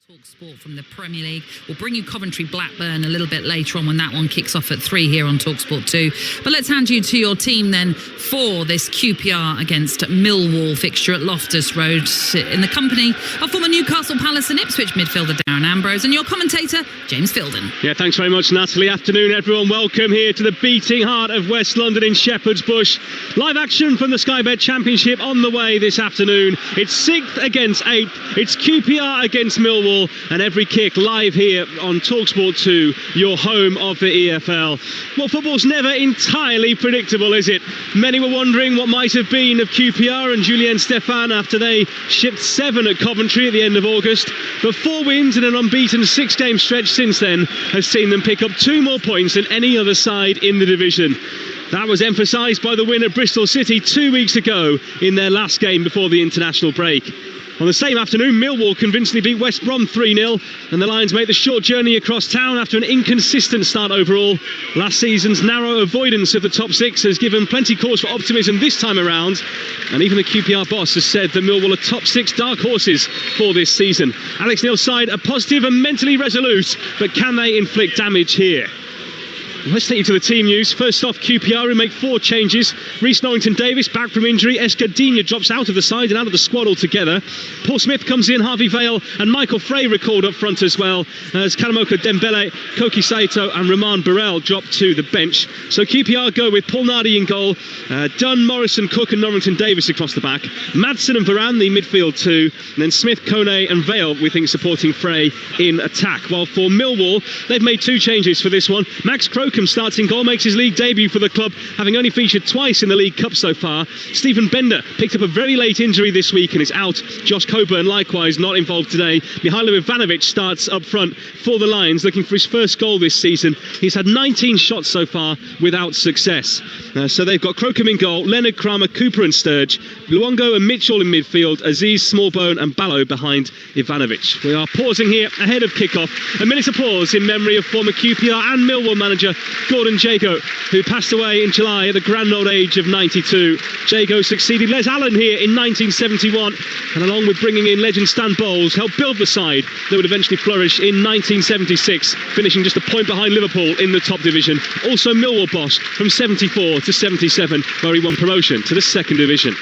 Talksport from the Premier League. We'll bring you Coventry Blackburn a little bit later on when that one kicks off at 3 here on Talksport 2. But let's hand you to your team then for this QPR against Millwall fixture at Loftus Road in the company of former Newcastle Palace and Ipswich midfielder Darren Ambrose and your commentator James Filden. Yeah, thanks very much, Natalie. Afternoon, everyone. Welcome here to the beating heart of West London in Shepherd's Bush. Live action from the Sky Bet Championship on the way this afternoon. It's 6th against 8th. It's QPR against Millwall. And every kick live here on Talksport 2, your home of the EFL. Well, football's never entirely predictable, is it? Many were wondering what might have been of QPR and Julien Stéphan after they shipped 7 at Coventry at the end of August. But 4 wins in an unbeaten 6-game stretch since then has seen them pick up 2 more points than any other side in the division. That was emphasised by the win at Bristol City 2 weeks ago in their last game before the international break. On the same afternoon, Millwall convincingly beat West Brom 3-0, and the Lions make the short journey across town after an inconsistent start overall. Last season's narrow avoidance of the top 6 has given plenty cause for optimism this time around, and even the QPR boss has said that Millwall are top 6 dark horses for this season. Alex Neil's side are positive and mentally resolute, but can they inflict damage here? Let's take you to the team news. First off, QPR who make 4 changes. Reece Norrington-Davis back from injury. Escudinha drops out of the side and out of the squad altogether. Paul Smith comes in, Harvey Vale and Michael Frey recalled up front as well, as Kalamoka Dembele, Koki Saito and Roman Burrell drop to the bench. So QPR go with Paul Nardi in goal, Dunn, Morrison, Cook and Norrington-Davis across the back. Madsen and Varane, the midfield 2, and then Smith, Kone and Vale, we think, supporting Frey in attack. While for Millwall, they've made 2 changes for this one. Max Crocombe starts in goal, makes his league debut for the club, having only featured twice in the League Cup so far. Stephen Bender picked up a very late injury this week and is out. Josh Coburn likewise not involved today. Mihailo Ivanovic starts up front for the Lions, looking for his first goal this season. He's had 19 shots so far without success. So they've got Crocombe in goal, Leonard, Kramer, Cooper and Sturge, Luongo and Mitchell in midfield, Aziz, Smallbone and Ballo behind Ivanovic. We are pausing here ahead of kick-off. A minute's applause in memory of former QPR and Millwall manager Gordon Jago, who passed away in July at the grand old age of 92. Jago succeeded Les Allen here in 1971, and along with bringing in legend Stan Bowles, helped build the side that would eventually flourish in 1976, finishing just a point behind Liverpool in the top division. Also Millwall boss from 74 to 77, where he won promotion to the second division.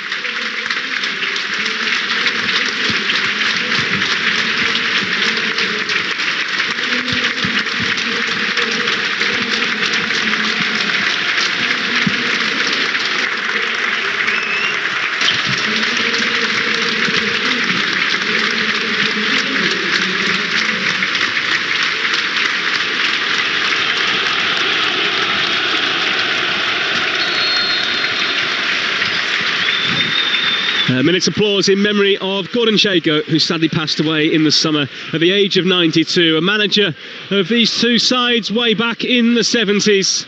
A minute's applause in memory of Gordon Jago, who sadly passed away in the summer at the age of 92. A manager of these 2 sides way back in the 70s.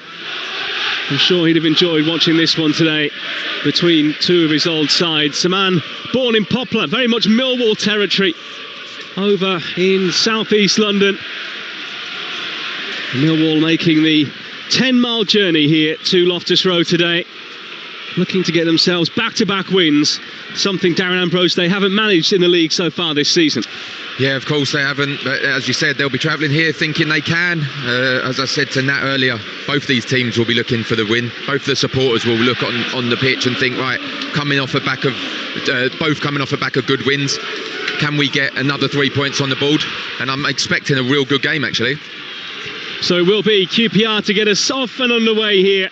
I'm sure he'd have enjoyed watching this one today between 2 of his old sides. A man born in Poplar, very much Millwall territory, over in southeast London. Millwall making the 10-mile journey here to Loftus Road today, looking to get themselves back-to-back wins, something Darren Ambrose they haven't managed in the league so far this season. Yeah, of course they haven't, but as you said, they'll be travelling here thinking they can. As I said to Nat earlier, both these teams will be looking for the win. Both the supporters will look on the pitch and think, right, both coming off the back of good wins, can we get another 3 points on the board? And I'm expecting a real good game, actually. So it will be QPR to get us off and underway here.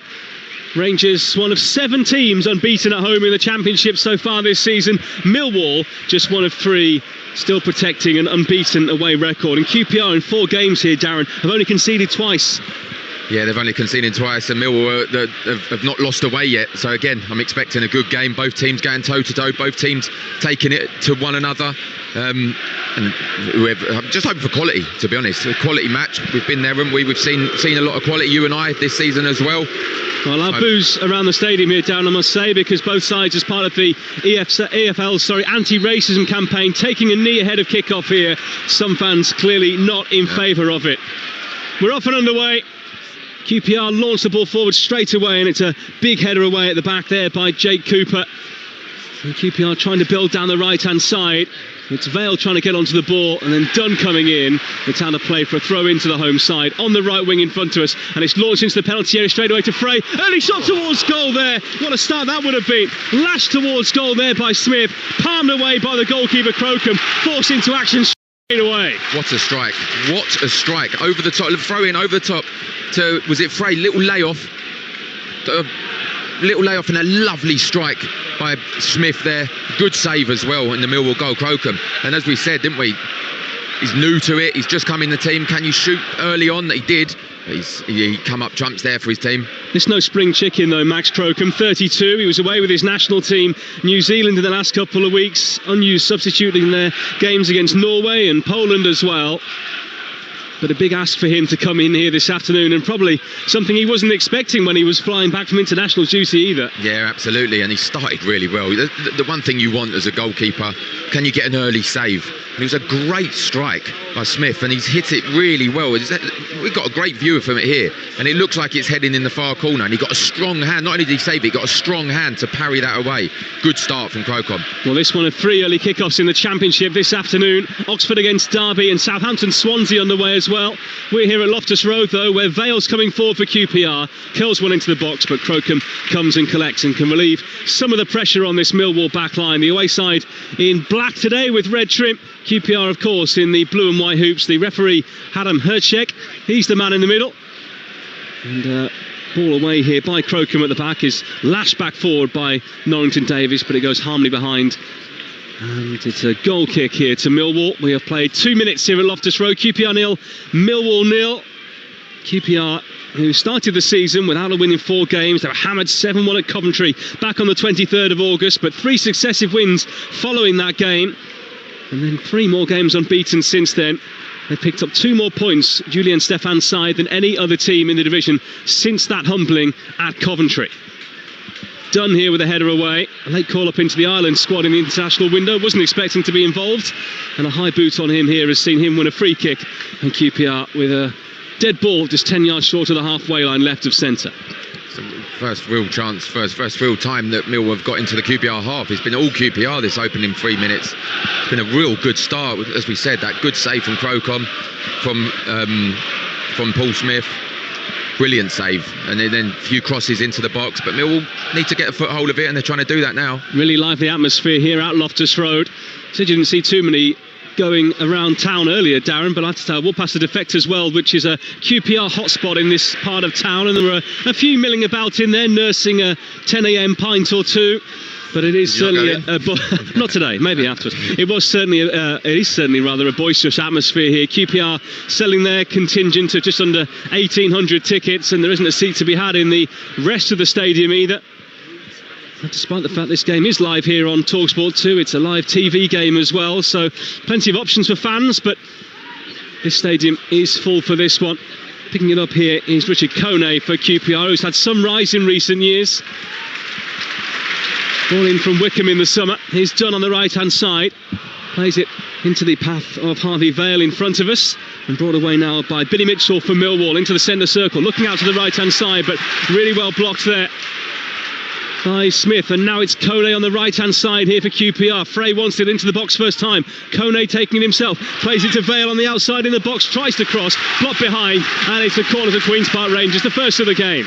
Rangers, one of 7 teams unbeaten at home in the Championship so far this season. Millwall, just one of 3, still protecting an unbeaten away record. And QPR in 4 games here, Darren, have only conceded twice. Yeah, they've only conceded twice, and Millwall have not lost away yet. So again, I'm expecting a good game. Both teams going toe-to-toe, both teams taking it to one another. And I'm just hoping for quality, to be honest. A quality match. We've been there, haven't we? We've seen a lot of quality, you and I, this season as well. Well, our boos around the stadium here, Darren, I must say, because both sides, as part of the EFL anti-racism campaign, taking a knee ahead of kick-off here. Some fans clearly not in favour of it. We're off and underway. QPR launch the ball forward straight away, and it's a big header away at the back there by Jake Cooper. And QPR trying to build down the right-hand side. It's Vale trying to get onto the ball, and then Dunn coming in. The Town of play for a throw into the home side on the right wing in front of us, and it's launched into the penalty area straight away to Frey. Early shot towards goal there. What a start that would have been. Lashed towards goal there by Smith, palmed away by the goalkeeper Crocombe, forced into action straight away. What a strike! What a strike! Over the top, throw in over the top to, was it Frey? Little layoff and a lovely strike by Smith there. Good save as well in the Millwall goal, Crocombe. And as we said, didn't we, he's new to it, he's just come in the team. Can you shoot early on? He did. He come up trumps there for his team. It's no spring chicken though, Max Crocombe, 32. He was away with his national team, New Zealand in the last couple of weeks, unused substitute in their games against Norway and Poland as well. But a big ask for him to come in here this afternoon, and probably something he wasn't expecting when he was flying back from international duty either. Yeah, absolutely, and he started really well. The one thing you want as a goalkeeper, can you get an early save? And it was a great strike by Smith, and he's hit it really well. We've got a great view from it here, and it looks like it's heading in the far corner, and he got a strong hand. Not only did he save it, he got a strong hand to parry that away. Good start from Crocombe. Well, this one of 3 early kickoffs in the Championship this afternoon. Oxford against Derby and Southampton Swansea underway as well. We're here at Loftus Road though, where Vale's coming forward for QPR. Curls one into the box, but Crocombe comes and collects and can relieve some of the pressure on this Millwall back line. The away side in black today with red trim. QPR, of course, in the blue and white hoops. The referee, Adam Herchek, he's the man in the middle. And ball away here by Crocombe at the back is lashed back forward by Norrington Davies, but it goes harmlessly behind. And it's a goal kick here to Millwall. We have played 2 minutes here at Loftus Road. QPR 0, Millwall 0. QPR, who started the season without a win in 4 games. They were hammered 7-1 at Coventry back on the 23rd of August, but 3 successive wins following that game. And then 3 more games unbeaten since then. They've picked up 2 more points, Julian Stefan's side, than any other team in the division since that humbling at Coventry. Dunn here with a header away. A late call up into the Ireland squad in the international window. Wasn't expecting to be involved. And a high boot on him here has seen him win a free kick. And QPR with a dead ball just 10 yards short of the halfway line left of centre. First real chance, first real time that Millwall have got into the QPR half. It's been all QPR this opening 3 minutes. It's been a real good start, as we said, that good save from Crocombe, from Paul Smith. Brilliant save, and then a few crosses into the box, but Millwall need to get a foothold of it, and they're trying to do that now. Really lively atmosphere here at Loftus Road. Said you didn't see too many going around town earlier, Darren, but I have to tell, we'll pass the Defectors World, which is a QPR hotspot in this part of town, and there were a few milling about in there, nursing a 10 a.m. pint or two. But it is certainly not today, maybe afterwards. It is certainly rather a boisterous atmosphere here. QPR selling their contingent of just under 1,800 tickets, and there isn't a seat to be had in the rest of the stadium either. And despite the fact this game is live here on Talksport 2, it's a live TV game as well, so plenty of options for fans, but this stadium is full for this one. Picking it up here is Richard Kone for QPR, who's had some rise in recent years. Ball in from Wickham in the summer. He's Dunn on the right-hand side. Plays it into the path of Harvey Vale in front of us. And brought away now by Billy Mitchell for Millwall into the centre circle. Looking out to the right-hand side, but really well blocked there by Smith. And now it's Kone on the right-hand side here for QPR. Frey wants it into the box first time. Kone taking it himself. Plays it to Vale on the outside in the box. Tries to cross. Blocked behind. And it's a corner to Queen's Park Rangers. The first of the game.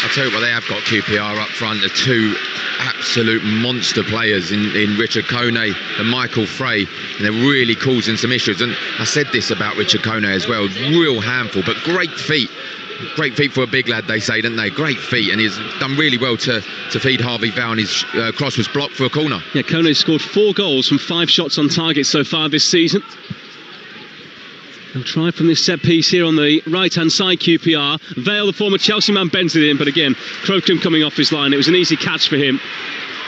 I'll tell you what, they have got QPR up front. The 2 absolute monster players in Richard Kone and Michael Frey, and they're really causing some issues. And I said this about Richard Kone as well, real handful, but great feet for a big lad, they say, don't they? Great feet, and he's done really well to feed Harvey Vale, and his cross was blocked for a corner. Yeah, Kone's scored 4 goals from 5 shots on target so far this season. They'll try from this set piece here on the right-hand side, QPR. Vale, the former Chelsea man, bends it in, but again, Crocombe coming off his line. It was an easy catch for him.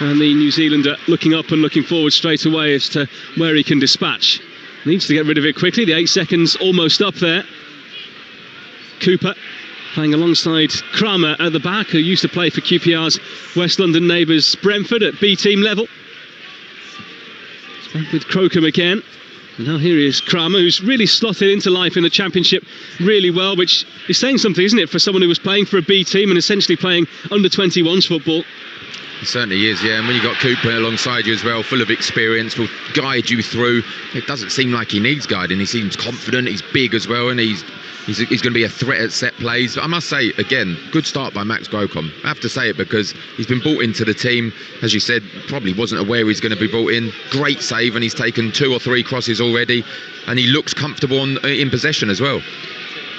And the New Zealander looking up and looking forward straight away as to where he can dispatch. Needs to get rid of it quickly. The 8 seconds almost up there. Cooper playing alongside Kramer at the back, who used to play for QPR's West London neighbours Brentford at B-team level. It's back with Crocombe again. And now here is Kramer, who's really slotted into life in the Championship really well, which is saying something, isn't it, for someone who was playing for a B team and essentially playing under-21s football. He certainly is, yeah. And when you've got Cooper alongside you as well, full of experience, will guide you through. It doesn't seem like he needs guiding. He seems confident, he's big as well, and he's going to be a threat at set plays. But I must say, again, good start by Max Grocom. I have to say it because he's been brought into the team. As you said, probably wasn't aware he's going to be brought in. Great save, and he's taken 2 or 3 crosses already. And he looks comfortable in possession as well.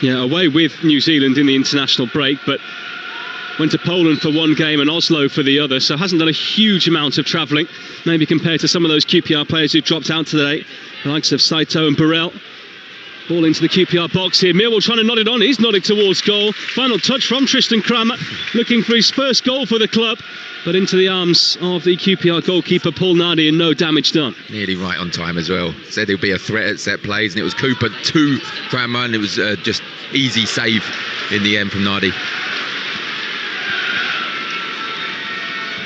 Yeah, away with New Zealand in the international break, but went to Poland for one game and Oslo for the other, so hasn't done a huge amount of travelling, maybe compared to some of those QPR players who dropped out today, the likes of Saito and Burrell. Ball into the QPR box here. Millwall trying to nod it on. He's nodded towards goal. Final touch from Tristan Kramer, looking for his first goal for the club, but into the arms of the QPR goalkeeper Paul Nardi, and no damage done. Nearly right on time as well. Said he'll be a threat at set plays, and it was Cooper to Kramer, and it was just easy save in the end from Nardi.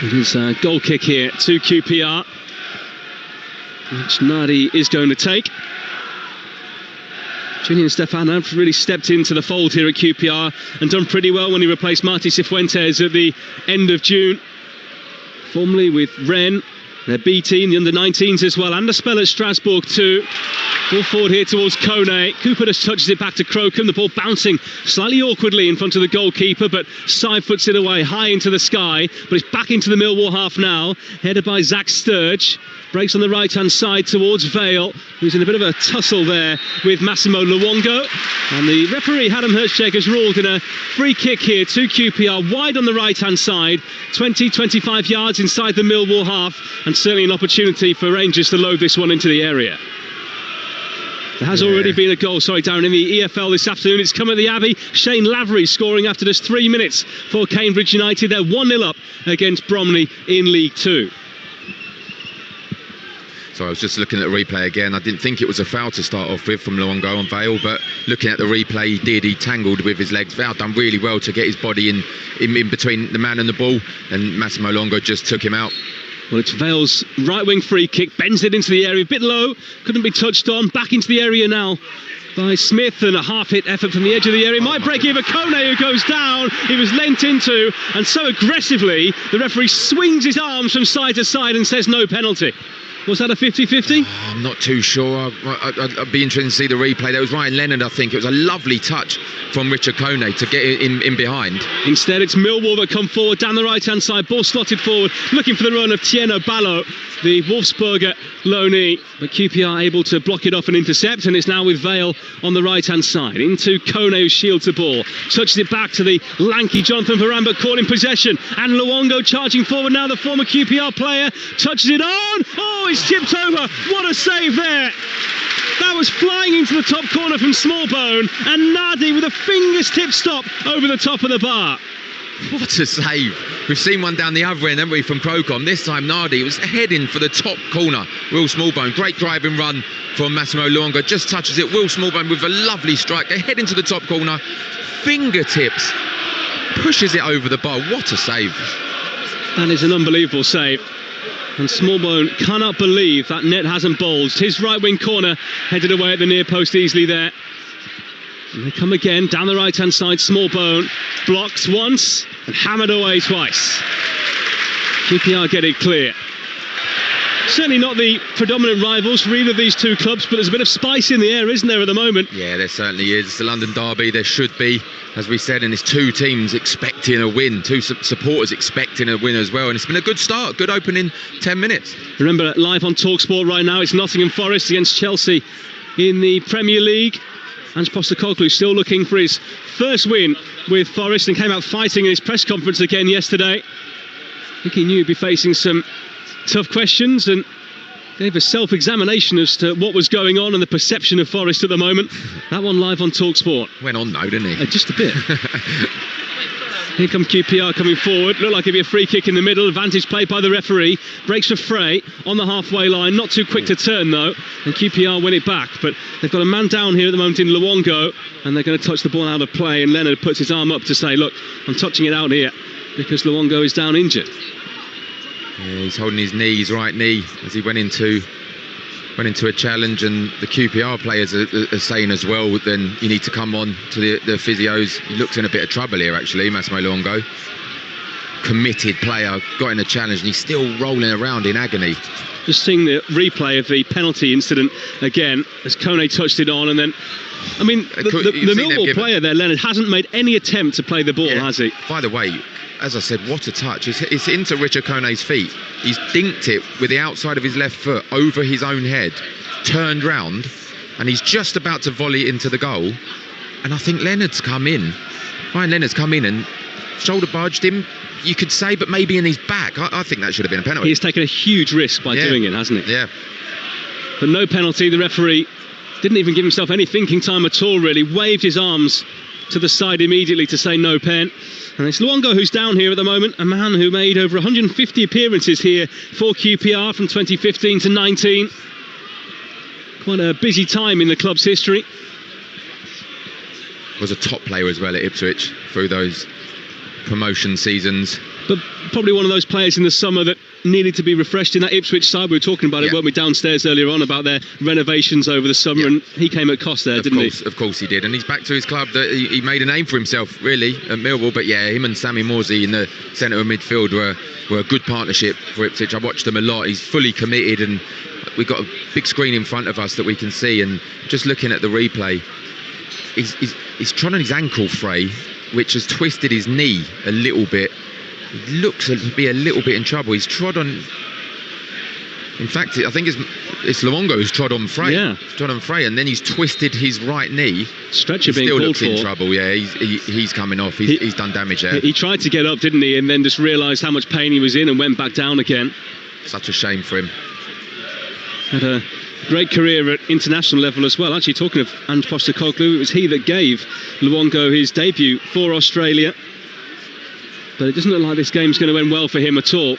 It is a goal kick here to QPR, which Nardi is going to take. Julian Stefano really stepped into the fold here at QPR and done pretty well when he replaced Marti Cifuentes at the end of June. Formerly with Rennes, their B team, the under-19s as well, and a spell at Strasbourg too. Ball forward here towards Kone. Cooper just touches it back to Crocombe. The ball bouncing slightly awkwardly in front of the goalkeeper, but side foots it away high into the sky. But it's back into the Millwall half now, headed by Zach Sturge. Breaks on the right-hand side towards Vale, who's in a bit of a tussle there with Massimo Luongo. And the referee, Adam Hertzschek, has ruled in a free kick here to QPR, wide on the right-hand side, 20-25 yards inside the Millwall half, and certainly an opportunity for Rangers to load this one into the area. There has already been a goal, Darren, in the EFL this afternoon. It's come at the Abbey. Shane Lavery scoring after just 3 minutes for Cambridge United. They're 1-0 up against Bromley in League Two. So I was just looking at the replay again. I didn't think it was a foul to start off with from Luongo on Vale, but looking at the replay, he did. He tangled with his legs. Vale done really well to get his body in between the man and the ball, and Massimo Luongo just took him out. Well, it's Vale's right-wing free kick, bends it into the area, a bit low, couldn't be touched on. Back into the area now by Smith, and a half-hit effort from the edge of the area. Might break here, but Kone, who goes down, he was lent into, and so aggressively, the referee swings his arms from side to side and says no penalty. Was that a 50-50? I'm not too sure. I'd be interested to see the replay. There was Ryan Leonard, I think. It was a lovely touch from Richard Kone to get in behind. Instead, it's Millwall that come forward down the right-hand side. Ball slotted forward, looking for the run of Tieno Ballo, the Wolfsburger loanee. But QPR able to block it off and intercept, and it's now with Vale on the right-hand side. Into Kone, who shields the ball. Touches it back to the lanky Jonathan Varane, but caught in possession. And Luongo charging forward now, the former QPR player. Touches it on. Oh, it's tipped over. What a save there. That was flying into the top corner from Smallbone, and Nardi with a fingers tip stop over the top of the bar. What a save. We've seen one down the other end, haven't we, from Crocombe. This time Nardi was heading for the top corner. Will Smallbone, great driving run from Massimo Luongo, just touches it. Will Smallbone with a lovely strike. They head into the top corner, fingertips, pushes it over the bar. What a save. That is an unbelievable save. And Smallbone cannot believe that net hasn't bulged. His right wing corner headed away at the near post easily there. And they come again down the right hand side. Smallbone blocks once and hammered away twice. QPR get it clear. Certainly not the predominant rivals for either of these two clubs, but there's a bit of spice in the air, isn't there, at the moment? Yeah, there certainly is. It's the London derby. There should be, as we said, and it's two teams expecting a win, two supporters expecting a win as well. And it's been a good start, good opening 10 minutes. Remember, live on Talksport right now, it's Nottingham Forest against Chelsea in the Premier League. Ange Postecoglou still looking for his first win with Forest, and came out fighting in his press conference again yesterday. I think he knew he'd be facing some tough questions, and gave a self-examination as to what was going on and the perception of Forest at the moment. That one live on Talksport. Went on though, didn't he? Just a bit. Here come QPR coming forward. Looked like it'd be a free kick in the middle. Advantage played by the referee. Breaks for Frey on the halfway line. Not too quick to turn though, and QPR win it back. But they've got a man down here at the moment in Luongo, and they're going to touch the ball out of play. And Leonard puts his arm up to say, "Look, I'm touching it out here because Luongo is down injured." Yeah, he's holding his knee, his right knee, as he went into a challenge, and the QPR players are saying as well, then you need to come on to the physios. He looks in a bit of trouble here, actually, Massimo Luongo. committed player, got in a challenge, and he's still rolling around in agony. Just seeing the replay of the penalty incident again, as Kone touched it on, and then, I mean, the Millwall player there, Leonard, hasn't made any attempt to play the ball, has he? By the way, as I said, what a touch. It's into Richard Kone's feet. He's dinked it with the outside of his left foot over his own head, turned round, and he's just about to volley into the goal. And I think Leonard's come in. Ryan Leonard's come in and shoulder barged him, you could say, but maybe in his back. I think that should have been a penalty. He's taken a huge risk by doing it, hasn't he? Yeah. But no penalty. The referee didn't even give himself any thinking time at all, really. Waved his arms to the side immediately to say no pen. And it's Luongo who's down here at the moment, a man who made over 150 appearances here for QPR from 2015 to 19. Quite a busy time in the club's history. Was a top player as well at Ipswich through those promotion seasons. But probably one of those players in the summer that needed to be refreshed in that Ipswich side. We were talking about it, weren't we, downstairs earlier on, about their renovations over the summer, and he came at cost there, didn't he? Of course he did, and he's back to his club that he made a name for himself, really, at Millwall. But yeah, him and Sammy Morsey in the centre of midfield were a good partnership for Ipswich. I watched them a lot. He's fully committed, and we've got a big screen in front of us that we can see, and just looking at the replay, he's trod on his ankle fray, which has twisted his knee a little bit. He looks to be a little bit in trouble. He's trod on... In fact, I think it's Luongo who's trod on Frey. Yeah. Trod on Frey, and then he's twisted his right knee. Stretcher being still called looks for. in trouble, yeah. He's coming off. He's done damage there. He tried to get up, didn't he? And then just realised how much pain he was in and went back down again. Such a shame for him. Had a great career at international level as well. Actually, talking of Ange Postecoglou, it was he that gave Luongo his debut for Australia. But it doesn't look like this game's going to end well for him at all.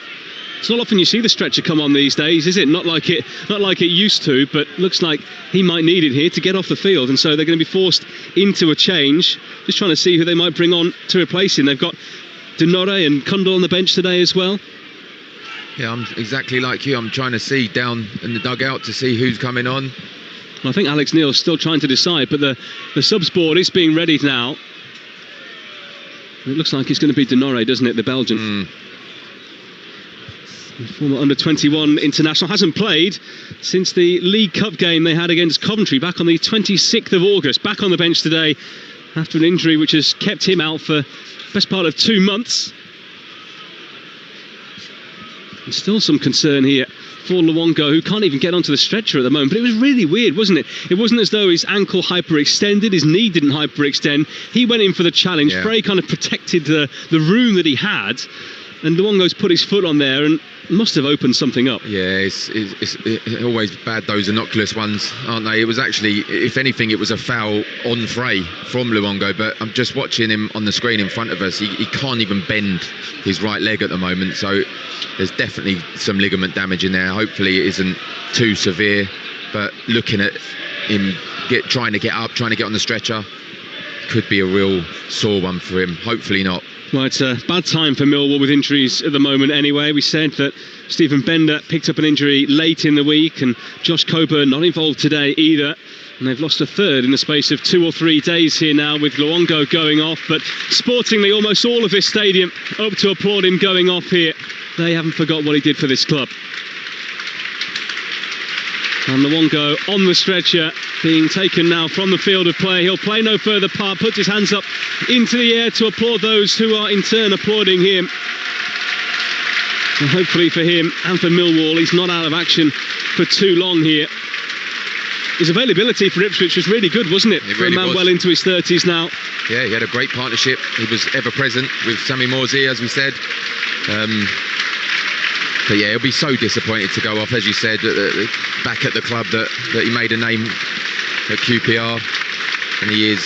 It's not often you see the stretcher come on these days, is it? Not like it used to, but looks like he might need it here to get off the field, and so they're going to be forced into a change. Just trying to see who they might bring on to replace him. They've got Denore and Kundal on the bench today as well. Yeah, I'm exactly like you. I'm trying to see down in the dugout to see who's coming on. I think Alex Neil's still trying to decide, but the subs board is being readied now. It looks like it's going to be Denore, doesn't it, the Belgian? The former under-21 international hasn't played since the League Cup game they had against Coventry back on the 26th of August. Back on the bench today after an injury which has kept him out for the best part of 2 months. And still some concern here for Luongo, who can't even get onto the stretcher at the moment. But it was really weird, wasn't it? It wasn't as though his ankle hyperextended, his knee didn't hyperextend. He went in for the challenge. Yeah. Frey kind of protected the room that he had, and Luongo's put his foot on there and must have opened something up. Yeah, it's always bad, those innocuous ones, aren't they? It was actually, if anything, it was a foul on Frey from Luongo, but I'm just watching him on the screen in front of us. He can't even bend his right leg at the moment, so there's definitely some ligament damage in there. Hopefully it isn't too severe, but looking at him trying to get up, trying to get on the stretcher, could be a real sore one for him. Hopefully not. Well, it's a bad time for Millwall with injuries at the moment anyway. We said that Stephen Bender picked up an injury late in the week, and Josh Coburn not involved today either. And they've lost a third in the space of 2 or 3 days here now, with Luongo going off. But sportingly, almost all of this stadium up to applaud him going off here. They haven't forgot what he did for this club. And Luongo on the stretcher, being taken now from the field of play. He'll play no further part, puts his hands up into the air to applaud those who are in turn applauding him. And hopefully for him and for Millwall, he's not out of action for too long here. His availability for Ipswich was really good, wasn't it? It for really a man was. Well into his 30s now. Yeah, he had a great partnership. He was ever present with Sammy Morsey, as we said. But yeah, he'll be so disappointed to go off, as you said, back at the club that he made a name at QPR. And he is,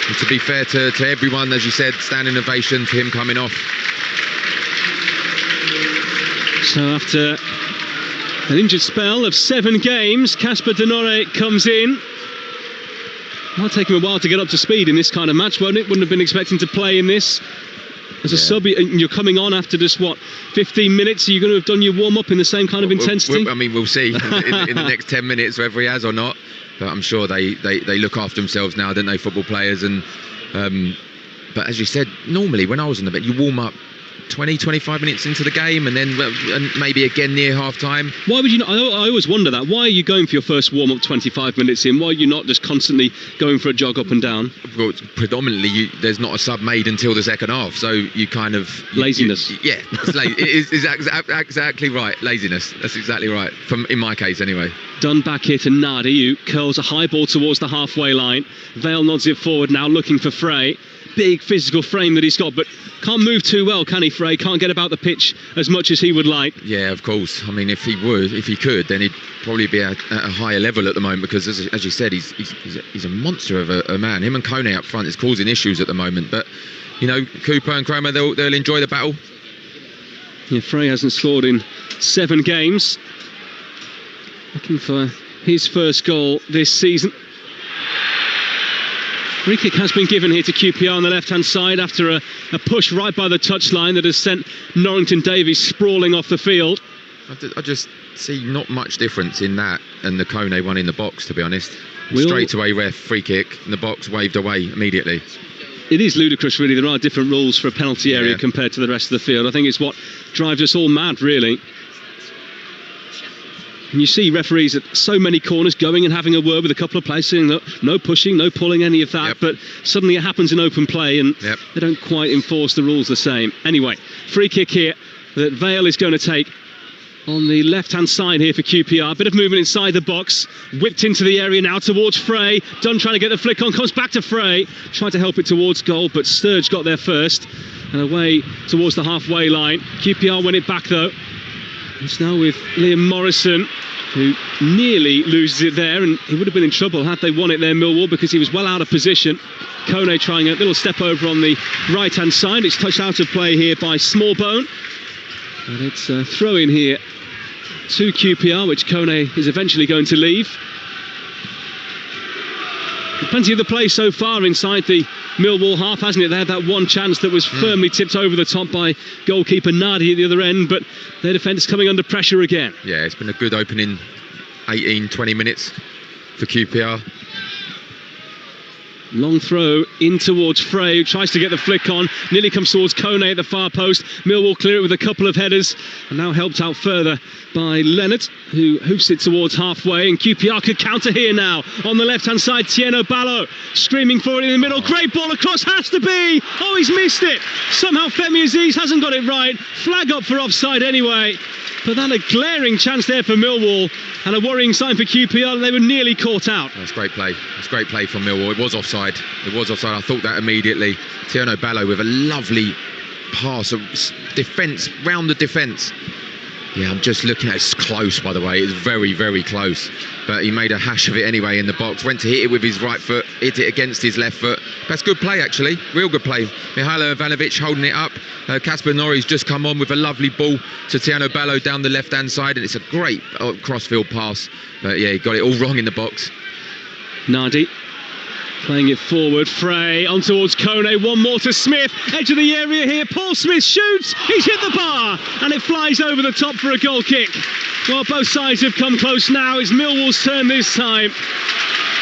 and to be fair to everyone, as you said, standing ovation to him coming off. So after an injured spell of 7 games, Casper Denore comes in. Might take him a while to get up to speed in this kind of match, won't it? Wouldn't have been expecting to play in this. As a sub, you're coming on after just, 15 minutes? Are you going to have done your warm-up in the same kind of intensity? We'll see in the next 10 minutes whether he has or not. But I'm sure they look after themselves now, don't they, football players? And but as you said, normally when I was on the bench, you warm up 20-25 minutes into the game, and then and maybe again near half time. Why would you not? I always wonder that. Why are you going for your first warm-up 25 minutes in? Why are you not just constantly going for a jog up and down? Well, predominantly there's not a sub made until the second half, so you kind of laziness. It's exactly right. Laziness. That's exactly right. In my case, anyway. Done back here to Nardi, who curls a high ball towards the halfway line. Vale nods it forward now, looking for Frey. Big physical frame that he's got, but can't move too well, can he, Frey? Can't get about the pitch as much as he would like. Yeah, of course. I mean, if he could, then he'd probably be at a higher level at the moment, because as you said, he's a monster of a man. Him and Kone up front is causing issues at the moment, but you know, Cooper and Kramer, they'll enjoy the battle. Yeah, Frey hasn't scored in 7 games. Looking for his first goal this season. Free kick has been given here to QPR on the left-hand side after a push right by the touchline that has sent Norrington Davies sprawling off the field. I just see not much difference in that and the Kone one in the box, to be honest. Straight away ref, free kick in the box, waved away immediately. It is ludicrous, really. There are different rules for a penalty area compared to the rest of the field. I think it's what drives us all mad, really. And you see referees at so many corners going and having a word with a couple of players, saying that no pushing, no pulling, any of that. But suddenly it happens in open play, and they don't quite enforce the rules the same. Anyway, free kick here that Vale is going to take on the left-hand side here for QPR. Bit of movement inside the box. Whipped into the area now towards Frey. Dunn trying to get the flick on. Comes back to Frey. Tried to help it towards goal, but Sturge got there first. And away towards the halfway line. QPR win it back, though. It's now with Liam Morrison, who nearly loses it there, and he would have been in trouble had they won it there, Millwall, because he was well out of position. Kone trying a little step over on the right-hand side. It's touched out of play here by Smallbone. And it's a throw in here to QPR, which Kone is eventually going to leave. Plenty of the play so far inside the Millwall half, hasn't it? They had that one chance that was firmly tipped over the top by goalkeeper Nardi at the other end, but their defence coming under pressure again. Yeah, it's been a good opening 18-20 minutes for QPR. Long throw in towards Frey, who tries to get the flick on, nearly comes towards Kone at the far post. Millwall clear it with a couple of headers, and now helped out further by Leonard, who hoofs it towards halfway, and QPR could counter here now. On the left-hand side, Tieno Ballo screaming for it in the middle. Great ball across, has to be! Oh, he's missed it! Somehow Femi Aziz hasn't got it right. Flag up for offside anyway. But then a glaring chance there for Millwall, and a worrying sign for QPR. They were nearly caught out. That's great play. It's great play from Millwall. It was offside. I thought that immediately. Tieno Ballo with a lovely pass of defence, round the defence. Yeah, I'm just looking at it. It's close, by the way. It's very, very close. But he made a hash of it anyway in the box. Went to hit it with his right foot, hit it against his left foot. That's good play, actually. Real good play. Mihailo Ivanovic holding it up. Kasper Norrie's just come on with a lovely ball to Tieno Ballo down the left-hand side. And it's a great crossfield pass. But yeah, he got it all wrong in the box. Nardi playing it forward. Frey on towards Kone. One more to Smith. Edge of the area here. Paul Smith shoots. He's hit the bar. And it flies over the top for a goal kick. Well, both sides have come close now. It's Millwall's turn this time.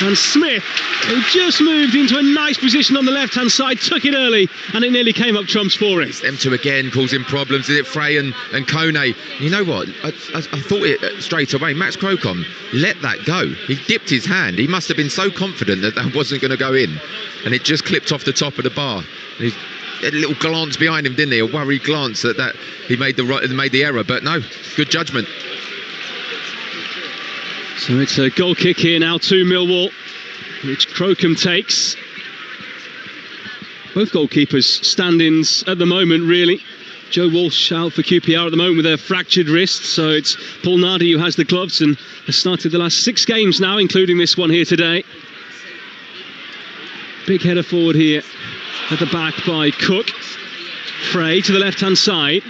And Smith, who just moved into a nice position on the left-hand side, took it early, and it nearly came up trumps for him. It's them two again causing problems. Is it Frey and Kone? You know what? I thought it straight away. Max Crocombe let that go. He dipped his hand. He must have been so confident that that wasn't going to go in, and it just clipped off the top of the bar. And he had a little glance behind him, didn't he? A worried glance that he made the error, but no, good judgment. So it's a goal kick here now to Millwall, which Crocombe takes. Both goalkeepers stand-ins at the moment, really. Joe Walsh out for QPR at the moment with a fractured wrist, so it's Paul Nardi who has the gloves and has started the last 6 games now, including this one here today. Big header forward here at the back by Cook. Frey to the left-hand side.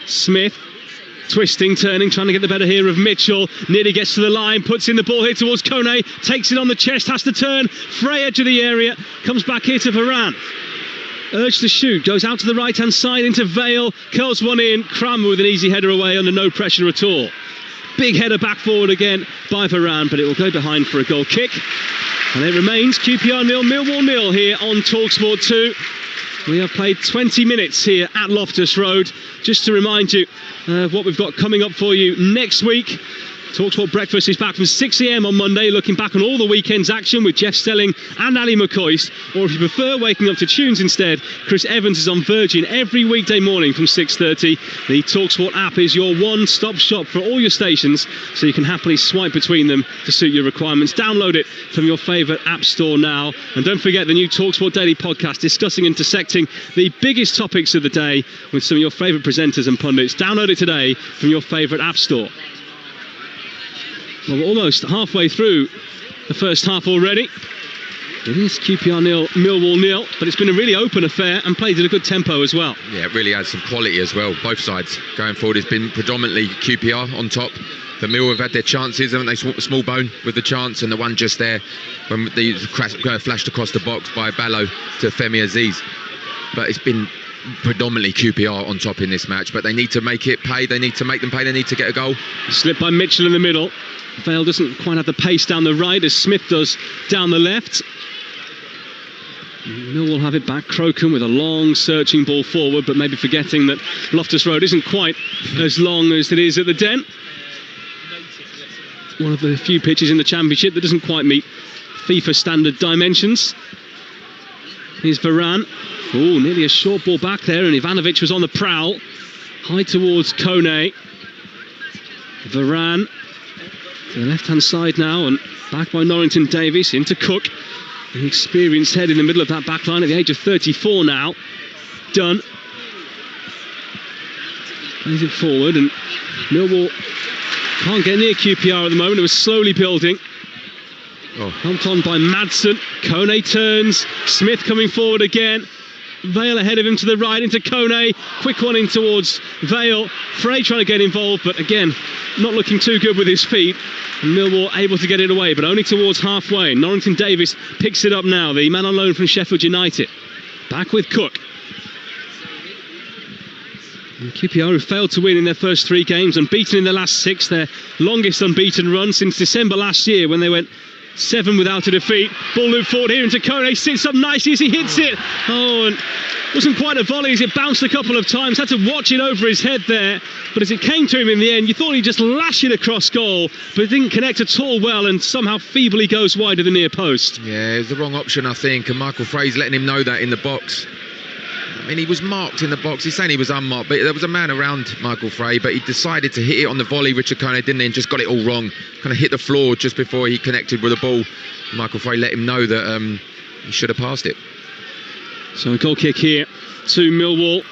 Smith. Twisting, turning, trying to get the better here of Mitchell. Nearly gets to the line, puts in the ball here towards Kone, takes it on the chest, has to turn. Frey edge of the area, comes back here to Varane. Urged to shoot, goes out to the right-hand side into Vale, curls one in. Kramer with an easy header away under no pressure at all. Big header back forward again by Varane, but it will go behind for a goal kick. And it remains QPR 0, Millwall 0 here on Talksport 2. We have played 20 minutes here at Loftus Road. Just to remind you of what we've got coming up for you next week. Talksport Breakfast is back from 6 a.m. on Monday, looking back on all the weekend's action with Jeff Stelling and Ali McCoist. Or if you prefer waking up to tunes instead, Chris Evans is on Virgin every weekday morning from 6:30. The Talksport app is your one-stop shop for all your stations, so you can happily swipe between them to suit your requirements. Download it from your favourite app store now. And don't forget the new Talksport Daily podcast discussing and dissecting the biggest topics of the day with some of your favourite presenters and pundits. Download it today from your favourite app store. Well, we're almost halfway through the first half already. It is QPR 0, Millwall 0, but it's been a really open affair and played at a good tempo as well. Yeah, it really has some quality as well. Both sides going forward. It's been predominantly QPR on top. The Millwall have had their chances, haven't they? Small bone with the chance, and the one just there when the flashed across the box by Ballo to Femi Aziz. But it's been predominantly QPR on top in this match, but they need to make it pay. They need to make them pay. They need to get a goal. Slipped by Mitchell in the middle. Vale doesn't quite have the pace down the right as Smith does down the left. Millwall have it back. Crocombe with a long searching ball forward, but maybe forgetting that Loftus Road isn't quite as long as it is at the Den. One of the few pitches in the Championship that doesn't quite meet FIFA standard dimensions. Here's Varane. Oh, nearly a short ball back there, and Ivanovic was on the prowl. High towards Kone. Varane to the left-hand side now, and back by Norrington Davies into Cook. An experienced head in the middle of that back line at the age of 34 now. Dunn plays it forward, and Millwall can't get near QPR at the moment. It was slowly building. Pumped on by Madsen. Kone turns. Smith coming forward again. Vale ahead of him to the right into Kone. Quick one in towards Vale. Frey trying to get involved, but again, not looking too good with his feet. And Millwall able to get it away, but only towards halfway. Norrington Davies picks it up now, the man on loan from Sheffield United. Back with Cook. And QPR have failed to win in their first 3 games, unbeaten in their last 6, their longest unbeaten run since December last year when they went 7 without a defeat. Ball loop forward here into Kone, sits up nicely as he hits it. Oh, and wasn't quite a volley as it bounced a couple of times. Had to watch it over his head there. But as it came to him in the end, you thought he'd just lash it across goal, but it didn't connect at all well, and somehow feebly goes wide of the near post. Yeah, it was the wrong option, I think, and Michael Frey's letting him know that in the box. I mean, he was marked in the box. He's saying he was unmarked, but there was a man around Michael Frey, but he decided to hit it on the volley. Richard Kone didn't, and just got it all wrong. Kind of hit the floor just before he connected with the ball. Michael Frey let him know that he should have passed it. So a goal kick here to Millwall.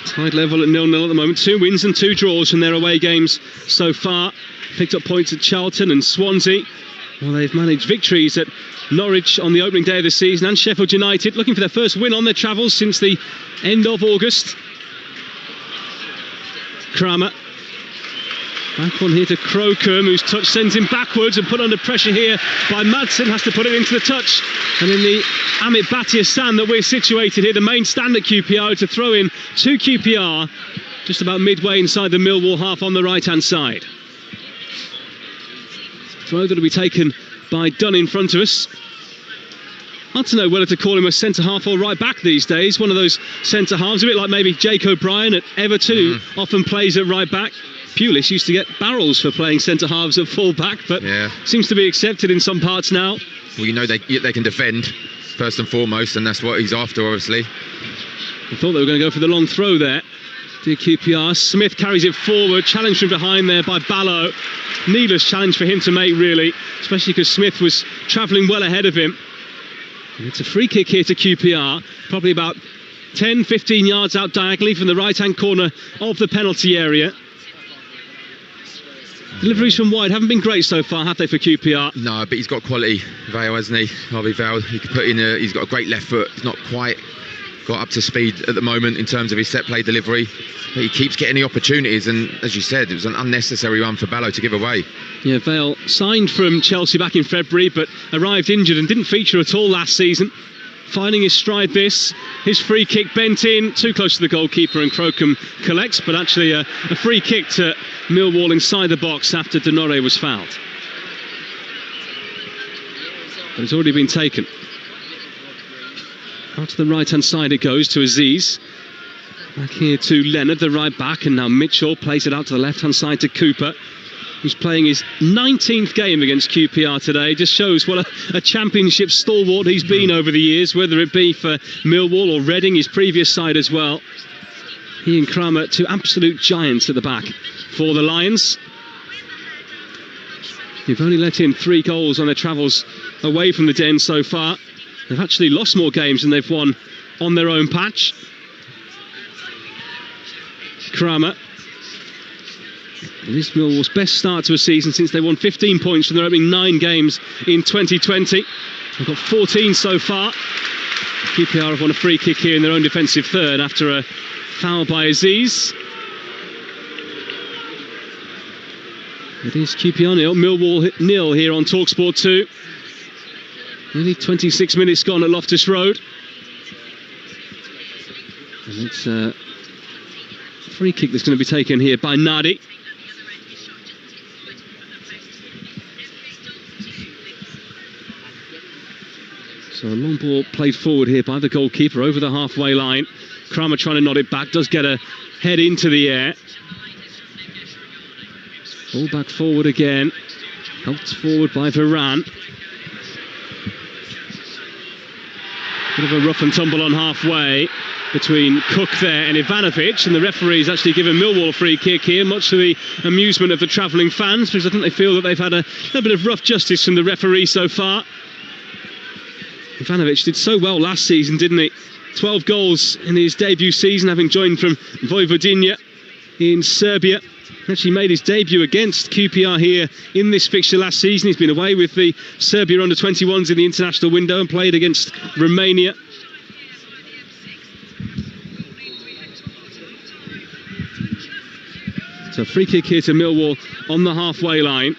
Tied level at 0-0 at the moment. 2 wins and 2 draws from their away games so far. Picked up points at Charlton and Swansea. Well, they've managed victories at Norwich on the opening day of the season, and Sheffield United looking for their first win on their travels since the end of August. Kramer. Back one here to Crocombe, whose touch sends him backwards and put under pressure here by Madsen. Has to put it into the touch. And in the Amit Bhatia stand that we're situated here, the main stand at QPR, to throw in to QPR just about midway inside the Millwall half on the right-hand side. Throw that will be taken by Dunn in front of us. Hard to know whether to call him a centre-half or right-back these days. One of those centre-halves, a bit like maybe Jake O'Brien at Everton, who often plays at right-back. Pulis used to get barrels for playing centre-halves at full-back, but seems to be accepted in some parts now. Well, you know they can defend, first and foremost, and that's what he's after, obviously. I thought they were going to go for the long throw there. Did QPR. Smith carries it forward, challenged from behind there by Ballo. Needless challenge for him to make, really, especially because Smith was travelling well ahead of him. And it's a free kick here to QPR, probably about 10-15 yards out diagonally from the right-hand corner of the penalty area. Deliveries from wide haven't been great so far, have they, for QPR? No, but he's got quality, Vale, hasn't he? Harvey Vale. He could put in he's got a great left foot. He's not quite got up to speed at the moment in terms of his set play delivery, but he keeps getting the opportunities, and as you said, it was an unnecessary one for Ballo to give away. Yeah, Vale signed from Chelsea back in February, but arrived injured and didn't feature at all last season. Finding his stride this. His free kick bent in, too close to the goalkeeper, and Crocombe collects, but actually a free kick to Millwall inside the box after Denore was fouled. But it's already been taken. Out to the right-hand side it goes to Aziz. Back here to Leonard, the right back, and now Mitchell plays it out to the left-hand side to Cooper, who's playing his 19th game against QPR today. Just shows what a championship stalwart he's been over the years, whether it be for Millwall or Reading, his previous side as well. He and Kramer, two absolute giants at the back for the Lions. They've only let in 3 goals on their travels away from the Den so far. They've actually lost more games than they've won on their own patch. Kramer. It is Millwall's best start to a season since they won 15 points from their opening 9 games in 2020. They've got 14 so far. QPR have won a free kick here in their own defensive third after a foul by Aziz. It is QPR 0, Millwall 0 here on Talksport 2. Nearly 26 minutes gone at Loftus Road. And it's a free kick that's going to be taken here by Nadi. So a long ball played forward here by the goalkeeper over the halfway line. Kramer trying to nod it back, does get a head into the air. Ball back forward again. Helped forward by Varane. Bit of a rough and tumble on halfway between Cook there and Ivanovic, and the referee's actually given Millwall a free kick here, much to the amusement of the travelling fans, because I think they feel that they've had a little bit of rough justice from the referee so far. Ivanovic did so well last season, didn't he? 12 goals in his debut season, having joined from Vojvodina in Serbia. Actually made his debut against QPR here in this fixture last season. He's been away with the Serbia under-21s in the international window and played against Romania. So free kick here to Millwall on the halfway line.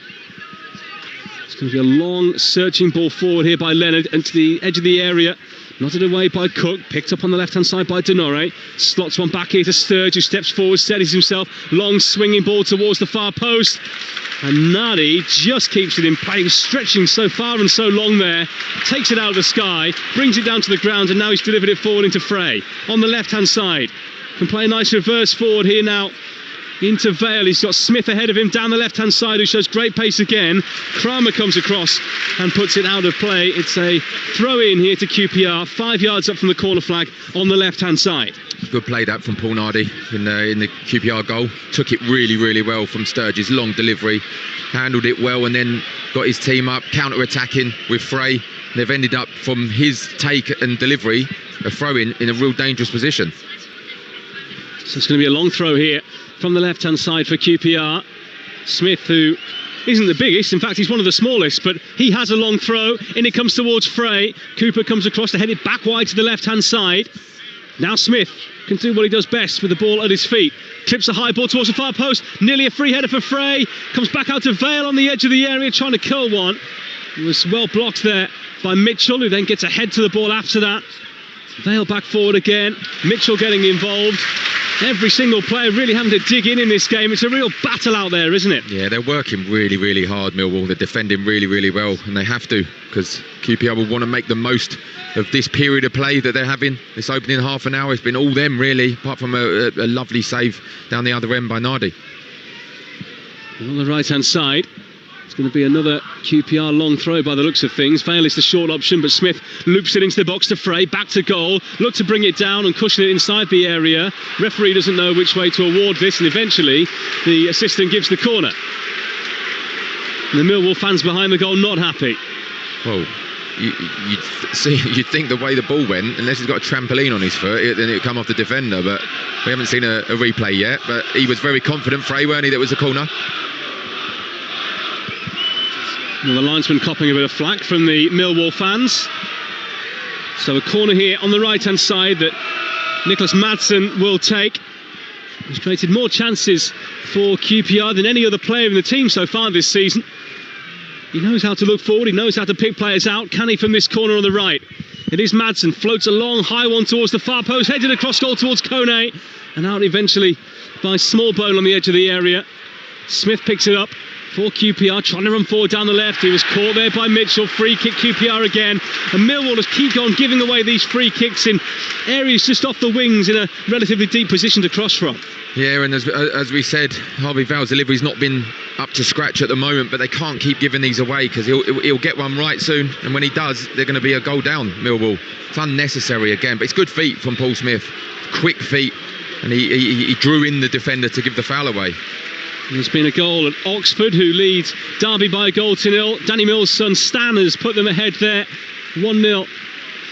It's going to be a long searching ball forward here by Leonard and to the edge of the area. Knotted away by Cook, picked up on the left-hand side by Denore. Slots one back here to Sturge, who steps forward, steadies himself. Long swinging ball towards the far post. And Nadi just keeps it in play, stretching so far and so long there. Takes it out of the sky, brings it down to the ground, and now he's delivered it forward into Frey. On the left-hand side. Can play a nice reverse forward here now. Into Vale, he's got Smith ahead of him down the left-hand side, who shows great pace again. Kramer comes across and puts it out of play. It's a throw-in here to QPR, 5 yards up from the corner flag on the left-hand side. Good play that from Paul Nardi in the QPR goal. Took it really, really well from Sturge's long delivery. Handled it well and then got his team up, counter-attacking with Frey. They've ended up, from his take and delivery, a throw-in in a real dangerous position. So it's going to be a long throw here from the left-hand side for QPR. Smith, who isn't the biggest, in fact he's one of the smallest, but he has a long throw, and it comes towards Frey. Cooper comes across to head it back wide to the left-hand side. Now Smith can do what he does best with the ball at his feet. Clips a high ball towards the far post, nearly a free header for Frey. Comes back out to Vale on the edge of the area, trying to curl one. It was well blocked there by Mitchell, who then gets a head to the ball after that. Vale back forward again, Mitchell getting involved. Every single player really having to dig in this game. It's a real battle out there, isn't it? Yeah, they're working really, really hard, Millwall. They're defending really, really well, and they have to, because QPR will want to make the most of this period of play that they're having. This opening half an hour, it's been all them, really, apart from a lovely save down the other end by Nardi. And on the right-hand side, it's going to be another QPR long throw by the looks of things. Vale is the short option, but Smith loops it into the box to Frey, back to goal. Look to bring it down and cushion it inside the area. Referee doesn't know which way to award this, and eventually the assistant gives the corner. And the Millwall fans behind the goal not happy. Well, you'd think the way the ball went, unless he's got a trampoline on his foot, then it would come off the defender, but we haven't seen a replay yet. But he was very confident, Frey, weren't he, that was a corner? Well, the linesman copping a bit of flack from the Millwall fans. So a corner here on the right-hand side that Nicholas Madsen will take. He's created more chances for QPR than any other player in the team so far this season. He knows how to look forward, he knows how to pick players out. Can he from this corner on the right? It is Madsen, floats a long high one towards the far post, headed across goal towards Kone, and out eventually by Smallbone on the edge of the area. Smith picks it up, for QPR, trying to run forward down the left. He was caught there by Mitchell. Free kick, QPR again. And Millwall just keep on giving away these free kicks in areas just off the wings in a relatively deep position to cross from. Yeah, and as we said, Harvey Vale's delivery's not been up to scratch at the moment, but they can't keep giving these away because he'll get one right soon. And when he does, they're going to be a goal down, Millwall. It's unnecessary again, but it's good feet from Paul Smith. Quick feet. And he drew in the defender to give the foul away. There's been a goal at Oxford, who leads Derby by a goal to nil. Danny Mills' son Stan has put them ahead there, 1-0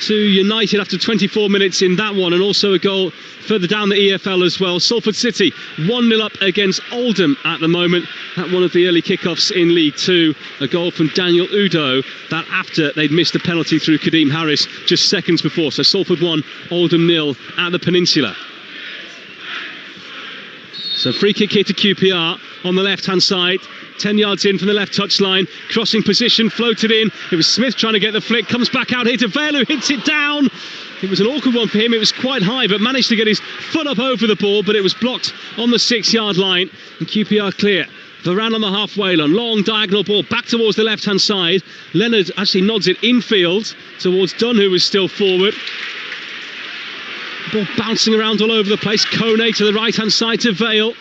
to United after 24 minutes in that one, and also a goal further down the EFL as well. Salford City 1-0 up against Oldham at the moment at one of the early kickoffs in League Two. A goal from Daniel Udo, that after they'd missed a penalty through Kadeem Harris just seconds before. So Salford 1, Oldham 0 at the Peninsula. So free kick here to QPR on the left-hand side. 10 yards in from the left touchline. Crossing position, floated in. It was Smith trying to get the flick. Comes back out here to Vale, who hits it down. It was an awkward one for him. It was quite high, but managed to get his foot up over the ball, but it was blocked on the 6-yard line. And QPR clear. Varane on the halfway line. Long diagonal ball back towards the left-hand side. Leonard actually nods it infield towards Dunn, who was still forward. Ball bouncing around all over the place. Kone to the right-hand side to Vale.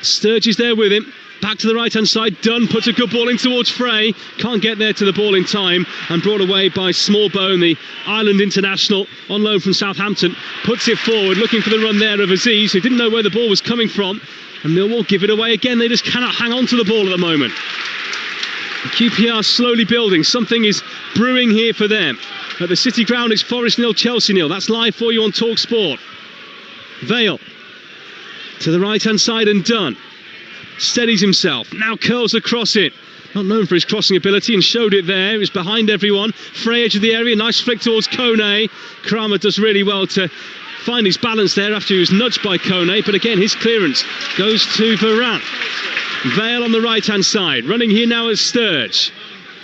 Sturge is there with him. Back to the right-hand side. Dunn puts a good ball in towards Frey. Can't get there to the ball in time, and brought away by Smallbone, the Ireland international on loan from Southampton. Puts it forward, looking for the run there of Aziz, who didn't know where the ball was coming from. And Millwall give it away again. They just cannot hang on to the ball at the moment. QPR slowly building. Something is brewing here for them. At the City Ground, it's Forest 0, Chelsea 0. That's live for you on Talksport. Vale to the right-hand side, and Dunn steadies himself. Now curls across it. Not known for his crossing ability, and showed it there. He was behind everyone. Frey edge of the area. Nice flick towards Kone. Kramer does really well to find his balance there after he was nudged by Kone. But again, his clearance goes to Varane. Vale on the right-hand side. Running here now is Sturge.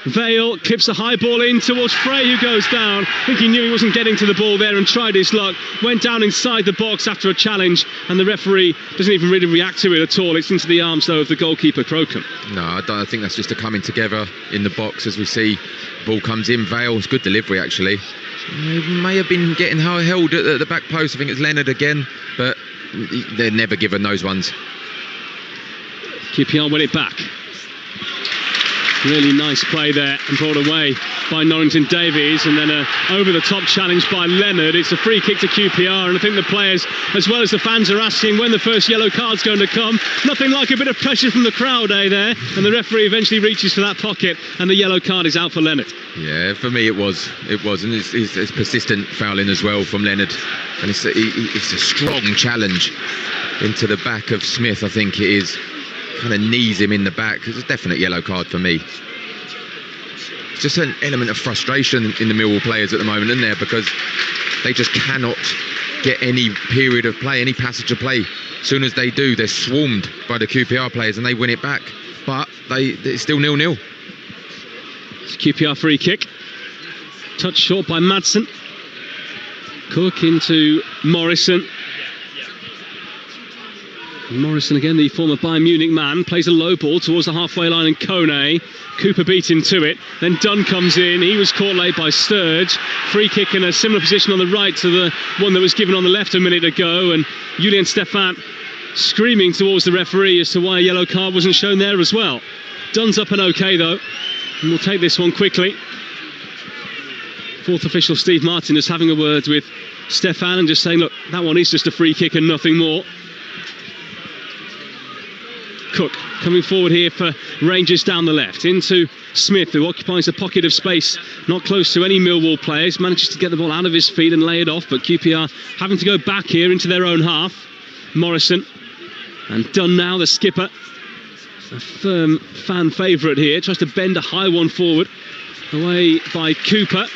Vale clips a high ball in towards Frey, who goes down. I think he knew he wasn't getting to the ball there and tried his luck. Went down inside the box after a challenge, and the referee doesn't even really react to it at all. It's into the arms, though, of the goalkeeper, Crocombe. No, I think that's just a coming together in the box as we see the ball comes in. Vale's good delivery, actually. He may have been getting held at the back post. I think it's Leonard again, but they're never given those ones. QPR win it back. Really nice play there, and brought away by Norrington Davies, and then a over-the-top challenge by Leonard. It's a free kick to QPR, and I think the players as well as the fans are asking when the first yellow card's going to come. Nothing like a bit of pressure from the crowd, there, and the referee eventually reaches for that pocket, and the yellow card is out for Leonard. Yeah, for me it was, and it's persistent fouling as well from Leonard, and it's a strong challenge into the back of Smith. I think it is. Kind of knees him in the back. It's a definite yellow card for me. It's just an element of frustration in the Millwall players at the moment, isn't there? Because they just cannot get any period of play, any passage of play. As soon as they do, they're swarmed by the QPR players and they win it back. But it's still 0-0. It's QPR free kick. Touch short by Madsen. Cook into Morrison. Morrison again, the former Bayern Munich man, plays a low ball towards the halfway line, and Kone. Cooper beat him to it. Then Dunn comes in. He was caught late by Sturge. Free kick in a similar position on the right to the one that was given on the left a minute ago. And Julian Stefan screaming towards the referee as to why a yellow card wasn't shown there as well. Dunn's up and okay, though. And we'll take this one quickly. Fourth official Steve Martin is having a word with Stefan and just saying, look, that one is just a free kick and nothing more. Cook coming forward here for Rangers down the left, into Smith, who occupies a pocket of space not close to any Millwall players, manages to get the ball out of his feet and lay it off, but QPR having to go back here into their own half. Morrison and Dunn now, the skipper, a firm fan favourite here, tries to bend a high one forward, away by Cooper.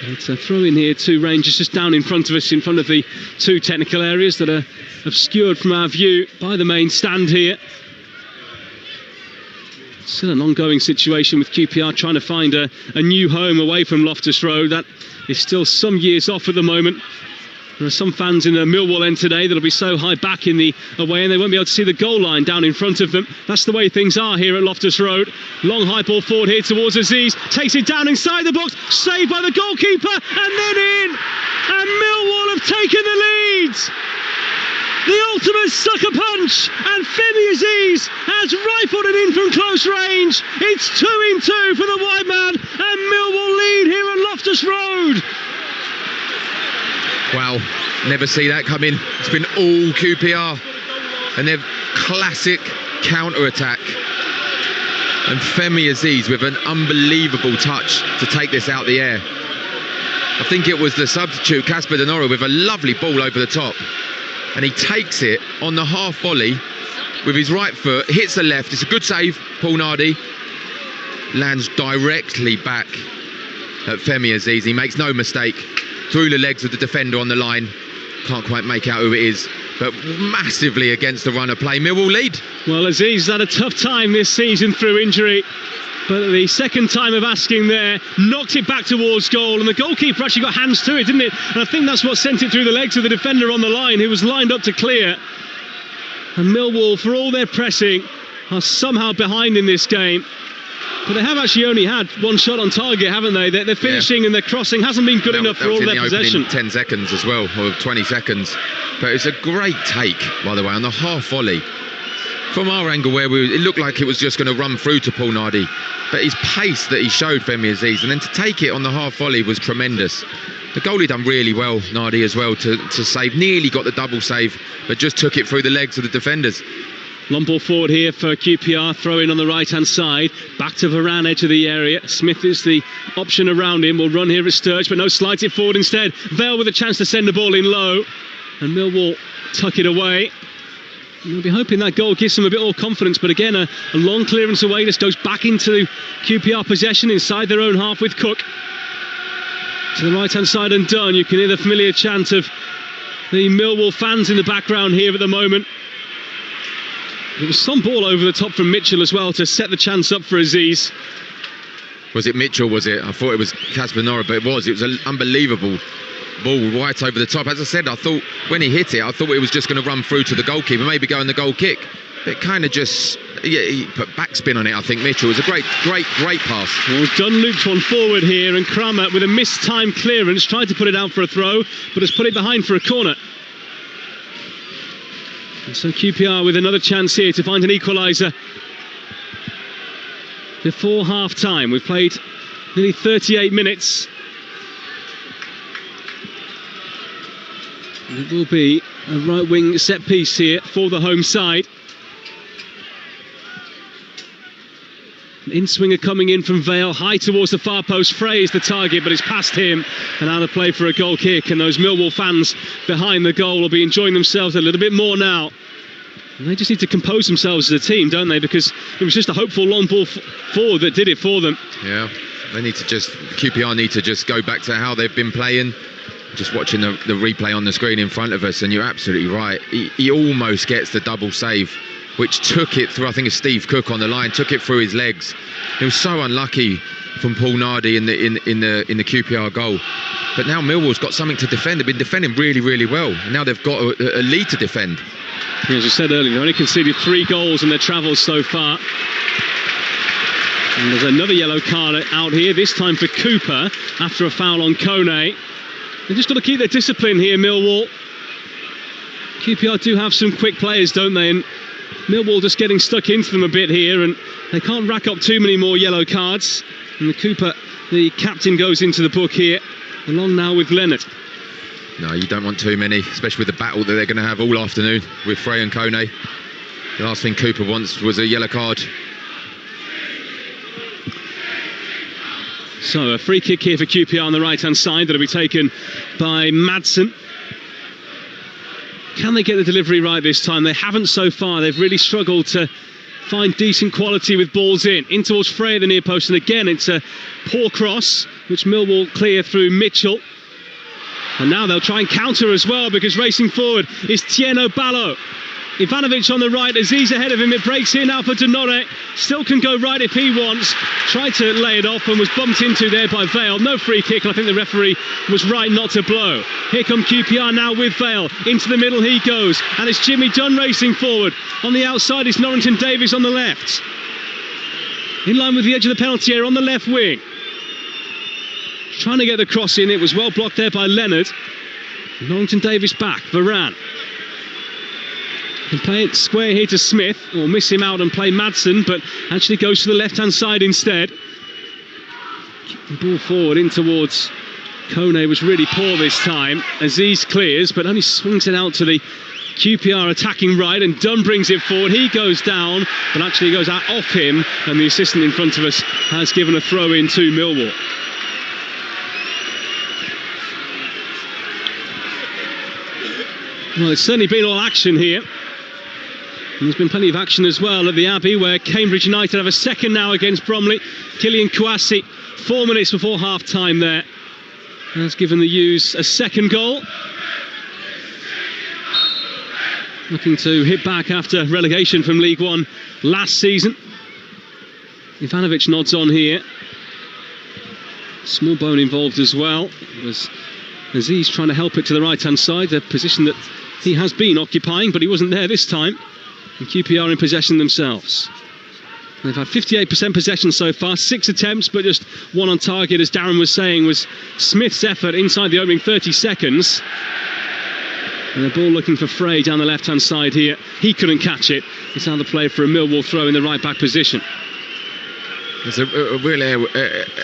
It's a throw in here to Rangers, just down in front of us, in front of the two technical areas that are obscured from our view by the main stand here. Still an ongoing situation with QPR trying to find a new home away from Loftus Road. That is still some years off at the moment. There are some fans in the Millwall end today that'll be so high back in the away and they won't be able to see the goal line down in front of them. That's the way things are here at Loftus Road. Long high ball forward here towards Aziz. Takes it down inside the box. Saved by the goalkeeper and then in. And Millwall have taken the lead. The ultimate sucker punch, and Femi Aziz has rifled it in from close range. It's 2-2 for the wide man, and Millwall lead here at Loftus Road. Wow, never see that coming. It's been all QPR, and their classic counter-attack. And Femi Aziz with an unbelievable touch to take this out the air. I think it was the substitute, Casper Denora, with a lovely ball over the top. And he takes it on the half volley with his right foot, hits the left. It's a good save, Paul Nardi. Lands directly back at Femi Aziz. He makes no mistake. Through the legs of the defender on the line. Can't quite make out who it is, but massively against the run of play. Millwall lead. Well, Aziz had a tough time this season through injury. But the second time of asking there, knocked it back towards goal, and the goalkeeper actually got hands to it, didn't it? And I think that's what sent it through the legs of the defender on the line, who was lined up to clear. And Millwall, for all their pressing, are somehow behind in this game. But they have actually only had one shot on target, haven't they? Their finishing and their crossing hasn't been good enough for all their possession. 10 seconds as well, or 20 seconds. But it's a great take, by the way, on the half volley. From our angle where it looked like it was just going to run through to Paul Nardi. But his pace that he showed Femi Aziz, and then to take it on the half volley was tremendous. The goalie done really well, Nardi, as well, to save. Nearly got the double save, but just took it through the legs of the defenders. Long ball forward here for QPR, throw in on the right hand side, back to Varane, edge of the area. Smith is the option around him, will run here at Sturridge, but no, slides it forward instead. Vale with a chance to send the ball in low, and Millwall tuck it away. We'll be hoping that goal gives them a bit more confidence, but again a long clearance away. This goes back into QPR possession inside their own half with Cook. To the right hand side and done. You can hear the familiar chant of the Millwall fans in the background here at the moment. There was some ball over the top from Mitchell as well to set the chance up for Aziz. Was it Mitchell, was it? I thought it was Casper Nora, but it was an unbelievable ball right over the top. As I said, I thought when he hit it, I thought it was just going to run through to the goalkeeper, maybe go in the goal kick. It kind of just, he put backspin on it, I think, Mitchell. It was a great pass. Well, Dunn looped one forward here, and Kramer with a mistimed clearance tried to put it out for a throw, but has put it behind for a corner. And so QPR with another chance here to find an equaliser before half time. We've played nearly 38 minutes. It will be a right wing set piece here for the home side. An in-swinger coming in from Vale, high towards the far post. Frey is the target, but it's past him, and out of play for a goal kick. And those Millwall fans behind the goal will be enjoying themselves a little bit more now. And they just need to compose themselves as a team, don't they? Because it was just a hopeful long ball forward that did it for them. Yeah, they need to QPR need to just go back to how they've been playing. Just watching the replay on the screen in front of us, and you're absolutely right. He almost gets the double save, which took it through, I think it's Steve Cook on the line, took it through his legs. It was so unlucky from Paul Nardi in the QPR goal. But now Millwall's got something to defend. They've been defending really, really well. And now they've got a lead to defend. As I said earlier, they've only conceded 3 goals in their travels so far. And there's another yellow card out here, this time for Cooper, after a foul on Kone. They've just got to keep their discipline here, Millwall. QPR do have some quick players, don't they? And Millwall just getting stuck into them a bit here, and they can't rack up too many more yellow cards. And the Cooper, the captain, goes into the book here, along now with Leonard. No, you don't want too many, especially with the battle that they're going to have all afternoon with Frey and Kone. The last thing Cooper wants was a yellow card. So a free kick here for QPR on the right hand side that'll be taken by Madsen. Can they get the delivery right this time? They haven't so far. They've really struggled to find decent quality with balls in towards Frey at the near post, and again it's a poor cross which Millwall clear through Mitchell. And now they'll try and counter as well, because racing forward is Tieno Ballo. Ivanovic on the right, Aziz ahead of him, it breaks here now for Denore, still can go right if he wants, tried to lay it off and was bumped into there by Vale, no free kick, and I think the referee was right not to blow. Here come QPR now with Vale, into the middle he goes, and it's Jimmy Dunn racing forward, on the outside is Norrington Davies on the left, in line with the edge of the penalty area on the left wing, trying to get the cross in, it was well blocked there by Leonard. Norrington Davies back, Varane. Can play it square here to Smith, or miss him out and play Madsen, but actually goes to the left-hand side instead. The ball forward in towards Kone was really poor this time. Aziz clears, but only swings it out to the QPR attacking right, and Dunn brings it forward. He goes down, but actually goes out off him, and the assistant in front of us has given a throw-in to Millwall. Well, it's certainly been all action here. And there's been plenty of action as well at the Abbey, where Cambridge United have a second now against Bromley. Killian Kouassi, 4 minutes before half-time there, has given the U's a second goal. Looking to hit back after relegation from League One last season. Ivanovic nods on here. Small bone involved as well. As he's trying to help it to the right-hand side, a position that he has been occupying, but he wasn't there this time. And QPR in possession themselves. They've had 58% possession so far, 6 attempts, but just 1 on target, as Darren was saying, was Smith's effort inside the opening 30 seconds. And the ball looking for Frey down the left-hand side here. He couldn't catch it. It's now the play for a Millwall throw in the right-back position. There's a real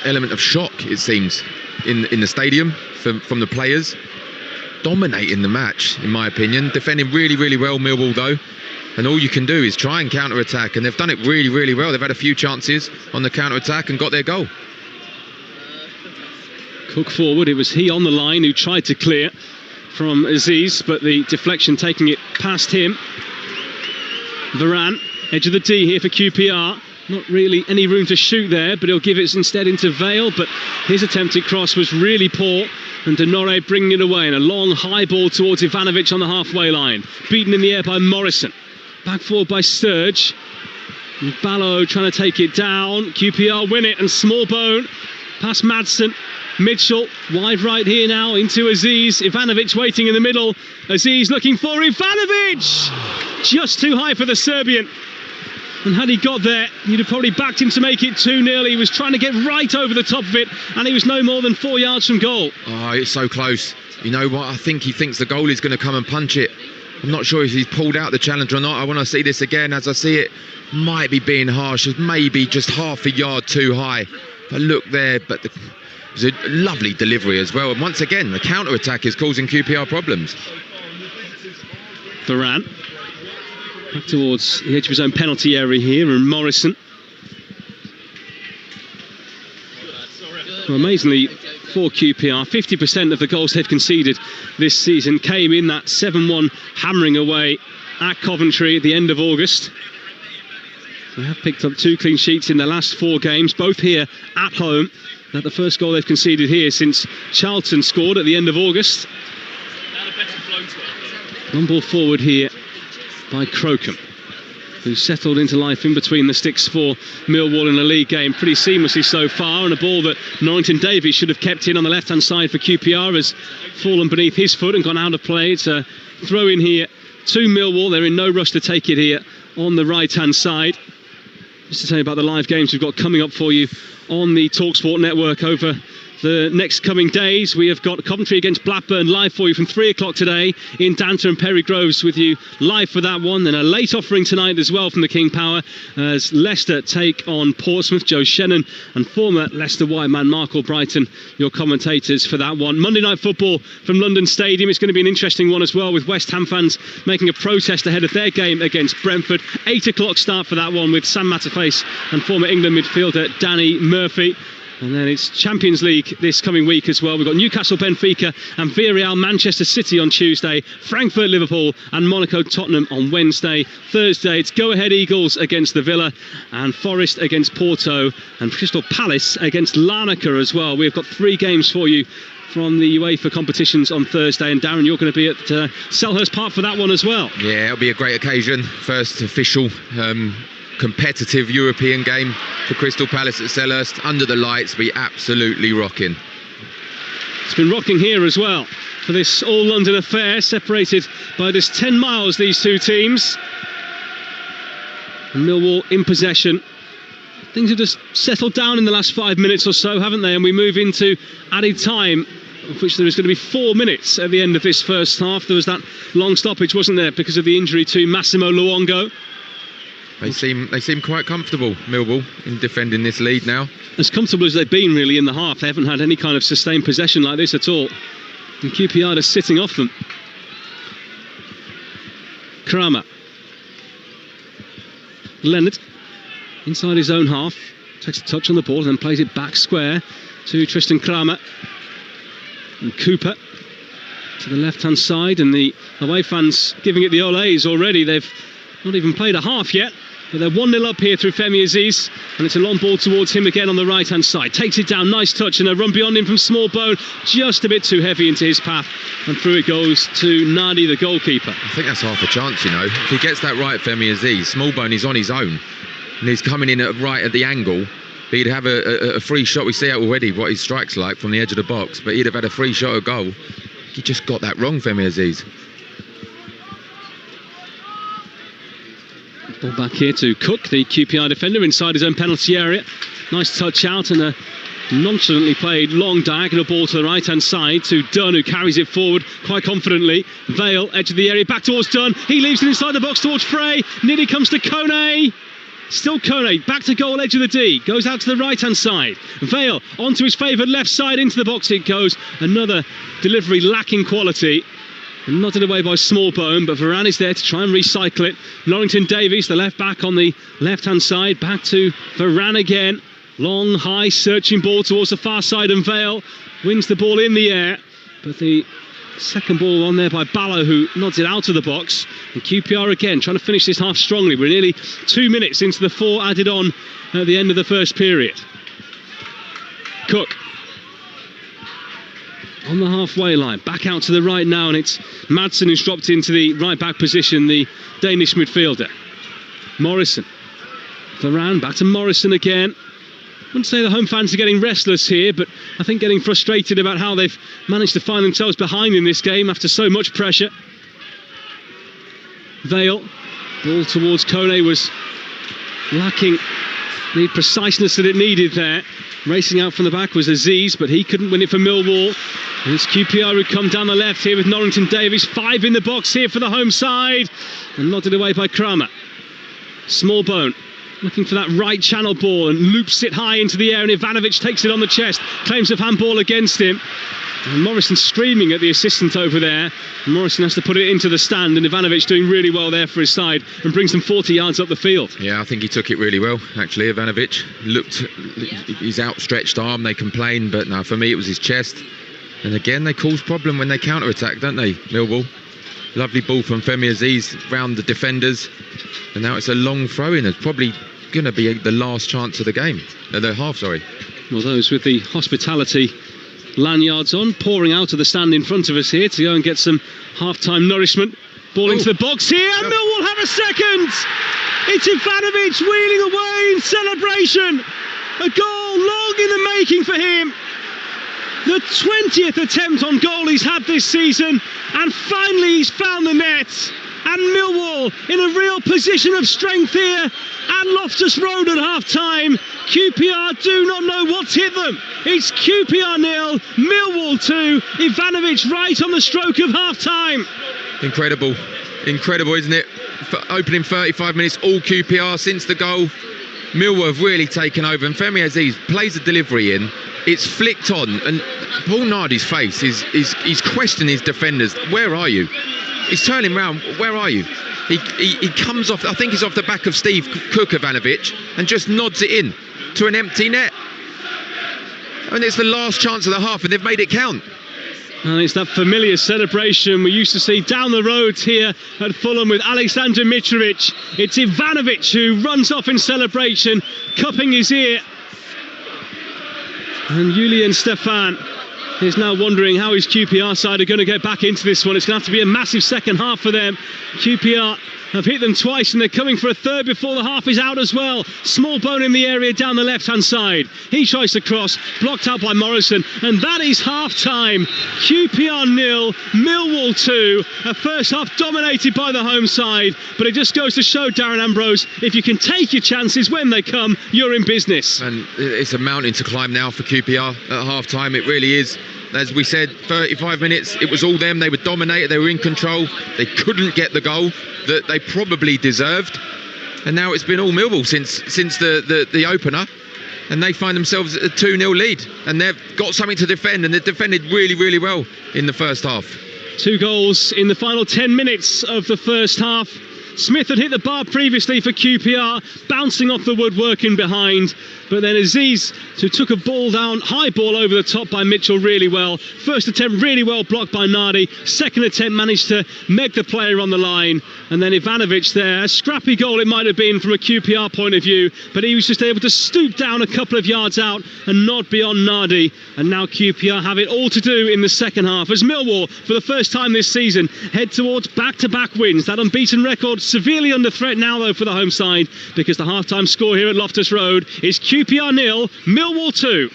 element of shock, it seems, in the stadium from the players. Dominating the match, in my opinion. Defending really, really well, Millwall, though. And all you can do is try and counter-attack, and they've done it really, really well. They've had a few chances on the counter-attack and got their goal. Cook forward, it was he on the line who tried to clear from Aziz, but the deflection taking it past him. Varane, edge of the D here for QPR. Not really any room to shoot there, but he'll give it instead into Vale, but his attempted cross was really poor, and Denore bringing it away, and a long high ball towards Ivanovic on the halfway line, beaten in the air by Morrison. Back forward by Sturge, and Ballo trying to take it down. QPR win it, and small bone past Madsen. Mitchell wide right here now into Aziz. Ivanovic waiting in the middle. Aziz looking for Ivanovic, just too high for the Serbian. And had he got there, you'd have probably backed him to make it 2-0. He was trying to get right over the top of it, and he was no more than 4 yards from goal. Oh, it's so close. You know what? I think he thinks the goalie's going to come and punch it. I'm not sure if he's pulled out the challenge or not. I want to see this again. As I see it, might be being harsh. It's maybe just half a yard too high. But look there, but it was a lovely delivery as well. And once again, the counter-attack is causing QPR problems. Varane back towards the edge of his own penalty area here, and Morrison. Well, amazingly, for QPR, 50% of the goals they've conceded this season came in that 7-1 hammering away at Coventry at the end of August. They have picked up 2 clean sheets in their last 4 games, both here at home. That's the first goal they've conceded here since Charlton scored at the end of August. One ball forward here by Crocombe, who settled into life in between the sticks for Millwall in a league game pretty seamlessly so far, and a ball that Norrington Davies should have kept in on the left-hand side for QPR has fallen beneath his foot and gone out of play. It's a throw in here to Millwall. They're in no rush to take it here on the right-hand side. Just to tell you about the live games we've got coming up for you on the Talksport network over the next coming days. We have got Coventry against Blackburn live for you from 3 o'clock today in Danter and Perry Groves with you live for that one. Then a late offering tonight as well from the King Power as Leicester take on Portsmouth. Joe Shannon and former Leicester wide man Mark Albrighton, your commentators for that one. Monday Night Football from London Stadium. It's going to be an interesting one as well, with West Ham fans making a protest ahead of their game against Brentford. 8 o'clock start for that one with Sam Matterface and former England midfielder Danny Murphy. And then it's Champions League this coming week as well. We've got Newcastle, Benfica and Villarreal, Manchester City on Tuesday, Frankfurt, Liverpool and Monaco, Tottenham on Wednesday. Thursday, it's Go Ahead Eagles against the Villa and Forest against Porto and Crystal Palace against Larnaca as well. We've got 3 games for you from the UEFA competitions on Thursday. And Darren, you're going to be at Selhurst Park for that one as well. Yeah, it'll be a great occasion. First official competitive European game for Crystal Palace at Selhurst. Under the lights, be absolutely rocking. It's been rocking here as well for this all-London affair, separated by just 10 miles, these two teams. And Millwall in possession. Things have just settled down in the last 5 minutes or so, haven't they? And we move into added time, of which there is going to be 4 minutes at the end of this first half. There was that long stoppage, wasn't there, because of the injury to Massimo Luongo. They seem quite comfortable, Millwall, in defending this lead now. As comfortable as they've been, really, in the half. They haven't had any kind of sustained possession like this at all. And QPR is sitting off them. Kramer. Leonard, inside his own half, takes a touch on the ball and then plays it back square to Tristan Kramer. And Cooper to the left-hand side, and the away fans giving it the olays already. They've not even played a half yet, but they're 1-0 up here through Femi Aziz, and it's a long ball towards him again on the right-hand side. Takes it down, nice touch, and a run beyond him from Smallbone, just a bit too heavy into his path, and through it goes to Nadi, the goalkeeper. I think that's half a chance, you know. If he gets that right, Femi Aziz, Smallbone is on his own, and he's coming in right at the angle. He'd have a free shot. We see out already what his strike's like from the edge of the box, but he'd have had a free shot at goal. He just got that wrong, Femi Aziz. Ball back here to Cook, the QPR defender, inside his own penalty area. Nice touch out and a nonchalantly played long diagonal ball to the right-hand side to Dunn, who carries it forward quite confidently. Vale, edge of the area, back towards Dunn. He leaves it inside the box towards Frey. Nearly comes to Kone. Still Kone, back to goal, edge of the D. Goes out to the right-hand side. Vale, onto his favoured left side, into the box it goes. Another delivery lacking quality. Knotted away by Smallbone, but Varane is there to try and recycle it. Norrington Davies, the left back on the left-hand side, back to Varane again. Long, high, searching ball towards the far side, and Vale wins the ball in the air. But the second ball on there by Ballo, who nods it out of the box. And QPR again trying to finish this half strongly. We're nearly 2 minutes into the 4 added on at the end of the first period. Cook on the halfway line, back out to the right now, and it's Madsen who's dropped into the right back position, the Danish midfielder. Morrison. Varane, back to Morrison again. I wouldn't say the home fans are getting restless here, but I think getting frustrated about how they've managed to find themselves behind in this game after so much pressure. Vale, ball towards Kone was lacking the preciseness that it needed there. Racing out from the back was Aziz, but he couldn't win it for Millwall. And it's QPR who come down the left here with Norrington Davies. 5 in the box here for the home side. And nodded away by Kramer. Smallbone looking for that right channel ball and loops it high into the air, and Ivanovic takes it on the chest. Claims of handball against him. And Morrison screaming at the assistant over there. And Morrison has to put it into the stand, and Ivanovic doing really well there for his side and brings them 40 yards up the field. Yeah, I think he took it really well, actually. Ivanovic looked his outstretched arm. They complained, but no, for me it was his chest. And again, they cause problem when they counter-attack, don't they, Millwall? Lovely ball from Femi Aziz round the defenders, and now it's a long throw-in. It's probably going to be the last chance of the game, the half, sorry. Well, those with the hospitality lanyards on, pouring out of the stand in front of us here to go and get some half-time nourishment. Ball into the box here, and Millwall have a second! It's Ivanovic wheeling away in celebration. A goal long in the making for him. The 20th attempt on goal he's had this season, and finally he's found the net. And Millwall in a real position of strength here at Loftus Road at half-time. QPR do not know what's hit them. It's QPR 0, Millwall 2. Ivanovic right on the stroke of half-time. Incredible, isn't it? For opening 35 minutes, all QPR since the goal. Millwall have really taken over, and Femi Aziz plays the delivery in. It's flicked on, and Paul Nardi's face he's questioning his defenders. Where are you? He's turning round. Where are you? He comes off. I think he's off the back of Steve Cook, Ivanovic, and just nods it in to an empty net. and it's the last chance of the half, and they've made it count. And it's that familiar celebration we used to see down the road here at Fulham with Aleksandar Mitrovic. It's Ivanovic who runs off in celebration, cupping his ear. And Julian Stefan is now wondering how his QPR side are going to get back into this one. It's going to have to be a massive second half for them. QPR have hit them twice and they're coming for a third before the half is out as well. Small bone in the area down the left-hand side. He tries to cross, blocked out by Morrison, and that is half-time. QPR 0, Millwall 2. A first half dominated by the home side, but it just goes to show, Darren Ambrose, if you can take your chances when they come, you're in business. And it's a mountain to climb now for QPR at half-time. It really is. As we said, 35 minutes, it was all them. They were dominated, they were in control. They couldn't get the goal that they probably deserved. And now it's been all Millwall since the opener. And they find themselves at a 2-0 lead. And they've got something to defend, and they've defended really, really well in the first half. 2 goals in the final 10 minutes of the first half. Smith had hit the bar previously for QPR, bouncing off the woodwork in behind. But then Aziz, who took a ball down, high ball over the top by Mitchell really well. First attempt really well blocked by Nardi. Second attempt managed to meg the player on the line. And then Ivanovic there, a scrappy goal it might have been from a QPR point of view, but he was just able to stoop down a couple of yards out and nod beyond Nardi. And now QPR have it all to do in the second half as Millwall, for the first time this season, head towards back-to-back wins. That unbeaten record severely under threat now though for the home side, because the half-time score here at Loftus Road is QPR 0, Millwall 2.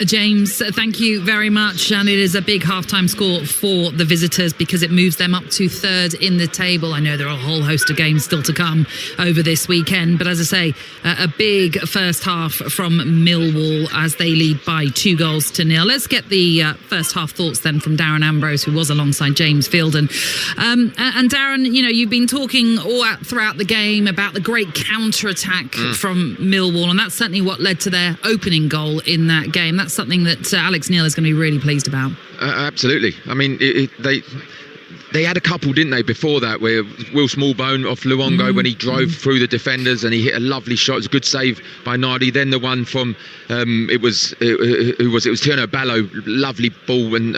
James, thank you very much. And it is a big halftime score for the visitors because it moves them up to third in the table. I know there are a whole host of games still to come over this weekend, but as I say, a big first half from Millwall as they lead by 2-0. Let's get the first half thoughts then from Darren Ambrose, who was alongside James Fielden. And Darren, you know, you've been talking throughout the game about the great counter-attack from Millwall, and that's certainly what led to their opening goal in that game. That's something that Alex Neil is going to be really pleased about. Absolutely. I mean, they had a couple, didn't they, before that, where Will Smallbone off Luongo when he drove through the defenders and he hit a lovely shot. It was a good save by Nardi. Then the one from it was Tierno Ballo, lovely ball, and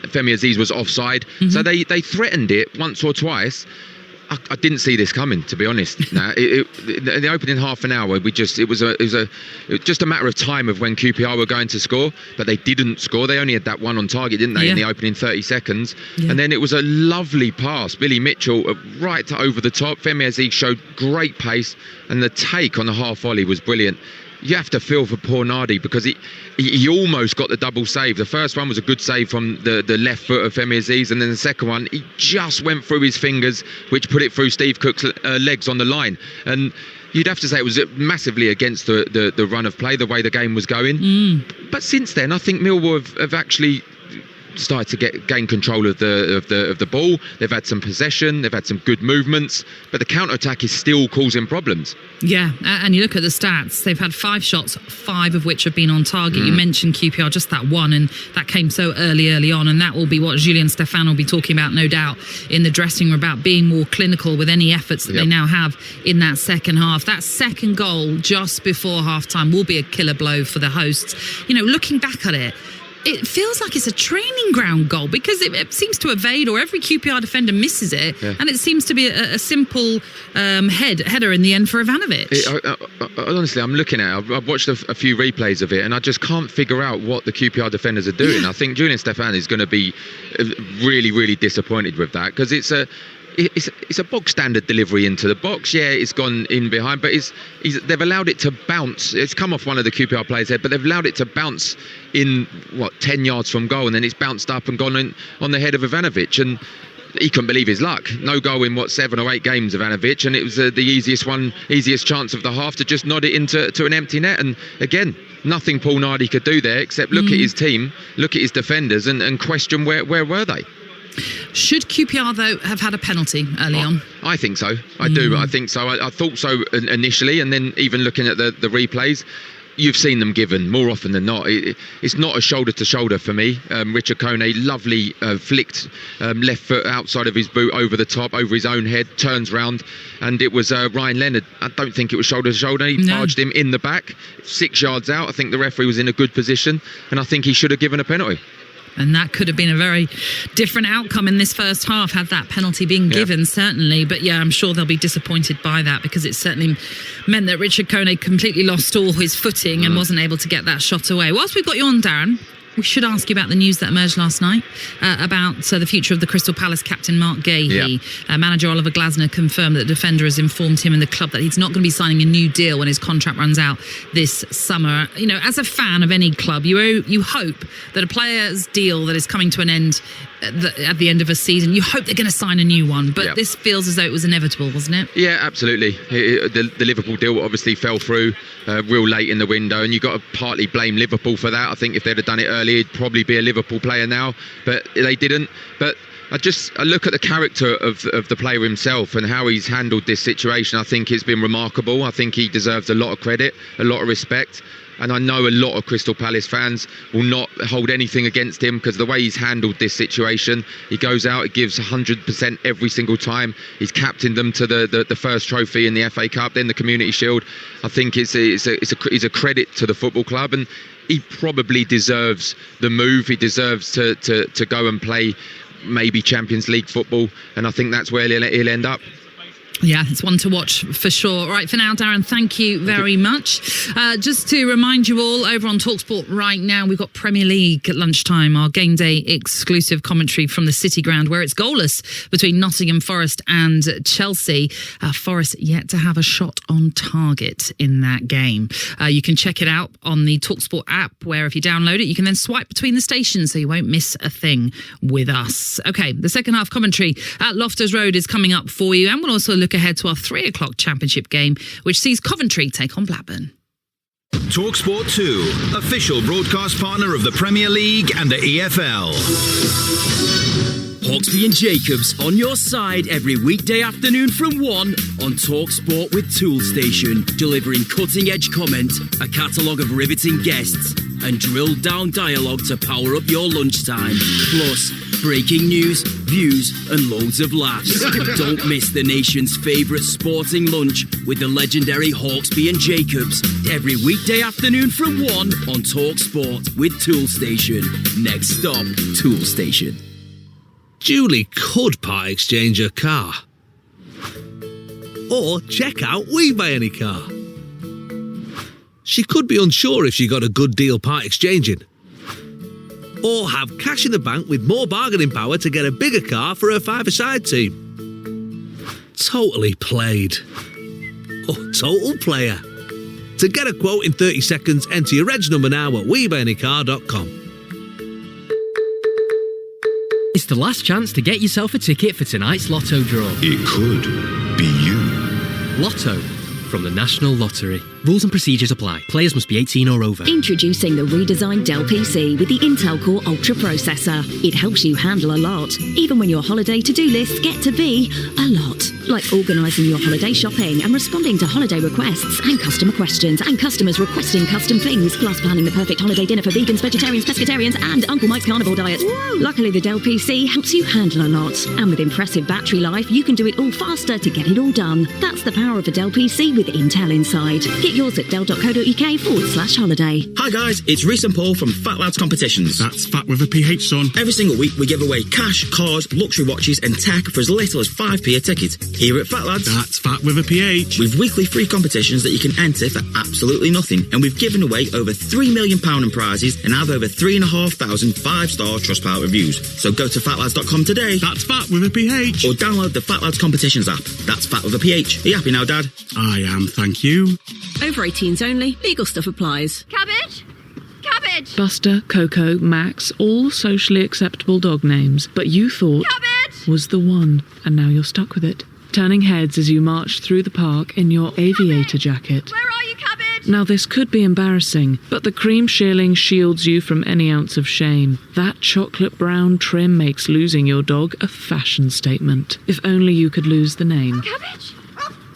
Femi Aziz was offside. So they threatened it once or twice. I didn't see this coming, to be honest. Now, in the opening half an hour, it was just a matter of time of when QPR were going to score, but they didn't score. They only had that one on target, didn't they, in the opening 30 seconds? Yeah. And then it was a lovely pass. Billy Mitchell right over the top. Femi Aziz showed great pace, and the take on the half volley was brilliant. You have to feel for poor Nardi because he almost got the double save. The first one was a good save from the left foot of Femi Aziz, and then the second one, he just went through his fingers, which put it through Steve Cook's legs on the line. And you'd have to say it was massively against the run of play, the way the game was going. But since then, I think Millwall have actually started to gain control of the ball. They've had some possession, they've had some good movements, but the counter-attack is still causing problems. Yeah, and you look at the stats, they've had 5 shots, 5 of which have been on target. You mentioned QPR, just that one, and that came so early on, and that will be what Julian Stefan will be talking about, no doubt, in the dressing room, about being more clinical with any efforts that they now have in that second half. That second goal just before half-time will be a killer blow for the hosts. You know, looking back at it, it feels like it's a training ground goal because it seems to evade, or every QPR defender misses it, and it seems to be a simple header in the end for Ivanovic. Honestly, I'm looking at it. I've watched a few replays of it, and I just can't figure out what the QPR defenders are doing. I think Julian Stefan is going to be really, really disappointed with that because it's a box standard delivery into the box. Yeah, it's gone in behind, but they've allowed it to bounce. It's come off one of the QPR players' head, but they've allowed it to bounce in 10 yards from goal, and then it's bounced up and gone on the head of Ivanovic, and he couldn't believe his luck. No goal in 7 or 8 games of Ivanovic, and it was the easiest chance of the half to just nod it into an empty net. And again, nothing Paul Nardi could do there except look at his team, look at his defenders, and question where were they. Should QPR, though, have had a penalty early on? I think so. I do. I think so. I thought so initially, and then even looking at the replays, you've seen them given more often than not. It's not a shoulder to shoulder for me. Richard Kone, lovely flicked left foot outside of his boot over the top, over his own head, turns round, and it was Ryan Leonard. I don't think it was shoulder to shoulder. He barged him in the back, 6 yards out. I think the referee was in a good position, and I think he should have given a penalty. And that could have been a very different outcome in this first half had that penalty been given, certainly. But yeah, I'm sure they'll be disappointed by that, because it certainly meant that Richard Kone completely lost all his footing and wasn't able to get that shot away. Whilst we've got you on, Darren, we should ask you about the news that emerged last night about the future of the Crystal Palace captain Mark Gahey. Manager Oliver Glasner confirmed that the defender has informed him and the club that he's not going to be signing a new deal when his contract runs out this summer. You know, as a fan of any club, you hope that a player's deal that is coming to an end at the end of a season, you hope they're going to sign a new one. But this feels as though it was inevitable, wasn't it? Yeah, absolutely. The Liverpool deal obviously fell through real late in the window, and you've got to partly blame Liverpool for that. I think if they'd have done it earlier, he'd probably be a Liverpool player now, but they didn't. But I look at the character of the player himself and how he's handled this situation. I think it's been remarkable. I think he deserves a lot of credit, a lot of respect. And I know a lot of Crystal Palace fans will not hold anything against him, because the way he's handled this situation, he goes out, he gives 100% every single time. He's captained them to the first trophy in the FA Cup, then the Community Shield. I think it's a credit to the football club, and he probably deserves the move. He deserves to go and play maybe Champions League football, and I think that's where he'll end up. Yeah, it's one to watch for sure. Right, for now, Darren, thank you very much. Just to remind you all, over on Talksport right now, we've got Premier League at lunchtime, our game day exclusive commentary from the City Ground, where it's goalless between Nottingham Forest and Chelsea. Forest yet to have a shot on target in that game. You can check it out on the Talksport app, where if you download it, you can then swipe between the stations so you won't miss a thing with us. OK, the second half commentary at Loftus Road is coming up for you, and we'll also look ahead to our 3 o'clock championship game, which sees Coventry take on Blackburn. Talksport 2, official broadcast partner of the Premier League and the EFL. Hawksby and Jacobs on your side every weekday afternoon from 1 on Talksport with Toolstation, delivering cutting-edge comment, a catalogue of riveting guests, and drilled-down dialogue to power up your lunchtime. Plus, breaking news, views, and loads of laughs. Don't miss the nation's favourite sporting lunch with the legendary Hawksby and Jacobs every weekday afternoon from 1 on Talksport with Toolstation. Next stop, Toolstation. Julie could part exchange her car. Or check out We Buy Any Car. She could be unsure if she got a good deal part exchanging. Or have cash in the bank with more bargaining power to get a bigger car for her five-a-side team. Totally played. Or total player. To get a quote in 30 seconds, enter your reg number now at WeBuyAnyCar.com. It's the last chance to get yourself a ticket for tonight's Lotto draw. It could be you. Lotto from the National Lottery. Rules and procedures apply. Players must be 18 or over. Introducing the redesigned Dell PC with the Intel Core Ultra processor. It helps you handle a lot, even when your holiday to-do lists get to be a lot. Like organising your holiday shopping and responding to holiday requests and customer questions and customers requesting custom things, plus planning the perfect holiday dinner for vegans, vegetarians, pescatarians and Uncle Mike's carnivore diet. Whoa. Luckily, the Dell PC helps you handle a lot. And with impressive battery life, you can do it all faster to get it all done. That's the power of a Dell PC with Intel inside. Get yours at dell.co.uk/holiday. Hi guys, it's Reece and Paul from Fat Lads Competitions. That's fat with a PH, son. Every single week we give away cash, cars, luxury watches and tech for as little as 5p a ticket. Here at Fat Lads, that's fat with a PH. With weekly free competitions that you can enter for absolutely nothing. And we've given away over £3 million in prizes and have over 3,500 5-star Trustpilot reviews. So go to fatlads.com today. That's fat with a PH. Or download the Fat Lads Competitions app. That's fat with a PH. Are you happy now, Dad? I am, thank you. Over 18s only. Legal stuff applies. Cabbage? Cabbage! Buster, Coco, Max, all socially acceptable dog names, but you thought Cabbage! Was the one, and now you're stuck with it. Turning heads as you march through the park in your aviator jacket. Where are you, Cabbage? Now this could be embarrassing, but the cream shearling shields you from any ounce of shame. That chocolate brown trim makes losing your dog a fashion statement. If only you could lose the name. Cabbage?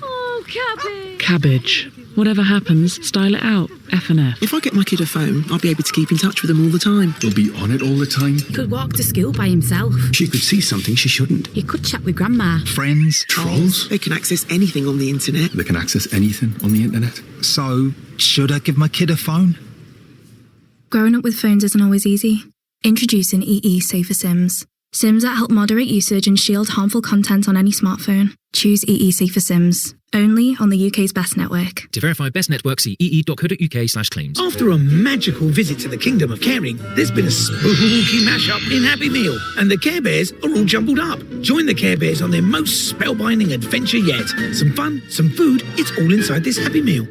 Oh, Cabbage. Cabbage. Whatever happens, style it out. F&F. If I get my kid a phone, I'll be able to keep in touch with them all the time. He'll be on it all the time. Could walk to school by himself. She could see something she shouldn't. He could chat with grandma. Friends, trolls. They can access anything on the internet. They can access anything on the internet. So, should I give my kid a phone? Growing up with phones isn't always easy. Introducing EE Safer SIMs. SIMs that help moderate usage and shield harmful content on any smartphone. Choose EE Safer SIMs. Only on the UK's best network. To verify best network, see ee.co.uk/claims. After a magical visit to the Kingdom of Caring, there's been a spooky mashup in Happy Meal, and the Care Bears are all jumbled up. Join the Care Bears on their most spellbinding adventure yet. Some fun, some food, it's all inside this Happy Meal.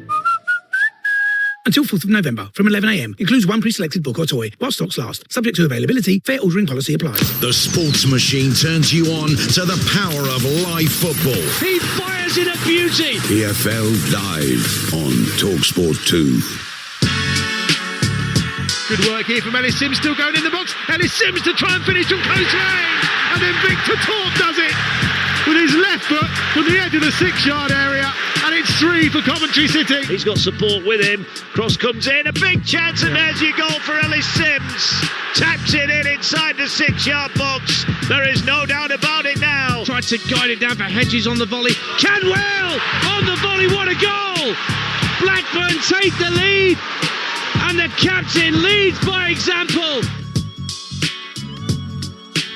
Until 4th of November, from 11 a.m. Includes one pre-selected book or toy, while stocks last. Subject to availability, fair ordering policy applies. The sports machine turns you on to the power of live football. He fires it at beauty. EFL Live on Talksport 2. Good work here from Ellis Sims, still going in the box. Ellis Sims to try and finish from close range. And then Victor Torp does it with his left foot from the edge of the 6-yard area. And it's 3 for Coventry City. He's got support with him. Cross comes in, a big chance, and there's your goal for Ellis Sims. Taps it in inside the 6-yard box. There is no doubt about it now. Tried to guide it down for Hedges on the volley. Canwell on the volley, what a goal! Blackburn take the lead, and the captain leads by example.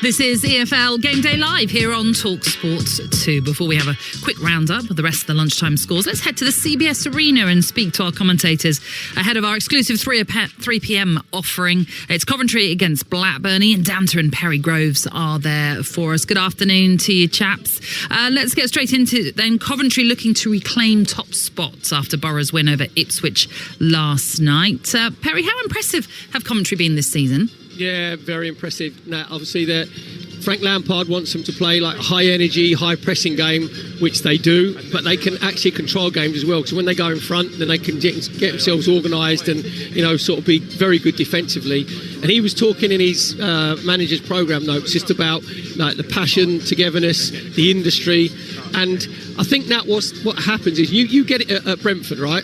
This is EFL Game Day Live here on Talksport 2. Before we have a quick roundup of the rest of the lunchtime scores, let's head to the CBS Arena and speak to our commentators ahead of our exclusive 3 p.m. offering. It's Coventry against Blackburn. Ian Danter and Perry Groves are there for us. Good afternoon to you, chaps. Let's get straight into it then. Coventry looking to reclaim top spots after Borough's win over Ipswich last night. Perry, how impressive have Coventry been this season? Yeah, very impressive. Now, obviously, Frank Lampard wants them to play like a high energy, high pressing game, which they do, but they can actually control games as well. Because when they go in front, then they can get themselves organised and, sort of be very good defensively. And he was talking in his manager's programme notes just about like the passion, togetherness, the industry. And I think that was what happens is you get it at Brentford, right?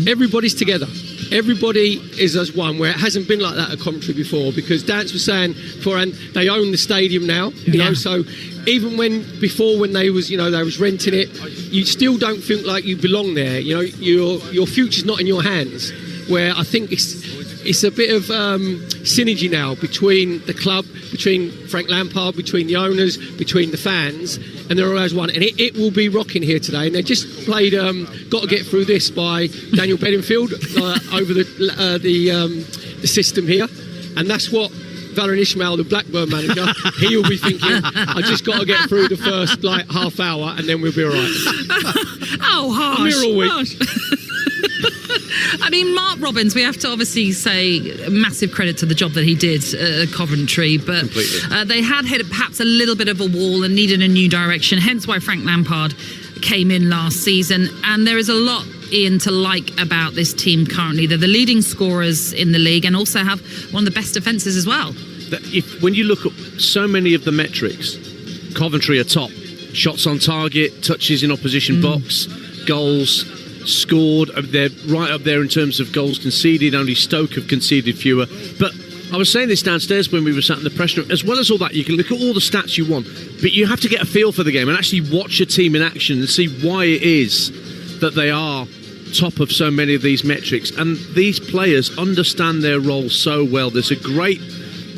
Everybody's together. Everybody is as one, where it hasn't been like that at Coventry before, because Dance was saying beforehand they own the stadium now, you know, so even when they was renting it, you still don't think like you belong there, you know, your future's not in your hands, where I think it's a bit of synergy now between the club, between Frank Lampard, between the owners, between the fans, and they're all as one. And it will be rocking here today. And they just played Got to Get Through This by Daniel Bedingfield over the system here. And that's what Valérien Ismaël, the Blackburn manager, he will be thinking, I just got to get through the first half hour and then we'll be all right. Oh, harsh. I'm here all week. I mean, Mark Robins, we have to obviously say massive credit to the job that he did at Coventry, but they had hit perhaps a little bit of a wall and needed a new direction, hence why Frank Lampard came in last season. And there is a lot, Ian, to like about this team currently. They're the leading scorers in the league and also have one of the best defences as well. When you look at so many of the metrics, Coventry are top. Shots on target, touches in opposition box, goals scored. They're right up there in terms of goals conceded. Only Stoke have conceded fewer. But I was saying this downstairs when we were sat in the press room. As well as all that, you can look at all the stats you want, but you have to get a feel for the game and actually watch a team in action and see why it is that they are top of so many of these metrics. And these players understand their role so well. There's a great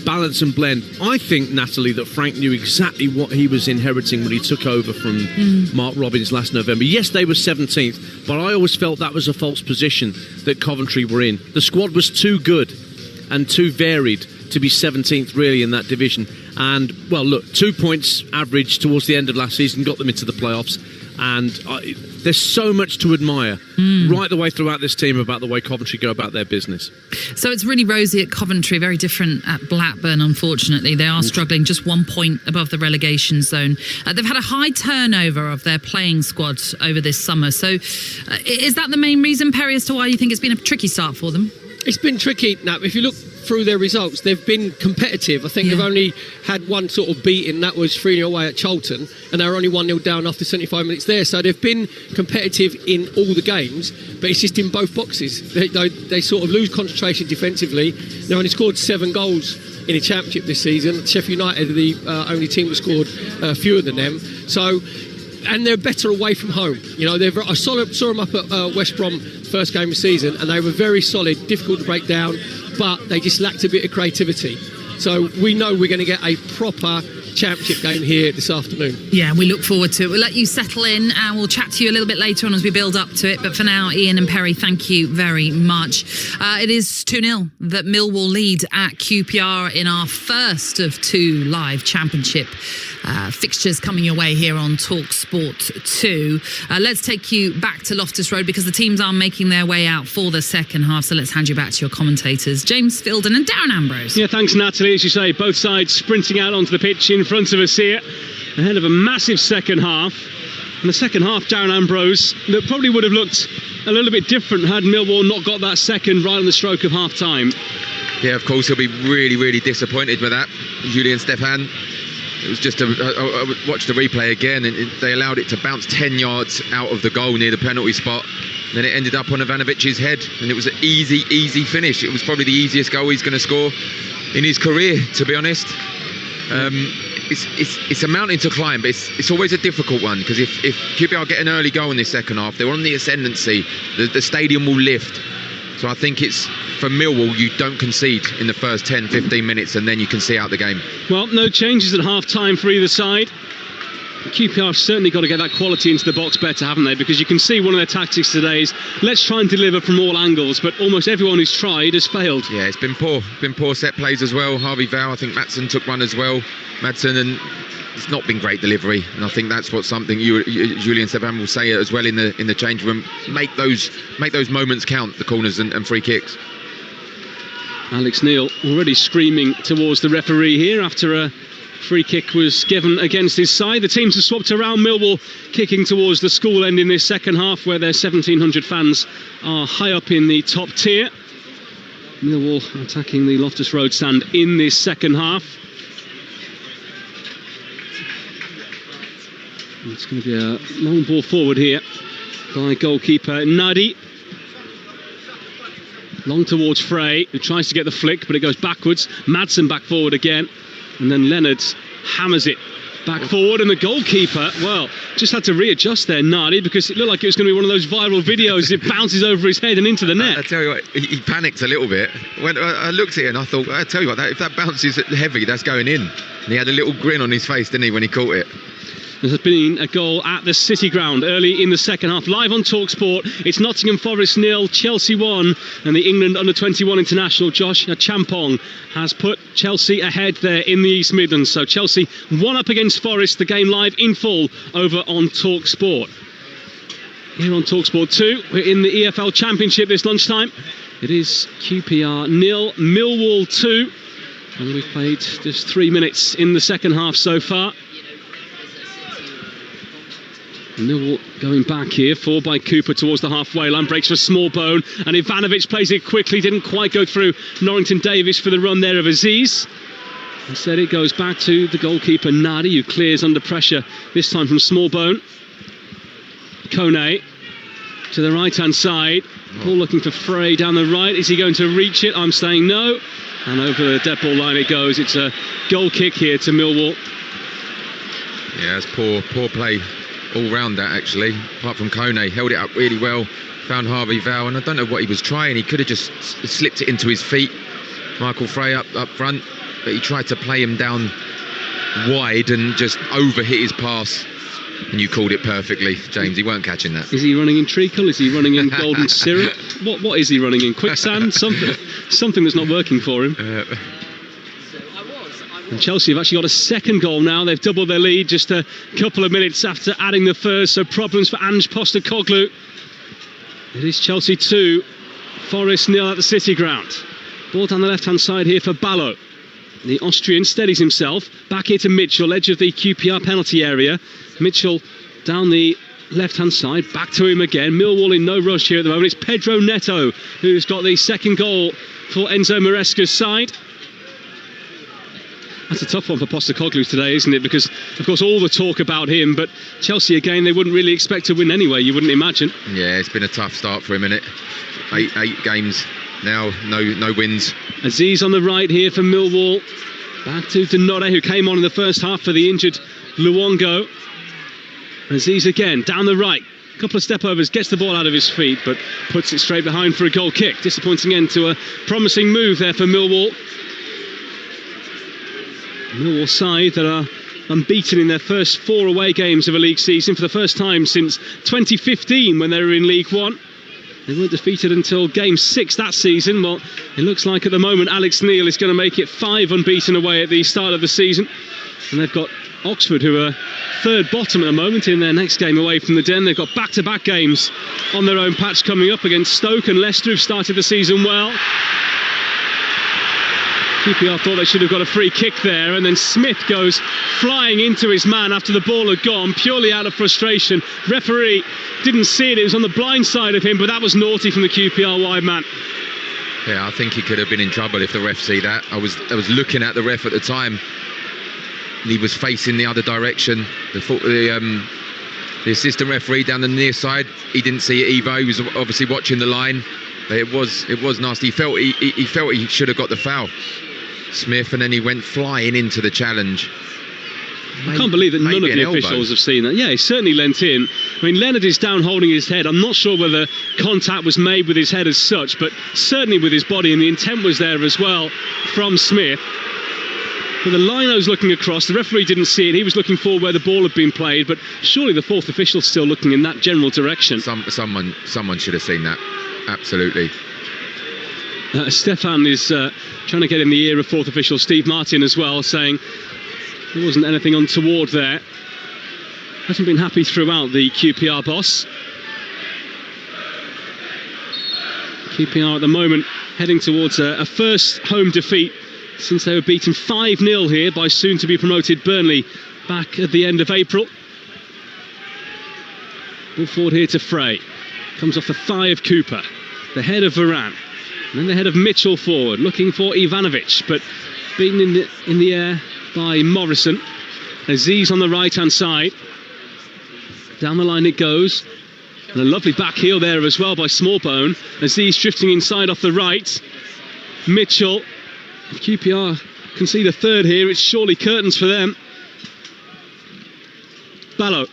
balance and blend. I think, Natalie, that Frank knew exactly what he was inheriting when he took over from Mark Robins last November. Yes, they were 17th, but I always felt that was a false position that Coventry were in. The squad was too good and too varied to be 17th really in that division. And, well, look, 2 points average towards the end of last season got them into the playoffs. And there's so much to admire right the way throughout this team about the way Coventry go about their business. So it's really rosy at Coventry, very different at Blackburn, unfortunately. They are struggling just 1 point above the relegation zone. They've had a high turnover of their playing squad over this summer. So is that the main reason, Perry, as to why you think it's been a tricky start for them? It's been tricky. Now, if you look through their results, they've been competitive. I think they've only had one sort of beating, that was 3-0 away at Charlton, and they were only 1-0 down after 75 minutes there. So they've been competitive in all the games, but it's just in both boxes. They sort of lose concentration defensively. They've only scored 7 goals in the Championship this season. Sheffield United are the only team that scored fewer than them. So, and they're better away from home. You know, I saw them up at West Brom first game of the season, and they were very solid, difficult to break down, but they just lacked a bit of creativity. So we know we're going to get a proper Championship game here this afternoon. Yeah, we look forward to it. We'll let you settle in and we'll chat to you a little bit later on as we build up to it. But for now, Ian and Perry, thank you very much. It is 2-0 that Millwall lead at QPR in our first of 2 live Championship fixtures coming your way here on Talksport 2. Let's take you back to Loftus Road because the teams are making their way out for the second half. So let's hand you back to your commentators, James Filden and Darren Ambrose. Yeah, thanks, Natalie. As you say, both sides sprinting out onto the pitch in front of us here ahead of a massive second half. And the second half, Darren Ambrose, that probably would have looked a little bit different had Millwall not got that second right on the stroke of half time. Yeah, of course, he'll be really, really disappointed with that. Julian Stephan. It was just I watched the replay again, and they allowed it to bounce 10 yards out of the goal near the penalty spot. And then it ended up on Ivanovic's head, and it was an easy finish. It was probably the easiest goal he's going to score in his career, to be honest. It's a mountain to climb, but it's always a difficult one, because if QPR get an early goal in this second half, they're on the ascendancy. The stadium will lift. So I think it's, for Millwall, you don't concede in the first 10-15 minutes, and then you can see out the game. Well, no changes at half time for either side. QPR have certainly got to get that quality into the box better, haven't they? Because you can see one of their tactics today is let's try and deliver from all angles, but almost everyone who's tried has failed. Yeah, it's been poor set plays as well. Harvey Val, I think Maatsen took one as well. Maatsen, and it's not been great delivery, and I think that's what something Julian Stephan will say as well in the change room. Make those moments count, the corners and free kicks. Alex Neil already screaming towards the referee here after a free kick was given against his side. The teams have swapped around. Millwall kicking towards the school end in this second half, where their 1,700 fans are high up in the top tier. Millwall attacking the Loftus Road stand in this second half. It's going to be a long ball forward here by goalkeeper Nadi. Long towards Frey, who tries to get the flick, but it goes backwards. Maatsen back forward again. And then Leonard hammers it back forward, and the goalkeeper, well, just had to readjust there, Nadi, because it looked like it was going to be one of those viral videos. It bounces over his head and into the net. I tell you what, he panicked a little bit. When I looked at it and I thought, I tell you what, if that bounces heavy, that's going in. And he had a little grin on his face, didn't he, when he caught it? There has been a goal at the City Ground early in the second half. Live on Talksport, it's Nottingham Forest 0, Chelsea 1, and the England under-21 international Josh Champong has put Chelsea ahead there in the East Midlands. So Chelsea 1 up against Forest. The game live in full over on Talksport. Here on Talksport 2, we're in the EFL Championship this lunchtime. It is QPR 0, Millwall 2, and we've played just 3 minutes in the second half so far. Millwall going back here, forward by Cooper towards the halfway line, breaks for Smallbone, and Ivanovic plays it quickly, didn't quite go through Norrington Davis for the run there of Aziz. Instead it goes back to the goalkeeper Nadi, who clears under pressure, this time from Smallbone. Kone to the right hand side, Paul looking for Frey down the right. Is he going to reach it? I'm saying no, and over the dead ball line it goes. It's a goal kick here to Millwall. Yeah, it's poor play all round that, actually, apart from Kone. Held it up really well, found Harvey Val, and I don't know what he was trying. He could have just slipped it into his feet, Michael Frey up front, but he tried to play him down wide and just overhit his pass, and you called it perfectly, James. He weren't catching that. Is he running in treacle? Is he running in golden syrup? What is he running in? Quicksand? Something that's not working for him. And Chelsea have actually got a second goal now. They've doubled their lead just a couple of minutes after adding the first. So problems for Ange Postecoglou. It is Chelsea 2, Forest 0 at the City Ground. Ball down the left-hand side here for Ballo. The Austrian steadies himself. Back here to Mitchell, edge of the QPR penalty area. Mitchell down the left-hand side. Back to him again. Millwall in no rush here at the moment. It's Pedro Neto who's got the second goal for Enzo Maresca's side. That's a tough one for Postecoglou today, isn't it? Because, of course, all the talk about him, but Chelsea, again, they wouldn't really expect to win anyway, you wouldn't imagine. Yeah, it's been a tough start for him, innit? Eight games now, no wins. Aziz on the right here for Millwall. Back to Denore, who came on in the first half for the injured Luongo. Aziz again, down the right. A couple of step overs, gets the ball out of his feet, but puts it straight behind for a goal kick. Disappointing end to a promising move there for Millwall. Millwall side that are unbeaten in their first 4 away games of a league season for the first time since 2015 when they were in League One. They weren't defeated until game 6 that season. Well, it looks like at the moment Alex Neil is going to make it 5 unbeaten away at the start of the season. And they've got Oxford, who are third bottom at the moment in their next game away from the Den. They've got back-to-back games on their own patch coming up against Stoke and Leicester, who've started the season well. QPR thought they should have got a free kick there, and then Smith goes flying into his man after the ball had gone, purely out of frustration. Referee didn't see it was on the blind side of him, but that was naughty from the QPR wide man. Yeah, I think he could have been in trouble if the ref see that. I was looking at the ref at the time. He was facing the other direction. The assistant referee down the near side, he didn't see it either. He was obviously watching the line. But it was nasty. He felt he should have got the foul, Smith, and then he went flying into the challenge. I can't believe that none of the officials have seen that. Yeah, he certainly leant in. I mean, Leonard is down holding his head. I'm not sure whether contact was made with his head as such, but certainly with his body, and the intent was there as well from Smith. But the lino's looking across. The referee didn't see it. He was looking for where the ball had been played, but surely the fourth official's still looking in that general direction. Someone should have seen that. Absolutely. Stefan is trying to get in the ear of fourth official Steve Martin as well, saying there wasn't anything untoward there. Hasn't been happy throughout, the QPR boss. QPR at the moment heading towards a first home defeat since they were beaten 5-0 here by soon-to-be promoted Burnley back at the end of April. Ball forward here to Frey. Comes off the thigh of Cooper. The head of Varane. And then the head of Mitchell forward, looking for Ivanovic, but beaten in the air by Morrison. Aziz on the right-hand side. Down the line it goes. And a lovely back heel there as well by Smallbone. Aziz drifting inside off the right. Mitchell. If QPR can see the third here, it's surely curtains for them. Ballo.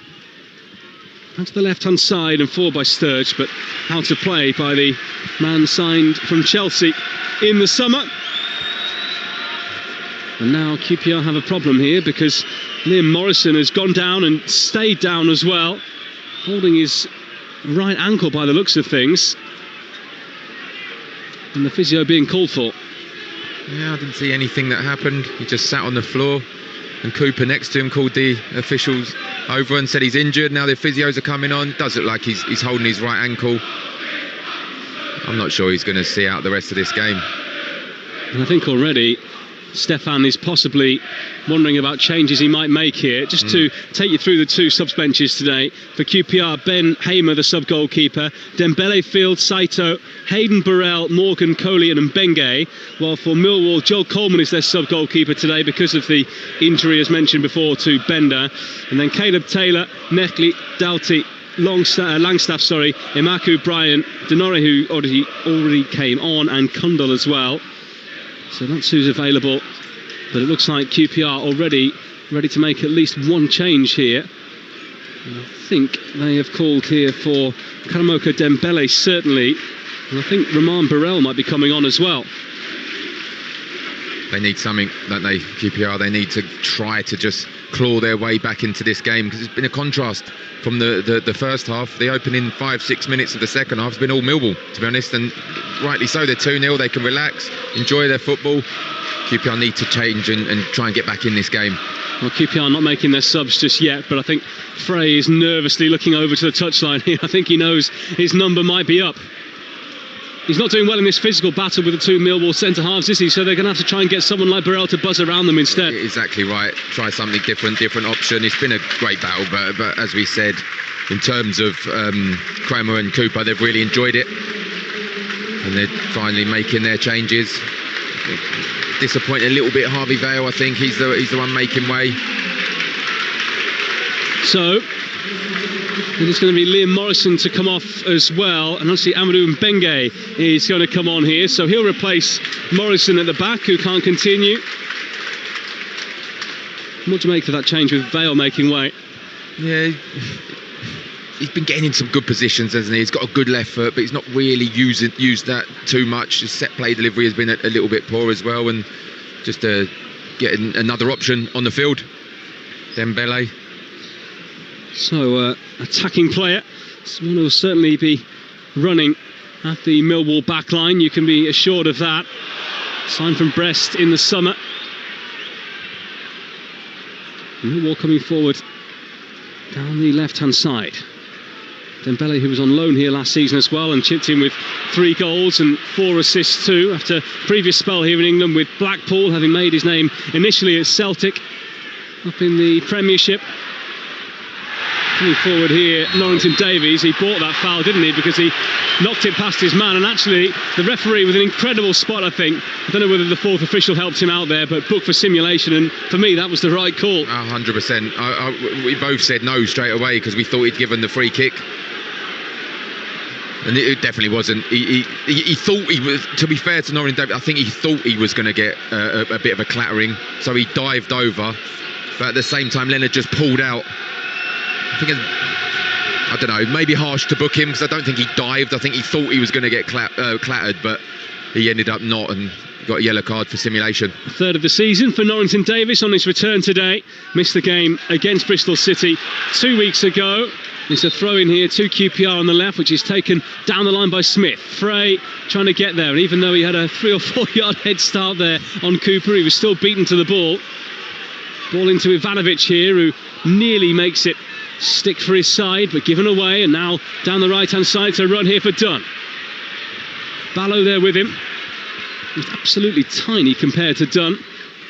Out to the left-hand side and forward by Sturge, but out of play by the man signed from Chelsea in the summer. And now QPR have a problem here because Liam Morrison has gone down and stayed down as well, holding his right ankle by the looks of things. And the physio being called for. Yeah, I didn't see anything that happened. He just sat on the floor, and Cooper next to him called the officials over and said he's injured. Now the physios are coming on. Does look like he's holding his right ankle. I'm not sure he's going to see out the rest of this game. And I think already Stefan is possibly wondering about changes he might make here. Just to take you through the two subs benches today. For QPR, Ben Hamer, the sub-goalkeeper. Dembele, Field, Saito, Hayden Burrell, Morgan, Coley and Mbenge. While for Millwall, Joel Coleman is their sub-goalkeeper today because of the injury, as mentioned before, to Bender. And then Caleb Taylor, Neckley, Doughty, Langstaff, Imaku, Bryan, Denore, who already came on, and Kundal as well. So that's who's available, but it looks like QPR already ready to make at least one change here. And I think they have called here for Karamoka Dembele, certainly, and I think Roman Burrell might be coming on as well. They need something, don't they, QPR? They need to try to just claw their way back into this game, because it's been a contrast from the first half. The opening 5-6 minutes of the second half has been all Millwall, to be honest, and rightly so. They're 2-0, they can relax, enjoy their football. QPR need to change and try and get back in this game. Well, QPR not making their subs just yet, but I think Frey is nervously looking over to the touchline here. I think he knows his number might be up. He's not doing well in this physical battle with the two Millwall centre-halves, is he? So they're going to have to try and get someone like Burrell to buzz around them instead. Exactly right. Try something different option. It's been a great battle, but as we said, in terms of Kramer and Cooper, they've really enjoyed it. and they're finally making their changes. Disappointing a little bit, Harvey Vale. I think he's the one making way. So it's going to be Liam Morrison to come off as well, and obviously Amadou Mbengue is going to come on here, so he'll replace Morrison at the back, who can't continue. What do you make of that change with Vale making way? Yeah, he's been getting in some good positions, hasn't he? He's got a good left foot, but he's not really used that too much. His set play delivery has been a little bit poor as well, and just getting another option on the field. Dembele. So, attacking player. Someone who will certainly be running at the Millwall backline, you can be assured of that. Signed from Brest in the summer. Millwall coming forward down the left-hand side. Dembele, who was on loan here last season as well and chipped in with 3 goals and 4 assists too, after a previous spell here in England with Blackpool, having made his name initially at Celtic up in the Premiership. Coming forward here, Norrington Davies, he bought that foul, didn't he, because he knocked it past his man, and actually the referee with an incredible spot, I think. I don't know whether the 4th official helped him out there, but booked for simulation, and for me that was the right call. 100%. We both said no straight away because we thought he'd given the free kick. And it definitely wasn't. He thought he was, to be fair to Norrington Davies, I think he thought he was going to get a bit of a clattering, so he dived over, but at the same time Leonard just pulled out. I don't know, maybe harsh to book him, because I don't think he dived. I think he thought he was going to get clattered, but he ended up not and got a yellow card for simulation. 3rd of the season for Norrington Davies on his return today. Missed the game against Bristol City 2 weeks ago. There's a throw in here to QPR on the left, which is taken down the line by Smith. Frey trying to get there, and even though he had a 3 or 4 yard head start there on Cooper, he was still beaten to the ball. Ball into Ivanovic here, who nearly makes it stick for his side, but given away, and now down the right hand side to run here for Dunn. Ballo there with him. He's absolutely tiny compared to Dunn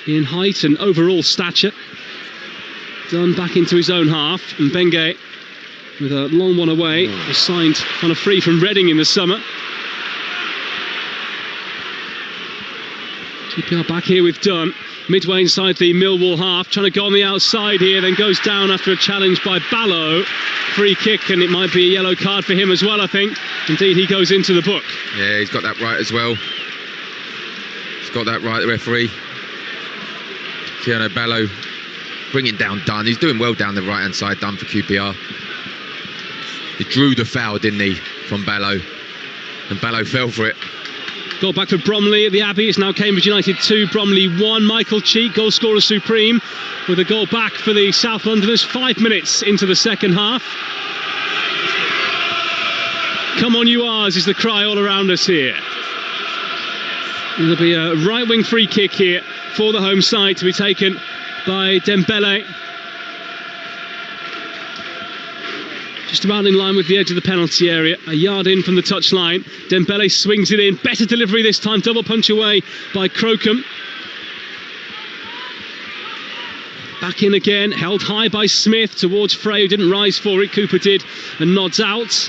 in height and overall stature. Dunn back into his own half, and Mbengue with a long one away, was signed on a free from Reading in the summer. QPR back here with Dunn, midway inside the Millwall half, trying to go on the outside here, then goes down after a challenge by Ballo. Free kick, and it might be a yellow card for him as well, I think. Indeed, he goes into the book. Yeah, he's got that right as well. He's got that right, the referee. Tiano Ballo bringing down Dunn. He's doing well down the right hand side, Dunn, for QPR. He drew the foul, didn't he, from Ballo, and Ballo fell for it. Goal back for Bromley at the Abbey. It's now Cambridge United 2, Bromley 1. Michael Cheek, goal scorer supreme, with a goal back for the South Londoners 5 minutes into the second half. Come on, you R's, is the cry all around us here. There'll be a right wing free kick here for the home side to be taken by Dembele. Just about in line with the edge of the penalty area, a yard in from the touchline. Dembele swings it in, better delivery this time, double punch away by Crocombe. Back in again, held high by Smith towards Frey, who didn't rise for it. Cooper did and nods out.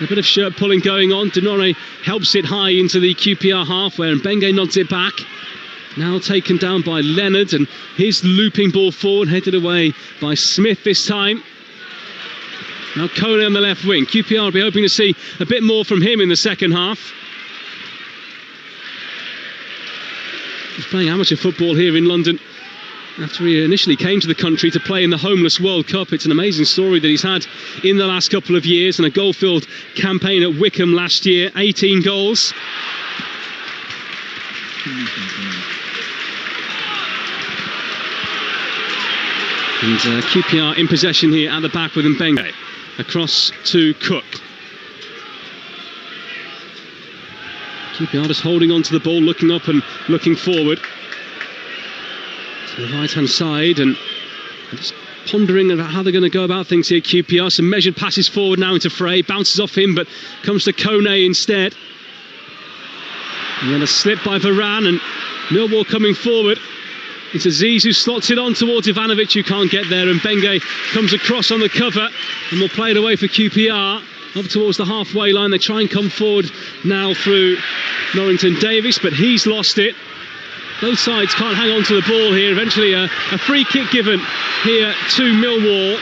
A bit of shirt pulling going on. Denore helps it high into the QPR half, where Mbengue nods it back. Now taken down by Leonard, and his looping ball forward, headed away by Smith this time. Now Kone on the left wing. QPR will be hoping to see a bit more from him in the second half. He's playing amateur football here in London after he initially came to the country to play in the Homeless World Cup. It's an amazing story that he's had in the last couple of years, and a goal-filled campaign at Wickham last year, 18 goals. And QPR in possession here at the back with Mbengue. Across to Cook. QPR just holding on to the ball, looking up and looking forward to the right hand side, and just pondering about how they're going to go about things here. QPR, some measured passes forward now into Frey, bounces off him but comes to Kone instead, and then a slip by Varane, and Millwall coming forward. It's Aziz who slots it on towards Ivanovic, who can't get there, and Mbengue comes across on the cover and will play it away for QPR. up towards the halfway line. They try and come forward now through Norrington Davis, but he's lost it. Both sides can't hang on to the ball here. Eventually a free kick given here to Millwall.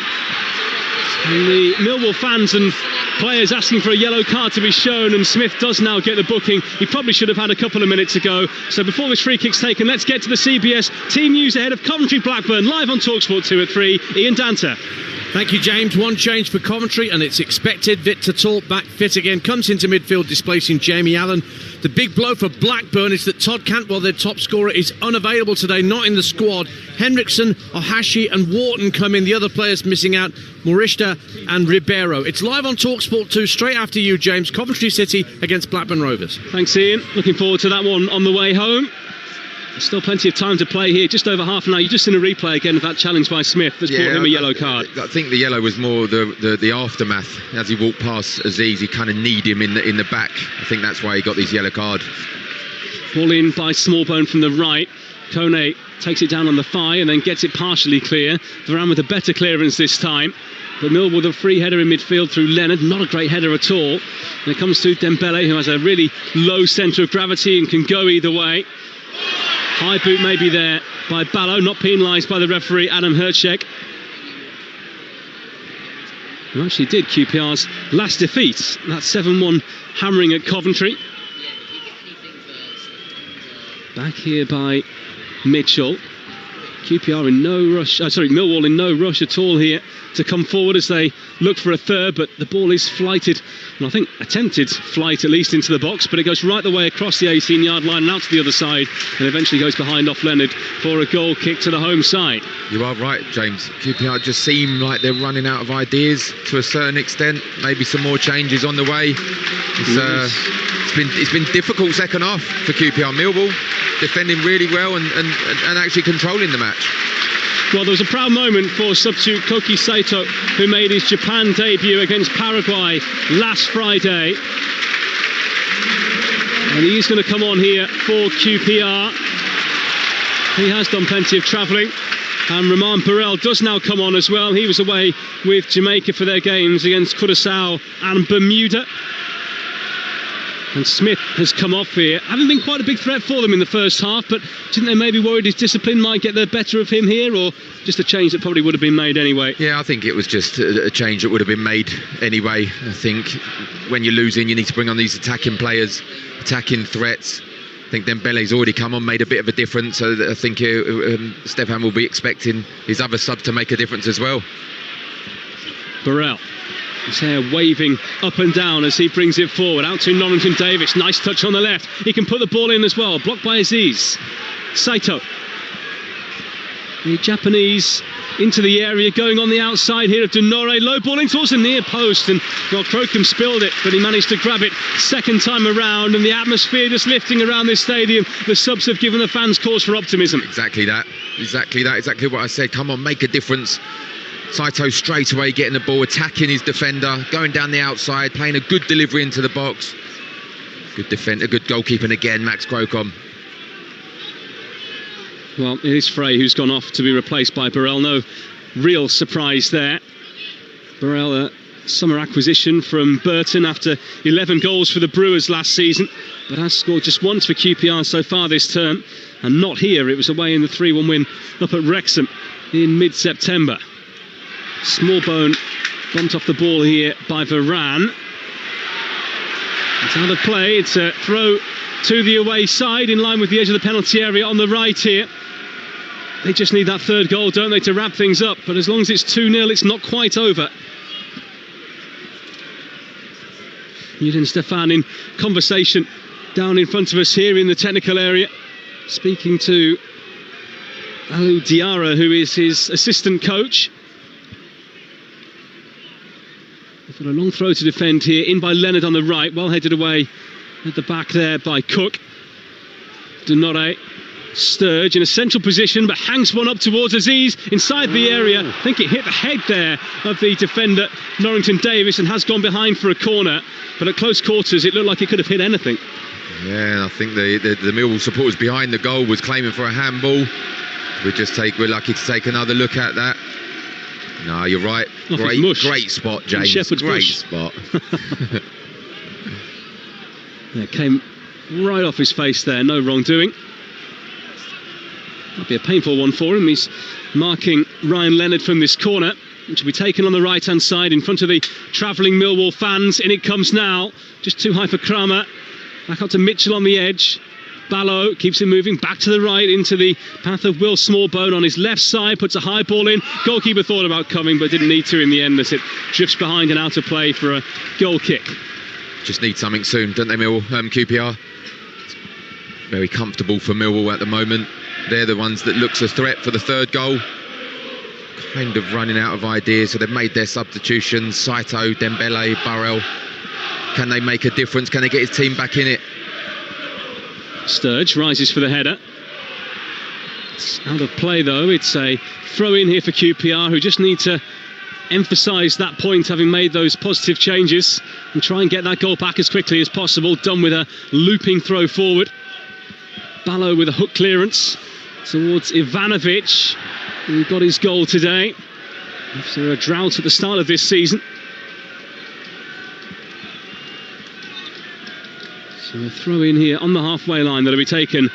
And the Millwall fans and players asking for a yellow card to be shown, and Smith does now get the booking. He probably should have had a couple of minutes ago. So before this free kick's taken, let's get to the CBS team news ahead of Coventry Blackburn, live on Talksport 2 at 3. Ian Danter. Thank you, James. One change for Coventry, and it's expected. Victor Torp back fit again, comes into midfield displacing Jamie Allen. The big blow for Blackburn is that Todd Cantwell, their top scorer, is unavailable today, not in the squad. Henriksen, Ohashi and Wharton come in. The other players missing out, Morishita and Ribeiro. It's live on Talksport 2 straight after you, James. Coventry City against Blackburn Rovers. Thanks, Ian. Looking forward to that one on the way home. There's still plenty of time to play here, just over half an hour. You've just seen a replay again of that challenge by Smith that's brought him a yellow card. I think the yellow was more the aftermath. As he walked past Aziz, he kind of kneed him in the back. I think that's why he got this yellow card. Ball in by Smallbone from the right. Kone takes it down on the thigh and then gets it partially clear. Varane with a better clearance this time. But Millwall with a free header in midfield through Leonard. Not a great header at all. And it comes to Dembele, who has a really low centre of gravity and can go either way. High boot maybe there by Ballo, not penalised by the referee Adam Herczek, who actually did QPR's last defeat, that 7-1 hammering at Coventry. Back here by Mitchell. QPR in no rush, Millwall in no rush at all here to come forward as they look for a third, but the ball is flighted, and I think attempted flight at least into the box, but it goes right the way across the 18-yard line and out to the other side, and eventually goes behind off Leonard for a goal kick to the home side. You are right, James. QPR just seem like they're running out of ideas to a certain extent. Maybe some more changes on the way. It's been difficult second half for QPR. Millwall defending really well and actually controlling the match. Well, there was a proud moment for substitute Koki Saito, who made his Japan debut against Paraguay last Friday. And he's going to come on here for QPR. He has done plenty of travelling. And Roman Burrell does now come on as well. He was away with Jamaica for their games against Curaçao and Bermuda. And Smith has come off here. Haven't been quite a big threat for them in the first half, but didn't they maybe worried his discipline might get the better of him here, or just a change that probably would have been made anyway? Yeah, I think it was just a change that would have been made anyway. I think when you're losing, you need to bring on these attacking players, attacking threats. I think Dembele's already come on, made a bit of a difference, so I think Stefan will be expecting his other sub to make a difference as well. Burrell. His hair waving up and down as he brings it forward. Out to Norrington Davis. Nice touch on the left. He can put the ball in as well. Blocked by Aziz. Saito. The Japanese into the area, going on the outside here of Denore. Low ball in towards the near post, and well, Crocombe spilled it, but he managed to grab it second time around, and the atmosphere just lifting around this stadium. The subs have given the fans cause for optimism. Exactly what I said. Come on, make a difference. Saito straight away getting the ball, attacking his defender, going down the outside, playing a good delivery into the box. Good defender, good goalkeeping again, Max Crocombe. Well, it is Frey who's gone off to be replaced by Burrell. No real surprise there. Burrell, a summer acquisition from Burton after 11 goals for the Brewers last season, but has scored just once for QPR so far this term, and not here. It was away in the 3-1 win up at Wrexham in mid-September. Smallbone bumped off the ball here by Varane. It's out of play. It's a throw to the away side in line with the edge of the penalty area on the right here. They just need that third goal, don't they, to wrap things up. But as long as it's 2-0, it's not quite over. Yudin Stefan in conversation down in front of us here in the technical area, speaking to Alou Diarra, who is his assistant coach. They've got a long throw to defend here, in by Leonard on the right, well headed away at the back there by Cook. Denore, Sturge in a central position, but hangs one up towards Aziz inside the area. I think it hit the head there of the defender Norrington Davis and has gone behind for a corner, but at close quarters it looked like it could have hit anything. Yeah, I think the Millwall supporters behind the goal was claiming for a handball. We're lucky to take another look at that. No, you're right. Off his mush. Great spot, James. Shepherd's Great Bush. spot. It came right off his face there, no wrongdoing. Might be a painful one for him. He's marking Ryan Leonard from this corner, which will be taken on the right-hand side in front of the travelling Millwall fans. In it comes now, just too high for Kramer. Back up to Mitchell on the edge. Ballo keeps it moving back to the right into the path of Will Smallbone on his left side, puts a high ball in. Goalkeeper thought about coming but didn't need to in the end as it drifts behind and out of play for a goal kick. Just need something soon, don't they, QPR? Very comfortable for Millwall at the moment. They're the ones that looks a threat for the third goal. Kind of running out of ideas, so they've made their substitutions. Saito, Dembele, Burrell. Can they make a difference? Can they get his team back in it? Sturge rises for the header. It's out of play though. It's a throw in here for QPR, who just need to emphasise that point, having made those positive changes, and try and get that goal back as quickly as possible. Done with a looping throw forward. Ballo with a hook clearance towards Ivanovic, who got his goal today after a drought at the start of this season. So a throw in here on the halfway line that'll be taken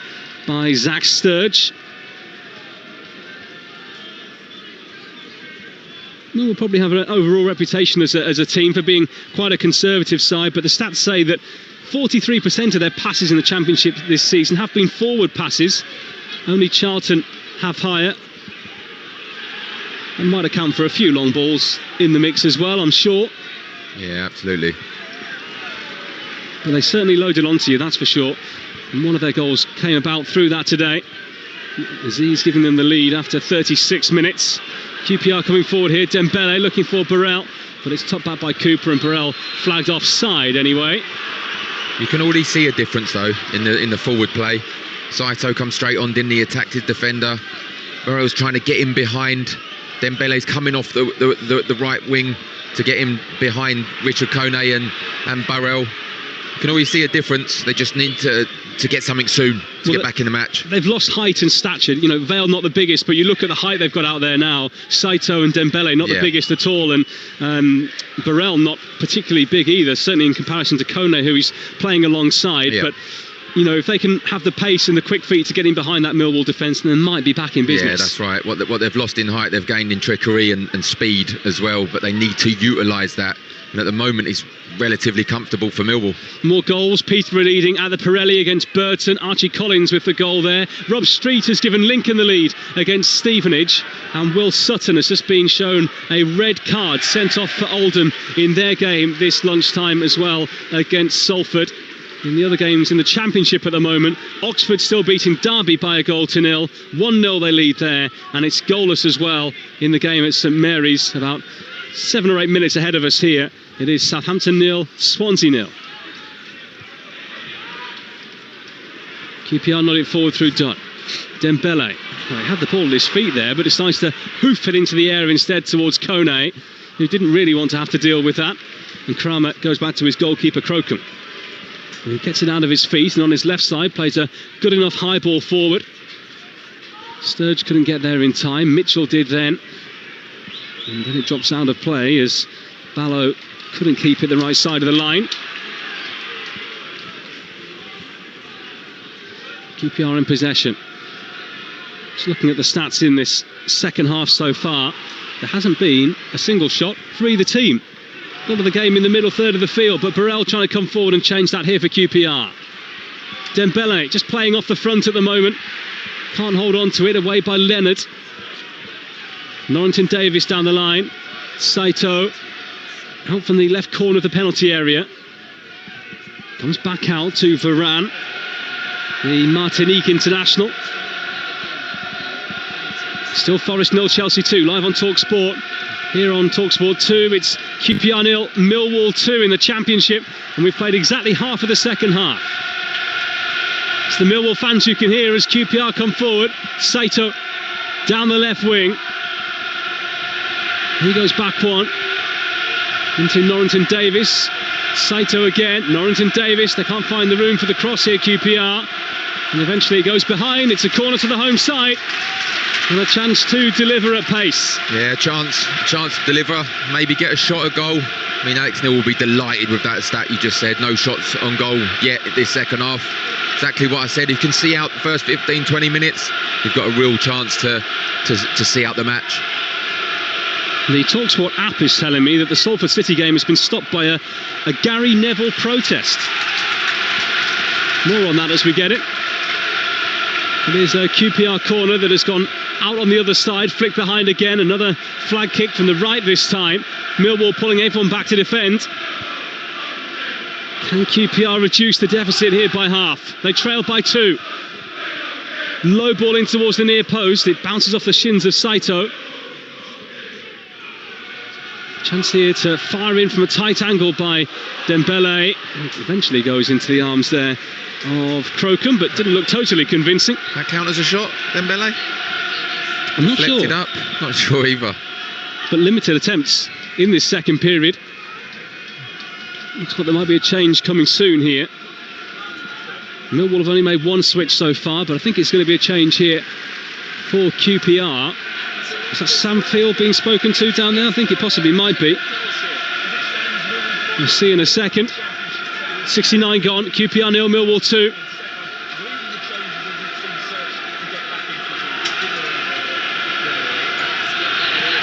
by Zach Sturge. We'll probably have an overall reputation as a team for being quite a conservative side, but the stats say that 43% of their passes in the Championship this season have been forward passes. Only Charlton have higher. And might account for a few long balls in the mix as well, I'm sure. Yeah, absolutely. But they certainly loaded onto you, that's for sure. And one of their goals came about through that today. Aziz giving them the lead after 36 minutes. QPR coming forward here. Dembele looking for Burrell, but it's topped back by Cooper, and Burrell flagged offside anyway. You can already see a difference though in the forward play. Saito comes straight on, didn't he? Attacked his defender. Burrell's trying to get him behind. Dembele's coming off the right wing to get him behind Richard Kone and Burrell. You can always see a difference. They just need to get something soon to get back in the match. They've lost height and stature. You know, Vale not the biggest, but you look at the height they've got out there now. Saito and Dembele not the biggest at all, and Burrell not particularly big either, certainly in comparison to Kone, who he's playing alongside. But you know, if they can have the pace and the quick feet to get in behind that Millwall defence, then they might be back in business. Yeah, that's right. What they've lost in height, they've gained in trickery and speed as well, but they need to utilise that. And at the moment, it's relatively comfortable for Millwall. More goals. Peterborough leading at the Pirelli against Burton. Archie Collins with the goal there. Rob Street has given Lincoln the lead against Stevenage. And Will Sutton has just been shown a red card sent off for Oldham in their game this lunchtime as well against Salford. In the other games in the Championship at the moment, Oxford still beating Derby by a goal to nil. 1-0 they lead there, and it's goalless as well in the game at St Mary's. About 7 or 8 minutes ahead of us here. It is Southampton 0, Swansea 0. QPR nodding forward through Dunn. Dembele. Well, he had the ball at his feet there, but decides to hoof it into the air instead towards Kone, who didn't really want to have to deal with that. And Kramer goes back to his goalkeeper, Crocombe. He gets it out of his feet, and on his left side plays a good enough high ball forward. Sturge couldn't get there in time. Mitchell did then. And then it drops out of play as Ballo couldn't keep it the right side of the line. QPR in possession. Just looking at the stats in this second half so far, there hasn't been a single shot for either team. Not of the game in the middle third of the field, but Burrell trying to come forward and change that here for QPR. Dembele just playing off the front at the moment. Can't hold on to it, away by Leonard. Norrington Davis down the line. Saito out from the left corner of the penalty area. Comes back out to Varane, the Martinique international. Still Forest 0, Chelsea 2, live on Talksport. Here on Talksport 2, it's QPR 0, Millwall 2 in the Championship, and we've played exactly half of the second half. It's the Millwall fans you can hear as QPR come forward. Saito down the left wing. He goes back one into Norrington Davis. Saito again. Norrington Davis. They can't find the room for the cross here, QPR. And eventually it goes behind. It's a corner to the home side. And a chance to deliver at pace. Yeah, chance to deliver, maybe get a shot at goal. I mean, Alex Neil will be delighted with that stat you just said. No shots on goal yet this second half. Exactly what I said. He can see out the first 15, 20 minutes. You've got a real chance to see out the match. The Talksport app is telling me that the Salford City game has been stopped by a Gary Neville protest. More on that as we get it. It is a QPR corner that has gone out on the other side, flicked behind again. Another flag kick from the right this time. Millwall pulling everyone back to defend. Can QPR reduce the deficit here by half? They trail by 2. Low ball in towards the near post. It bounces off the shins of Saito. Chance here to fire in from a tight angle by Dembele. It eventually goes into the arms there of Crocombe, but didn't look totally convincing. That count as a shot, Dembele? I'm not Deflected sure. Up. Not sure either. But limited attempts in this second period. Looks like there might be a change coming soon here. Millwall have only made one switch so far, but I think it's going to be a change here for QPR. Is that Sam Field being spoken to down there? I think it possibly might be. We'll see in a second. 69 gone, QPR 0, Millwall 2.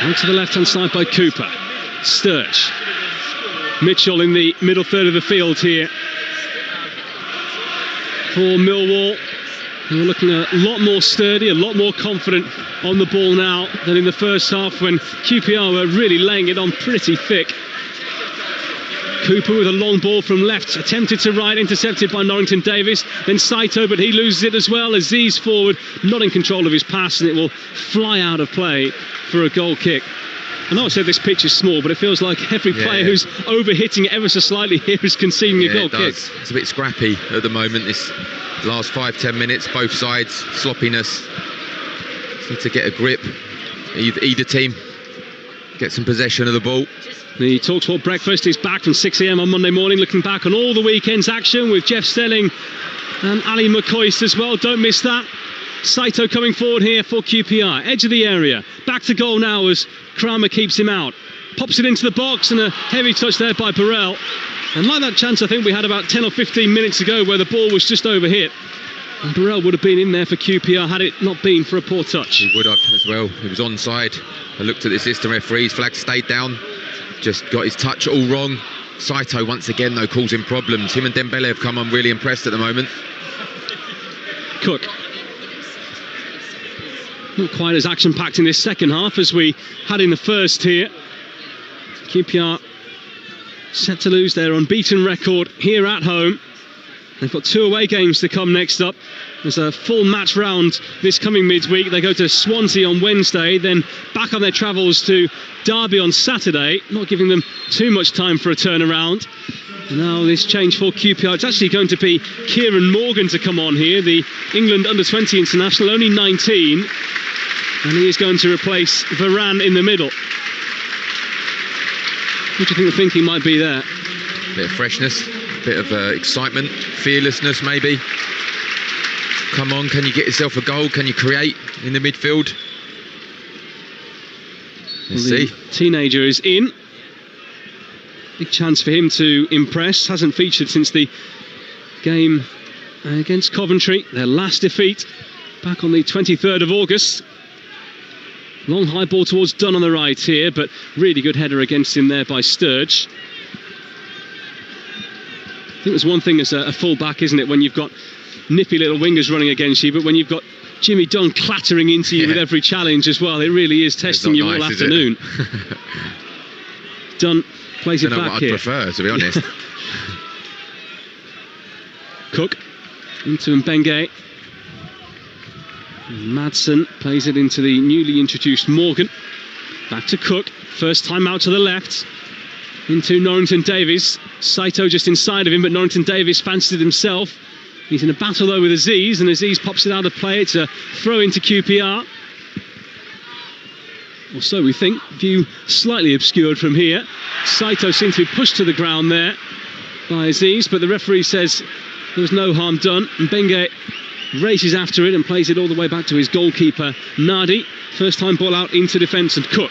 On to the left-hand side by Cooper. Sturge. Mitchell in the middle third of the field here for Millwall. We're looking a lot more sturdy, a lot more confident on the ball now than in the first half when QPR were really laying it on pretty thick. Cooper with a long ball from left, attempted to right, intercepted by Norrington Davis. Then Saito, but he loses it as well. Aziz forward, not in control of his pass, and it will fly out of play for a goal kick. I know I said this pitch is small, but it feels like every player who's over-hitting it ever so slightly here is conceding a goal kick. It's a bit scrappy at the moment, this last 5-10 minutes, both sides, sloppiness. Need to get a grip. Either team get some possession of the ball. The Talksport breakfast is back from 6 a.m. on Monday morning, looking back on all the weekend's action with Jeff Stelling and Ali McCoist as well. Don't miss that. Saito coming forward here for QPR. Edge of the area. Back to goal now as Kramer keeps him out. Pops it into the box and a heavy touch there by Burrell. And like that chance I think we had about 10 or 15 minutes ago where the ball was just overhit. And Burrell would have been in there for QPR had it not been for a poor touch. He would have as well. He was onside. I looked at the assistant referee's flag stayed down. Just got his touch all wrong. Saito once again though causing problems. Him and Dembele have come on really impressed at the moment. Cook. Not quite as action-packed in this second half as we had in the first here. QPR set to lose their unbeaten record here at home. They've got 2 away games to come next up. There's a full match round this coming midweek. They go to Swansea on Wednesday, then back on their travels to Derby on Saturday, not giving them too much time for a turnaround. Now this change for QPR, it's actually going to be Kieran Morgan to come on here, the England under-20 international, only 19, and he is going to replace Varane in the middle. What do you think the thinking might be there? Bit of freshness, bit of excitement, fearlessness maybe. Come on, can you get yourself a goal? Can you create in the midfield? Let's see. The teenager is in. Big chance for him to impress. Hasn't featured since the game against Coventry, their last defeat back on the 23rd of August. Long high ball towards Dunn on the right here, but really good header against him there by Sturge. I think there's one thing as a full-back, isn't it, when you've got nippy little wingers running against you, but when you've got Jimmy Dunn clattering into you with every challenge as well, it really is testing you all afternoon. Dunn plays it back here. I'd prefer, to be honest. Cook into Mbenge. Madsen plays it into the newly introduced Morgan. Back to Cook. First time out to the left. Into Norrington Davis. Saito just inside of him, but Norrington Davis fancied it himself. He's in a battle though with Aziz, and Aziz pops it out of play. It's a throw into QPR. Or so we think. View slightly obscured from here. Saito seems to be pushed to the ground there by Aziz, but the referee says there was no harm done. And Mbenge races after it and plays it all the way back to his goalkeeper, Nardi. First time ball out into defence, and Cook.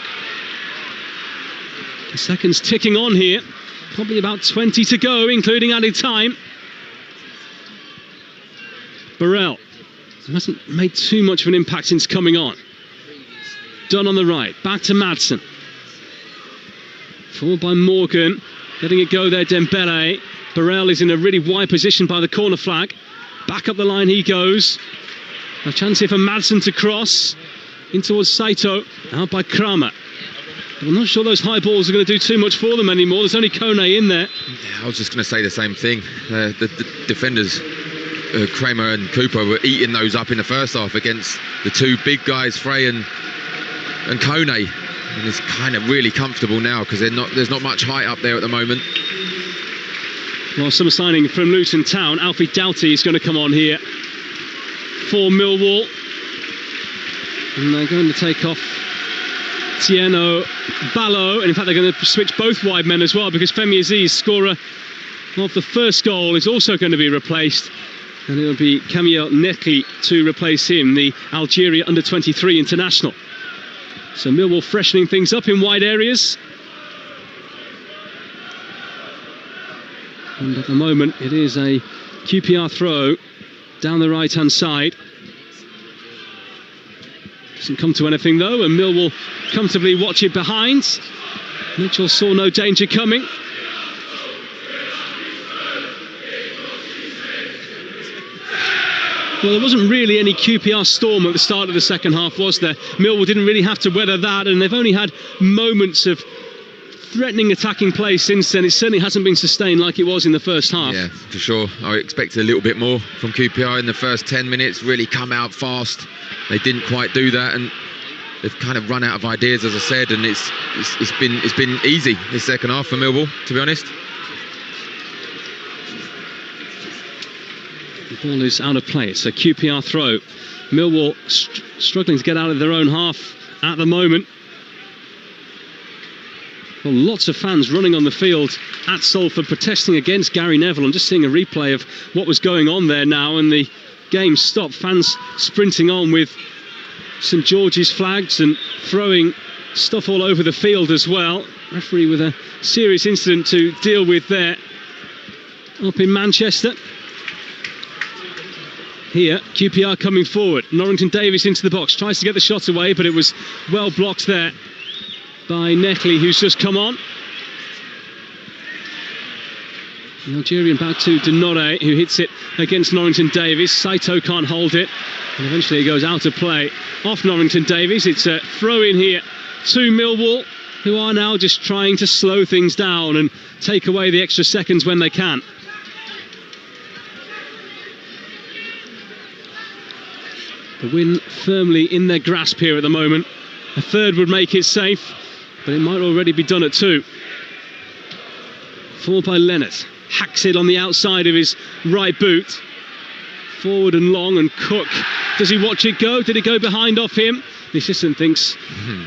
The seconds ticking on here. Probably about 20 to go, including added time. Burrell hasn't made too much of an impact since coming on. Dunn on the right, back to Madsen. Forward by Morgan, letting it go there, Dembele. Burrell is in a really wide position by the corner flag. Back up the line he goes. A chance here for Madsen to cross in towards Saito, out by Kramer. But I'm not sure those high balls are going to do too much for them anymore. There's only Kone in there. Yeah, I was just going to say the same thing. The defenders, Kramer and Cooper, were eating those up in the first half against the two big guys, Frey and Kone. And it's kind of really comfortable now because there's not much height up there at the moment. Well, summer signing from Luton Town, Alfie Doughty is going to come on here for Millwall. And they're going to take off Tieno Ballo. And in fact, they're going to switch both wide men as well, because Femi Aziz, scorer of the first goal, is also going to be replaced. And it'll be Kamil Nekli to replace him, the Algeria under-23 international. So Millwall freshening things up in wide areas. And at the moment, it is a QPR throw down the right-hand side. Doesn't come to anything, though, and Millwall comfortably watch it behind. Mitchell saw no danger coming. Well, there wasn't really any QPR storm at the start of the second half, was there? Millwall didn't really have to weather that, and they've only had moments of threatening attacking play since then. It certainly hasn't been sustained like it was in the first half. Yeah, for sure. I expected a little bit more from QPR in the first 10 minutes, really come out fast. They didn't quite do that, and they've kind of run out of ideas, as I said, and it's been easy this second half for Millwall, to be honest. The ball is out of play. It's a QPR throw. Millwall struggling to get out of their own half at the moment. Well, lots of fans running on the field at Salford protesting against Gary Neville. I'm just seeing a replay of what was going on there now, and the game stopped. Fans sprinting on with St George's flags and throwing stuff all over the field as well. Referee with a serious incident to deal with there up in Manchester. Here, QPR coming forward. Norrington Davis into the box, tries to get the shot away, but it was well blocked there by Nekli, who's just come on. The Algerian back to Denore, who hits it against Norrington Davis. Saito can't hold it, and eventually it goes out of play off Norrington Davis. It's a throw in here to Millwall, who are now just trying to slow things down and take away the extra seconds when they can. The win firmly in their grasp here at the moment. A third would make it safe, but it might already be done at 2. Forward by Leonard. Hacks it on the outside of his right boot. Forward and long, and Cook. Does he watch it go? Did it go behind off him? The assistant thinks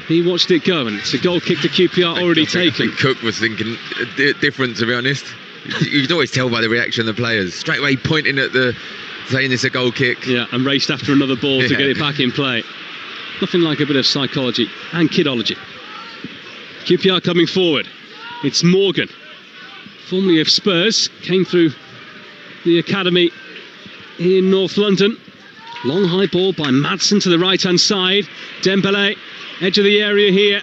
he watched it go, and it's a goal kick to QPR already taken. I think Cook was thinking different, to be honest. You can always tell by the reaction of the players. Straight away pointing at saying it's a goal kick. Yeah, and raced after another ball to get it back in play. Nothing like a bit of psychology and kidology. QPR coming forward. It's Morgan, formerly of Spurs, came through the academy in North London. Long high ball by Madsen to the right-hand side. Dembele, edge of the area here,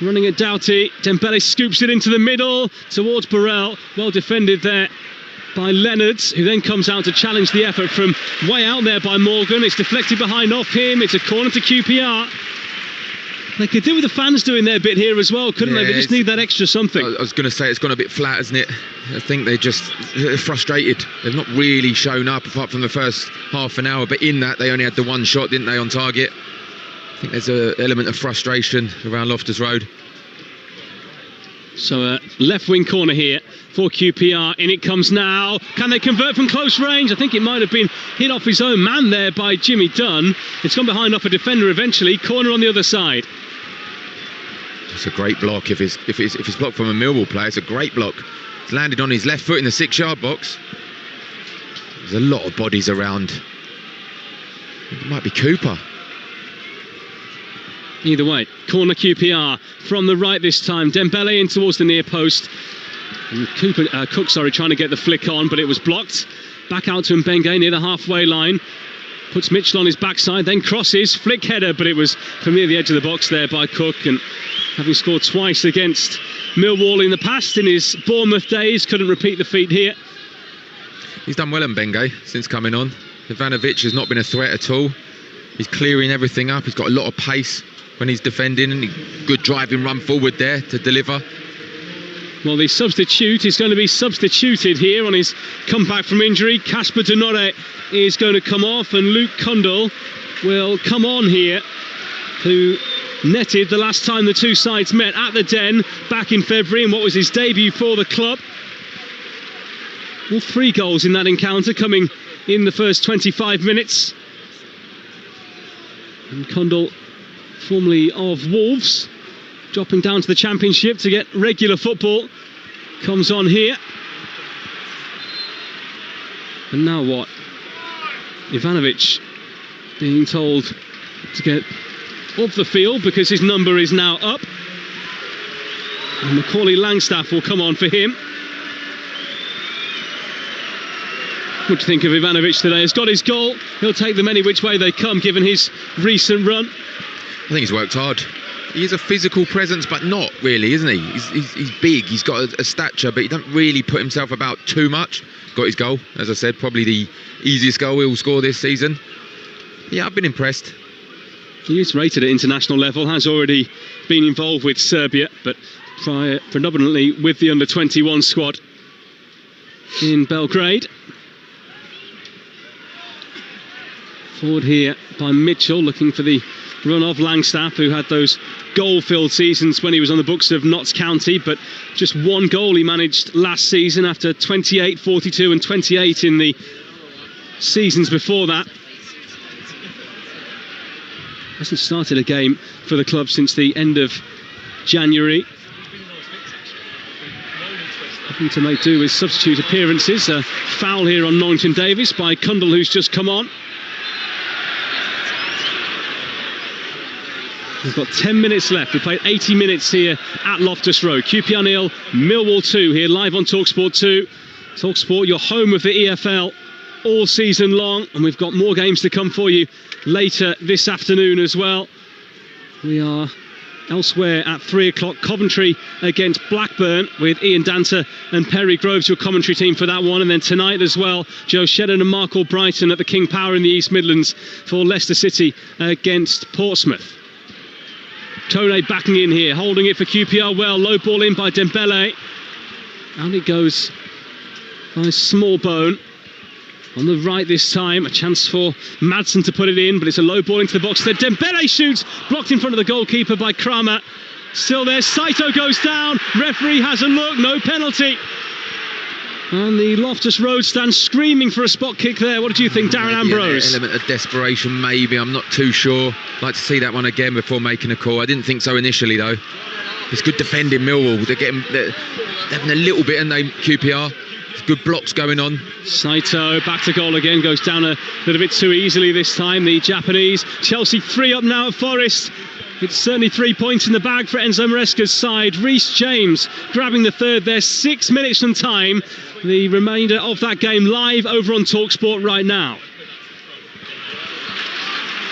running at Doughty. Dembele scoops it into the middle towards Burrell. Well defended there by Leonard, who then comes out to challenge the effort from way out there by Morgan. It's deflected behind off him. It's a corner to QPR. They could do with the fans doing their bit here as well, couldn't they? They just need that extra something. I was going to say it's gone a bit flat, hasn't it? I think they're frustrated. They've not really shown up apart from the first half an hour, but in that they only had the one shot, didn't they, on target? I think there's an element of frustration around Loftus Road. So a left wing corner here for QPR. In it comes now. Can they convert from close range? I think it might have been hit off his own man there by Jimmy Dunn. It's gone behind off a defender eventually. Corner on the other side. It's a great block. If it's blocked from a Millwall player, it's a great block. It's landed on his left foot in the 6-yard box. There's a lot of bodies around It might be Cooper. Either way, corner QPR from the right this time. Dembele in towards the near post. And Cook, trying to get the flick on, but it was blocked. Back out to Mbenge near the halfway line. Puts Mitchell on his backside, then crosses, flick header, but it was from near the edge of the box there by Cook. And having scored twice against Millwall in the past in his Bournemouth days, couldn't repeat the feat here. He's done well, Mbenge, since coming on. Ivanovic has not been a threat at all. He's clearing everything up. He's got a lot of pace when he's defending, and good driving run forward there to deliver. Well, the substitute is going to be substituted here on his comeback from injury. Casper Denore is going to come off, and Luke Cundle will come on here, who netted the last time the two sides met at the Den back in February, and what was his debut for the club. All 3 goals in that encounter coming in the first 25 minutes. And Cundle, formerly of Wolves, dropping down to the Championship to get regular football, comes on here. And now what? Ivanovic being told to get off the field because his number is now up. And Macaulay Langstaff will come on for him. What do you think of Ivanovic today? He's got his goal. He'll take them any which way they come, given his recent run. I think he's worked hard. He is a physical presence, but not really, isn't he? He's big, he's got a stature, but he doesn't really put himself about too much. Got his goal, as I said, probably the easiest goal he'll score this season. Yeah, I've been impressed. He is rated at international level, has already been involved with Serbia, but predominantly with the under-21 squad in Belgrade. Forward here by Mitchell, looking for the run of Langstaff, who had those goal-filled seasons when he was on the books of Notts County, but just 1 goal he managed last season after 28, 42 and 28 in the seasons before that. Hasn't started a game for the club since the end of January. Having to make do with substitute appearances. A foul here on Norrington Davis by Cundle, who's just come on. We've got 10 minutes left. We played 80 minutes here at Loftus Road. QPR 0, Millwall 2 here live on Talksport 2. Talksport, your home of the EFL all season long. And we've got more games to come for you later this afternoon as well. We are elsewhere at 3 o'clock. Coventry against Blackburn with Ian Danter and Perry Groves, your commentary team for that one. And then tonight as well, Joe Shedden and Mark Albrighton at the King Power in the East Midlands for Leicester City against Portsmouth. Tone backing in here, holding it for QPR well. Low ball in by Dembele. And it goes by Smallbone. On the right this time, a chance for Madsen to put it in, but it's a low ball into the box there. Dembele shoots, blocked in front of the goalkeeper by Kramer. Still there, Saito goes down. Referee has a look, no penalty. And the Loftus Road stand screaming for a spot kick there. What did you think, Darren Ambrose? An element of desperation, maybe. I'm not too sure. I'd like to see that one again before making a call. I didn't think so initially, though. It's good defending Millwall. They're having a little bit, and they QPR. It's good blocks going on. Saito back to goal again. Goes down a little bit too easily this time. The Japanese. Chelsea 3 up now at Forest. It's certainly 3 points in the bag for Enzo Maresca's side. Reece James grabbing the third there. 6 minutes from time. The remainder of that game live over on Talksport right now.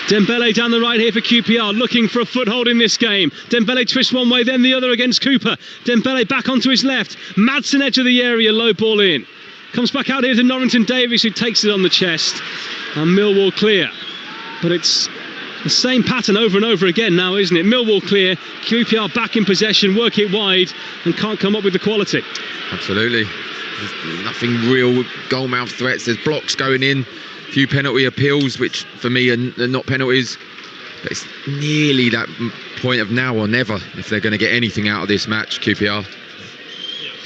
Dembele down the right here for QPR, looking for a foothold in this game. Dembele twists one way, then the other against Cooper. Dembele back onto his left. Madsen edge of the area, low ball in. Comes back out here to Norrington Davis, who takes it on the chest. And Millwall clear. But it's the same pattern over and over again now, isn't it? Millwall clear, QPR back in possession, work it wide, and can't come up with the quality. Absolutely. There's nothing real goalmouth threats. There's blocks going in, a few penalty appeals, which for me are not penalties. But it's nearly that point of now or never if they're going to get anything out of this match, QPR.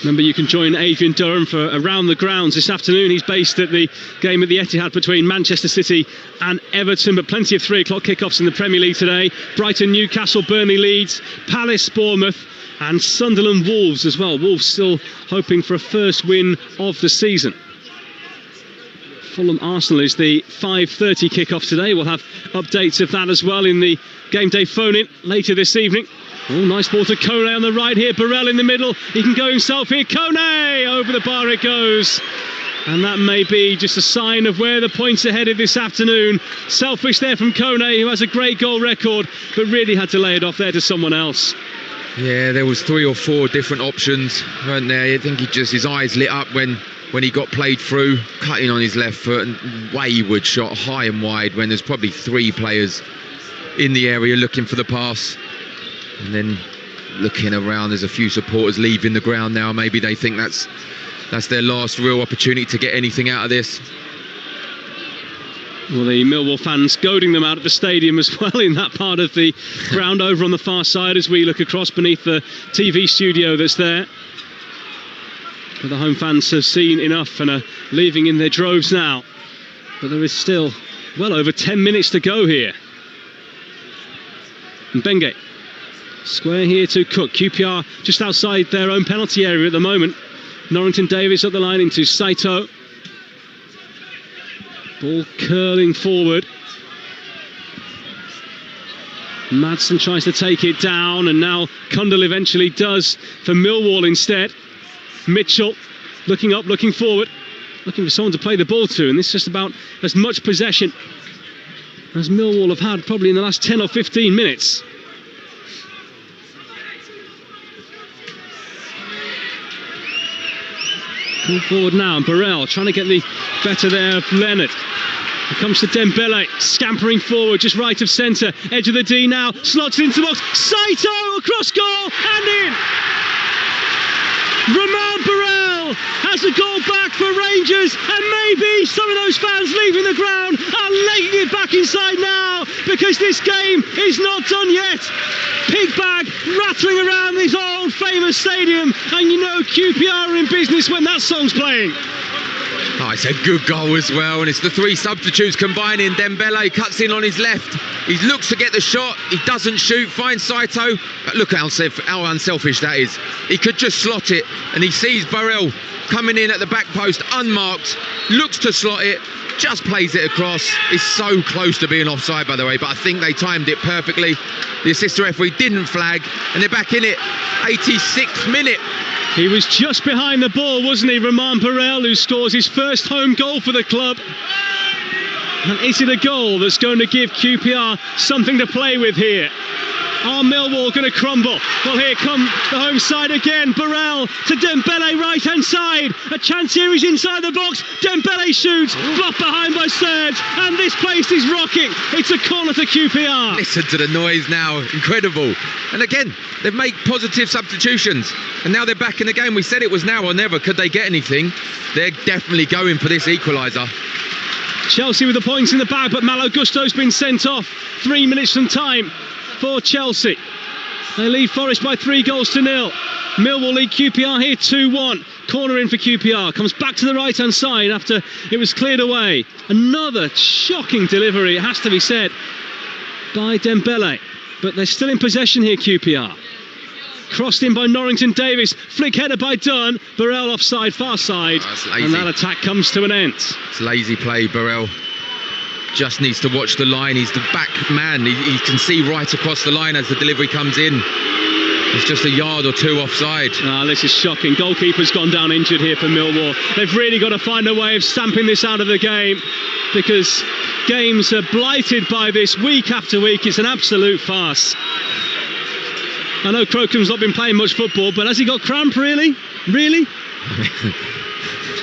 Remember, you can join Adrian Durham for Around the Grounds this afternoon. He's based at the game at the Etihad between Manchester City and Everton, but plenty of 3 o'clock kickoffs in the Premier League today. Brighton, Newcastle, Burnley, Leeds, Palace, Bournemouth and Sunderland, Wolves as well. Wolves still hoping for a first win of the season. Fulham Arsenal is the 5:30 kickoff today. We'll have updates of that as well in the game day phone-in later this evening. Oh, nice ball to Kone on the right here. Burrell in the middle. He can go himself here. Kone! Over the bar it goes. And that may be just a sign of where the points are headed this afternoon. Selfish there from Kone, who has a great goal record, but really had to lay it off there to someone else. Yeah, there was 3 or 4 different options, weren't there? I think his eyes lit up when he got played through, cutting on his left foot, and wayward shot high and wide when there's probably 3 players in the area looking for the pass. And then looking around, there's a few supporters leaving the ground now. Maybe they think that's their last real opportunity to get anything out of this. Well, the Millwall fans goading them out of the stadium as well in that part of the ground over on the far side as we look across beneath the TV studio that's there. But the home fans have seen enough and are leaving in their droves now. But there is still well over 10 minutes to go here. And Benge, square here to Cook. QPR just outside their own penalty area at the moment. Norrington Davis up the line into Saito. Ball curling forward. Madsen tries to take it down, and now Kundal eventually does for Millwall instead. Mitchell looking up, looking forward, looking for someone to play the ball to, and this is just about as much possession as Millwall have had probably in the last 10 or 15 minutes. Pull forward now, and Burrell trying to get the better there of Leonard. Here comes to Dembele, scampering forward, just right of centre, edge of the D now, slots into the box, Saito across goal and in! Romain Burrell has a goal back for Rangers, and maybe some of those fans leaving the ground are legging it back inside now, because this game is not done yet. Pigbag rattling around this old famous stadium, and you know QPR are in business when that song's playing. Oh, it's a good goal as well, and it's the 3 substitutes combining. Dembele cuts in on his left. He looks to get the shot. He doesn't shoot. Finds Saito. But look how unselfish that is. He could just slot it, and he sees Burrell coming in at the back post unmarked. Looks to slot it. Just plays it across. It's so close to being offside, by the way, but I think they timed it perfectly. The assistant referee didn't flag, and they're back in it. 86th minute. He was just behind the ball, wasn't he, Romain Burrell, who scores his first home goal for the club. And is it a goal that's going to give QPR something to play with here? Are Millwall going to crumble? Well, here come the home side again. Burrell to Dembele, right-hand side. A chance here, he's inside the box. Dembele shoots, blocked behind by Serge, and this place is rocking. It's a corner to QPR. Listen to the noise now, incredible. And again, they've made positive substitutions, and now they're back in the game. We said it was now or never. Could they get anything? They're definitely going for this equaliser. Chelsea with the points in the bag, but Malo Gusto's been sent off. 3 minutes from time for Chelsea. They lead Forest by 3-0. Millwall lead QPR here 2-1. Corner in for QPR. Comes back to the right-hand side after it was cleared away. Another shocking delivery, it has to be said, by Dembele. But they're still in possession here, QPR. Crossed in by Norrington Davis. Flick header by Dunn. Burrell offside, far side. And that attack comes to an end. It's lazy play, Burrell. Just needs to watch the line. He's the back man. He can see right across the line as the delivery comes in. It's just a yard or 2 offside. This is shocking. Goalkeeper's gone down injured here for Millwall. They've really got to find a way of stamping this out of the game, because games are blighted by this week after week. It's an absolute farce. I know Crocom's not been playing much football, but has he got cramp, really? Really?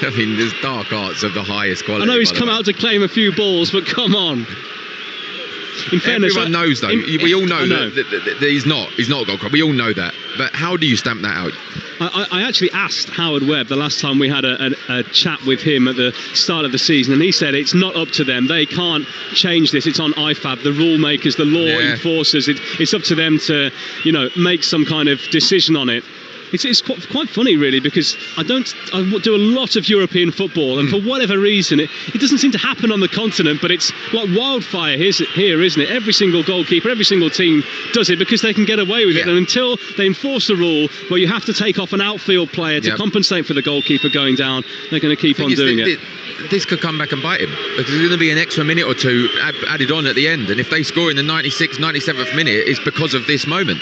I mean, there's dark arts of the highest quality. I know he's come out to claim a few balls, but come on. In fairness, everyone knows though. We all know that he's not got cramp. We all know that. But how do you stamp that out? I actually asked Howard Webb the last time we had a chat with him at the start of the season, and he said it's not up to them. They can't change this. It's on IFAB, the rule makers, the law enforcers. It's up to them to, make some kind of decision on it. It's quite funny, really, because I do a lot of European football, and for whatever reason, it doesn't seem to happen on the continent, but it's like wildfire here, isn't it? Every single goalkeeper, every single team does it because they can get away with it, and until they enforce the rule where you have to take off an outfield player to compensate for the goalkeeper going down, they're going to keep on doing it. This could come back and bite him, because there's going to be an extra minute or two added on at the end, and if they score in the 96th, 97th minute, it's because of this moment.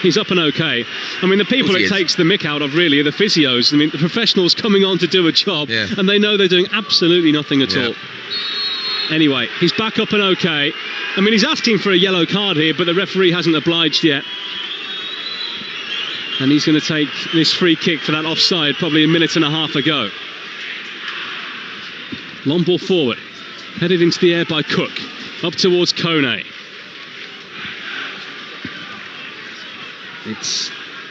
He's up and okay. I mean, the people it takes the mick out of really are the physios. I mean, the professionals coming on to do a job, and they know they're doing absolutely nothing at all. Anyway, he's back up and okay. I mean, he's asking for a yellow card here, but the referee hasn't obliged yet. And he's going to take this free kick for that offside probably a minute and a half ago. Long ball forward, headed into the air by Cook, up towards Kone. It's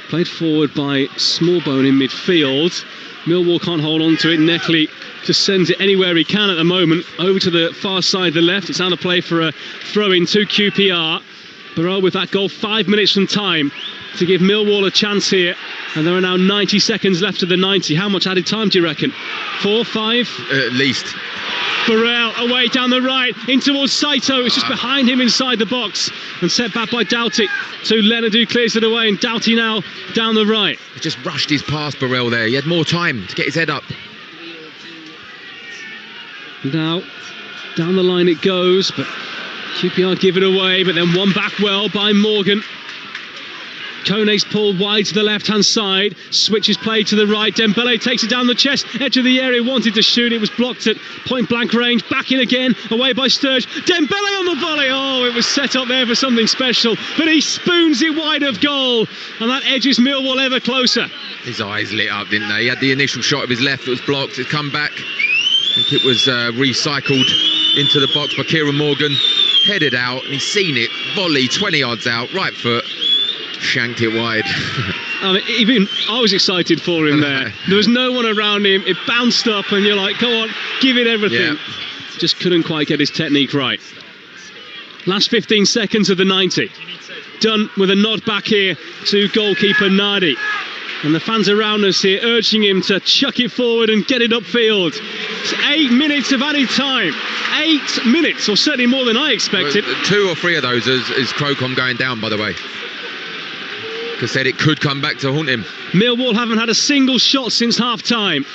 played forward by Smallbone in midfield. Millwall can't hold on to it. Neckley just sends it anywhere he can at the moment, over to the far side, the left. It's out of play for a throw-in to QPR. Burrell with that goal, 5 minutes from time to give Millwall a chance here. And there are now 90 seconds left of the 90. How much added time do you reckon? 4, 5? At least. Burrell away down the right, in towards Saito. It's just behind him inside the box. And set back by Doughty to Leonard, who clears it away. And Doughty now down the right. He just rushed his past Burrell there. He had more time to get his head up. Now, down the line it goes, but QPR give it away, but then won back well by Morgan. Kone's pulled wide to the left-hand side, switches play to the right. Dembele takes it down the chest, edge of the area, wanted to shoot, it was blocked at point-blank range. Back in again, away by Sturge. Dembele on the volley. Oh, it was set up there for something special, but he spoons it wide of goal, and that edges Millwall ever closer. His eyes lit up, didn't they? He had the initial shot of his left, it was blocked, it's come back. I think it was recycled into the box by Kieran Morgan, headed out, and he's seen it, volley 20 yards out, right foot, shanked it wide. I mean, even I was excited for him there. There was no one around him, it bounced up, and you're like, go on, give it everything. Just couldn't quite get his technique right. Last 15 seconds of the 90. Done with a nod back here to goalkeeper Nardi. And the fans around us here urging him to chuck it forward and get it upfield. It's 8 minutes of added time. 8 minutes, or certainly more than I expected. 2 or 3 of those is Crocombe going down, by the way. Because said it could come back to haunt him. Millwall haven't had a single shot since half-time.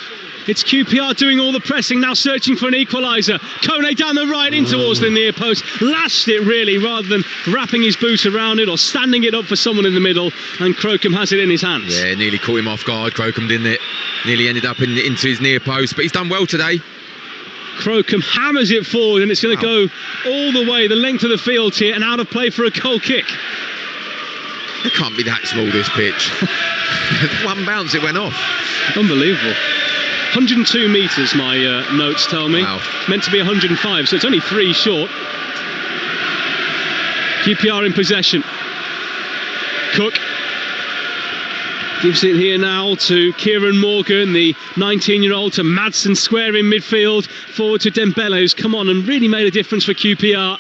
It's QPR doing all the pressing, now searching for an equaliser. Kone down the right in towards the near post. Lashed it really, rather than wrapping his boot around it or standing it up for someone in the middle. And Crocombe has it in his hands. Yeah, nearly caught him off guard, Crocombe, didn't it? Nearly ended up into his near post, but he's done well today. Crocombe hammers it forward, and it's going to go all the way, the length of the field here, and out of play for a goal kick. It can't be that small, this pitch. One bounce, it went off. Unbelievable. 102 metres, my notes tell me. Wow. Meant to be 105, so it's only 3 short. QPR in possession. Cook gives it here now to Kieran Morgan, the 19-year-old, to Madsen square in midfield. Forward to Dembele, who's come on and really made a difference for QPR.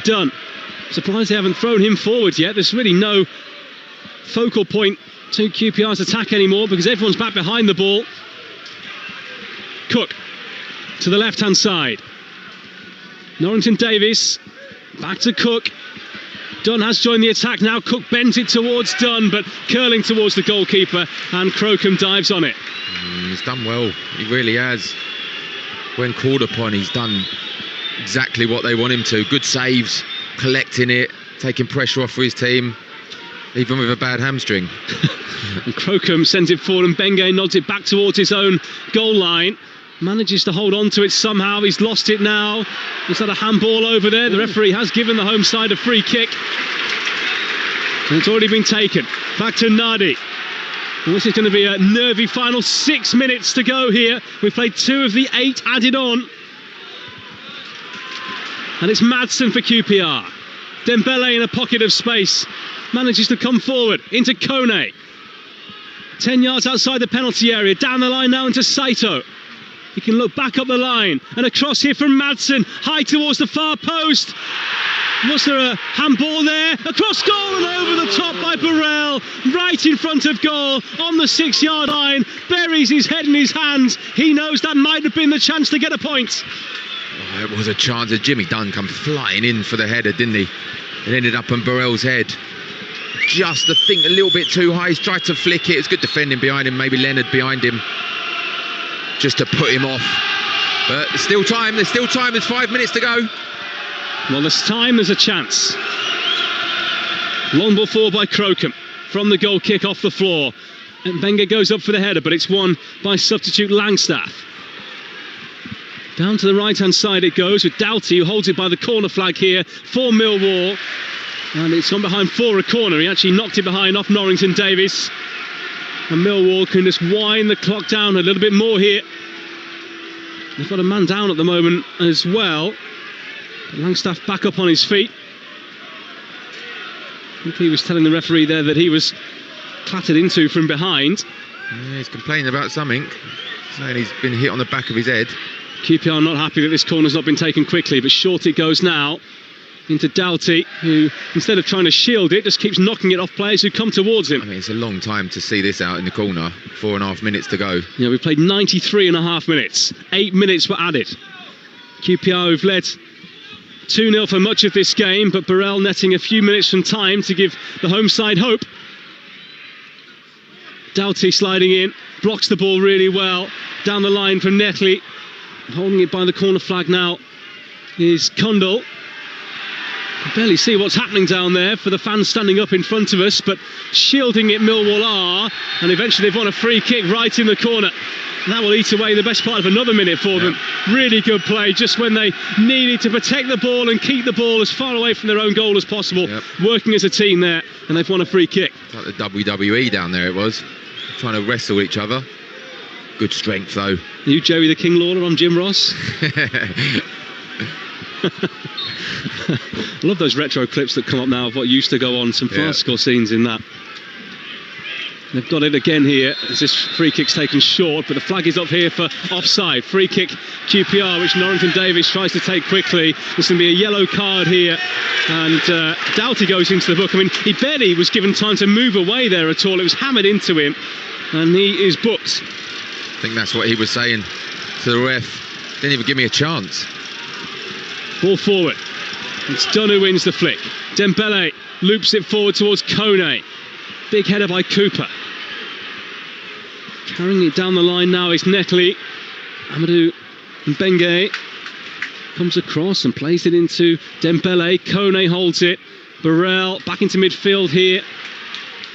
Done. Surprised they haven't thrown him forward yet. There's really no focal point to QPR's attack anymore because everyone's back behind the ball. Cook to the left-hand side. Norrington Davies back to Cook. Dunn has joined the attack now. Cook bends it towards Dunn, but curling towards the goalkeeper, and Crocombe dives on it. He's done well. He really has. When called upon, he's done exactly what they want him to. Good saves, collecting it, taking pressure off for his team, even with a bad hamstring. And Crocombe sends it forward, and Benge nods it back towards his own goal line. Manages to hold on to it somehow. He's lost it now. He's had a handball over there. The referee has given the home side a free kick, and it's already been taken. Back to Nardi. And this is going to be a nervy final 6 minutes to go here. We've played 2 of the 8 added on. And it's Madsen for QPR. Dembele in a pocket of space manages to come forward into Kone. 10 yards outside the penalty area. Down the line now into Saito. He can look back up the line and across here from Madsen, high towards the far post. Was there a handball there? Across goal and over the top by Burrell, right right in front of goal on the 6-yard line, buries his head in his hands. He knows that might have been the chance to get a point. Oh, it was a chance. Jimmy Dunn come flying in for the header, didn't he? It ended up on Burrell's head. Just, I think, a little bit too high. He's tried to flick it. It's good defending behind him. Maybe Leonard behind him, just to put him off. But there's still time. There's still time. There's 5 minutes to go. Well, there's time. There's a chance. Long ball forward by Crocombe from the goal kick off the floor. And Benga goes up for the header, but it's won by substitute Langstaff. Down to the right-hand side it goes with Doughty, who holds it by the corner flag here for Millwall. And it's gone behind for a corner. He actually knocked it behind off Norrington Davis. And Millwall can just wind the clock down a little bit more here. They've got a man down at the moment as well. Langstaff back up on his feet. I think he was telling the referee there that he was clattered into from behind. Yeah, he's complaining about something, saying he's been hit on the back of his head. QPR not happy that this corner's not been taken quickly, but short it goes now into Doughty, who instead of trying to shield it just keeps knocking it off players who come towards him. I mean, it's a long time to see this out in the corner. 4.5 minutes to go. Yeah, we played 93.5 minutes. 8 minutes were added. QPR have led 2-0 for much of this game, but Burrell netting a few minutes from time to give the home side hope. Doughty sliding in, blocks the ball really well down the line from Netley. Holding it by the corner flag now is Kundal. You can barely see what's happening down there for the fans standing up in front of us, but shielding it Millwall are, and eventually they've won a free kick right in the corner. That will eat away the best part of another minute for them. Really good play just when they needed to protect the ball and keep the ball as far away from their own goal as possible. Working as a team there, and they've won a free kick. It's like the WWE down there it was, trying to wrestle each other. Good strength though. You Joey the King Lawler, I'm Jim Ross. I love those retro clips that come up now of what used to go on, some farcical scenes in that. They've got it again here as this free kick's taken short, but the flag is up here for offside. Free kick QPR, which Norrington Davis tries to take quickly. There's going to be a yellow card here, and Doughty goes into the book. I mean, he barely was given time to move away there at all. It was hammered into him, and he is booked. I think that's what he was saying to the ref. Didn't even give me a chance. Ball forward. It's Dunn who wins the flick. Dembele loops it forward towards Kone. Big header by Cooper. Carrying it down the line now is Netley. Amadou Mbengue comes across and plays it into Dembele. Kone holds it. Burrell back into midfield here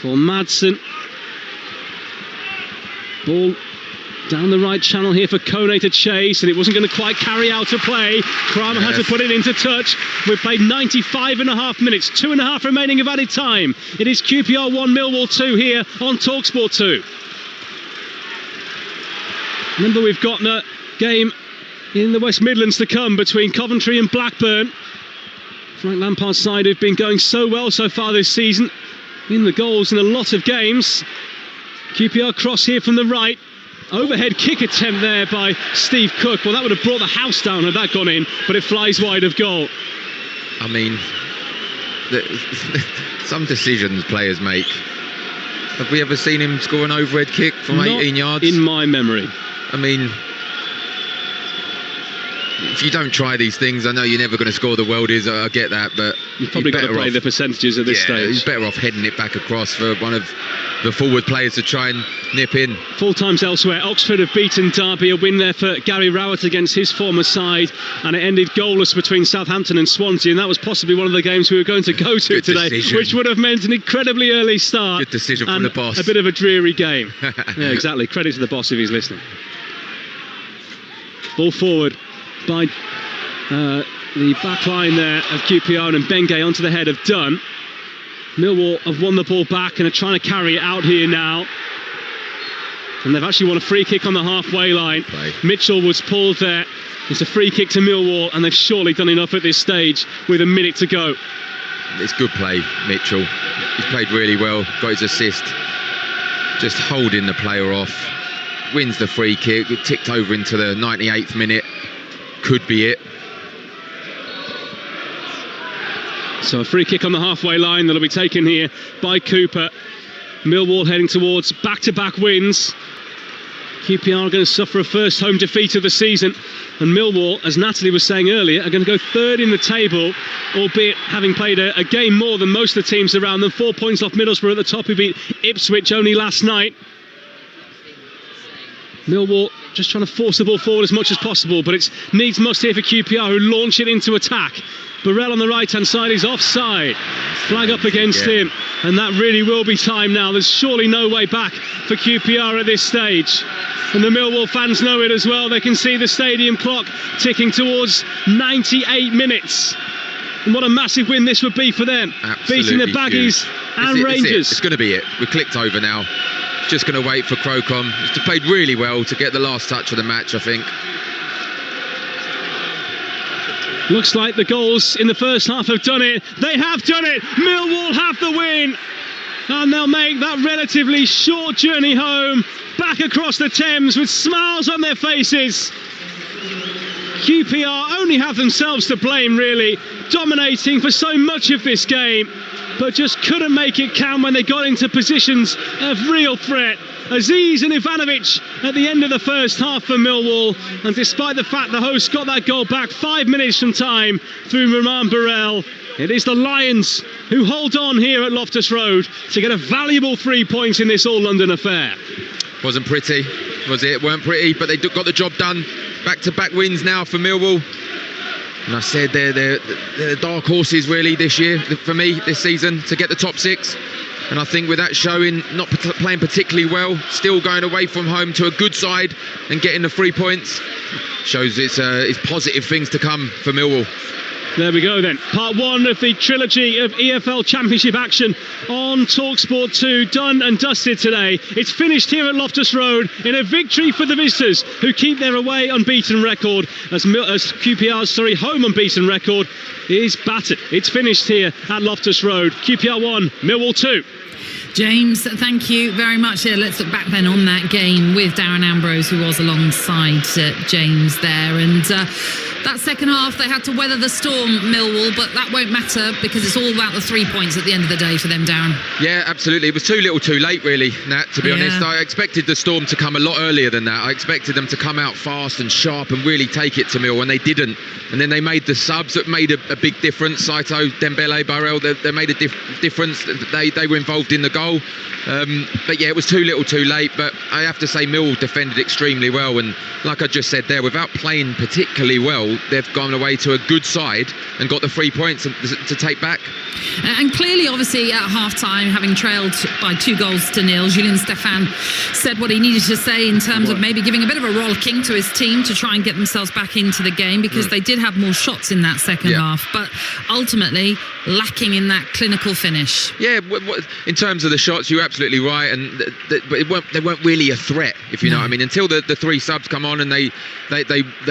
for Madsen. Ball down the right channel here for Kone to chase, and it wasn't going to quite carry out a play. Kramer had to put it into touch. We've played 95.5 minutes, 2.5 remaining of added time. It is QPR 1, Millwall 2 here on Talksport 2. Remember, we've got a game in the West Midlands to come between Coventry and Blackburn. Frank Lampard's side have been going so well so far this season, in the goals in a lot of games. QPR cross here from the right. Overhead kick attempt there by Steve Cook. Well, that would have brought the house down had that gone in, but it flies wide of goal. I mean, some decisions players make. Have we ever seen him score an overhead kick from 18 yards? In my memory. I mean, if you don't try these things, I know you're never going to score the worldies. I get that, but you've probably got to play the percentages at this stage. He's better off heading it back across for one of the forward players to try and nip in. Full times elsewhere. Oxford have beaten Derby. A win there for Gary Rowett against his former side, and it ended goalless between Southampton and Swansea, and that was possibly one of the games we were going to go to Good today, decision. Which would have meant an incredibly early start. Good decision from the boss. A bit of a dreary game. Yeah, exactly. Credit to the boss if he's listening. Ball forward by the back line there of QPR, and Benge onto the head of Dunn. Millwall have won the ball back and are trying to carry it out here now. And they've actually won a free kick on the halfway line. Right. Mitchell was pulled there. It's a free kick to Millwall, and they've surely done enough at this stage with a minute to go. It's good play, Mitchell. He's played really well, got his assist. Just holding the player off. Wins the free kick. It ticked over into the 98th minute. Could be it. So a free kick on the halfway line that'll be taken here by Cooper. Millwall heading towards back-to-back wins. QPR are going to suffer a first home defeat of the season, and Millwall, as Natalie was saying earlier, are going to go third in the table, albeit having played a game more than most of the teams around them. 4 points off Middlesbrough at the top, who beat Ipswich only last night. Millwall just trying to force the ball forward as much as possible, but it's needs must here for QPR, who launch it into attack. Burrell on the right-hand side is offside. Flag up against him, and that really will be time now. There's surely no way back for QPR at this stage. And the Millwall fans know it as well. They can see the stadium clock ticking towards 98 minutes. And what a massive win this would be for them. Absolutely beating the Baggies and Rangers. It's going to be it. We're clicked over now. Just going to wait for Crocom. He's played really well to get the last touch of the match, I think. Looks like the goals in the first half have done it. They have done it. Millwall have the win. And they'll make that relatively short journey home, back across the Thames with smiles on their faces. QPR only have themselves to blame, really, dominating for so much of this game, but just couldn't make it count when they got into positions of real threat. Aziz and Ivanovic at the end of the first half for Millwall, and despite the fact the hosts got that goal back 5 minutes from time through Romain Burrell, it is the Lions who hold on here at Loftus Road to get a valuable 3 points in this All-London affair. Wasn't pretty, was it? Weren't pretty, but they got the job done. Back-to-back wins now for Millwall. And I said they're the dark horses really this year, for me, this season, to get the top six. And I think with that showing, not playing particularly well, still going away from home to a good side and getting the 3 points, shows it's positive things to come for Millwall. There we go then. Part one of the trilogy of EFL Championship action on Talksport 2, done and dusted today. It's finished here at Loftus Road in a victory for the visitors, who keep their away unbeaten record as QPR's home unbeaten record is battered. It's finished here at Loftus Road. QPR 1, Millwall 2. James, thank you very much. Let's look back then on that game with Darren Ambrose, who was alongside James there. And that second half, they had to weather the storm, Millwall, but that won't matter because it's all about the 3 points at the end of the day for them, Darren. Yeah, absolutely. It was too little too late, really, Nat, to be honest. I expected the storm to come a lot earlier than that. I expected them to come out fast and sharp and really take it to Millwall, and they didn't. And then they made the subs that made a big difference. Saito, Dembele, Burrell, they made a difference. They were involved in the goal. But yeah, it was too little too late. But I have to say Millwall defended extremely well, and like I just said there, without playing particularly well, they've gone away to a good side and got the 3 points to take back. And clearly, obviously, at half-time, having trailed by 2-0, Julien Stéphan said what he needed to say in terms of maybe giving a bit of a rollicking to his team to try and get themselves back into the game, because they did have more shots in that second half, but ultimately lacking in that clinical finish. Yeah, in terms of the shots, you're absolutely right, and they weren't really a threat, if you know what I mean, until the three subs come on, and they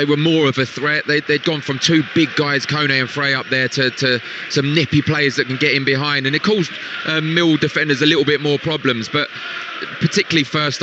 were more of a threat. They'd gone from two big guys, Kone and Frey, up there to some nippy players that can get in behind, and it caused Mill defenders a little bit more problems. But particularly first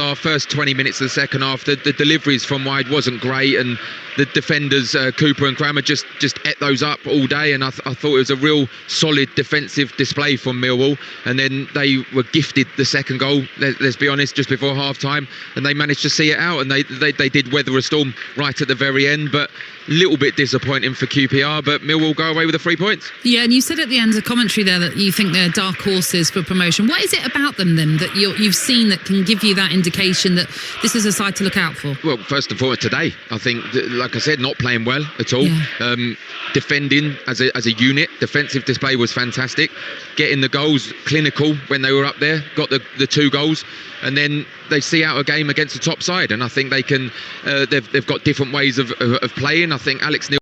20 minutes of the second half, the deliveries from wide wasn't great, and the defenders, Cooper and Crammer, just ate those up all day, and I thought it was a real solid defensive display from Millwall. And then they were gifted the second goal, let's be honest, just before half-time, and they managed to see it out, and they did weather a storm right at the very end, but a little bit disappointing for QPR, but Millwall go away with the 3 points. Yeah, and you said at the end of commentary there that you think they're dark horses for promotion. What is it about them then that you've seen that can give you that indication that this is a side to look out for? Well, first and foremost, today, I think, like I said, not playing well at all. Yeah. Defending as a unit, defensive display was fantastic. Getting the goals, clinical when they were up there, got the 2 goals, and then they see out a game against the top side, and I think they can. They've got different ways of playing. I think Alex Neil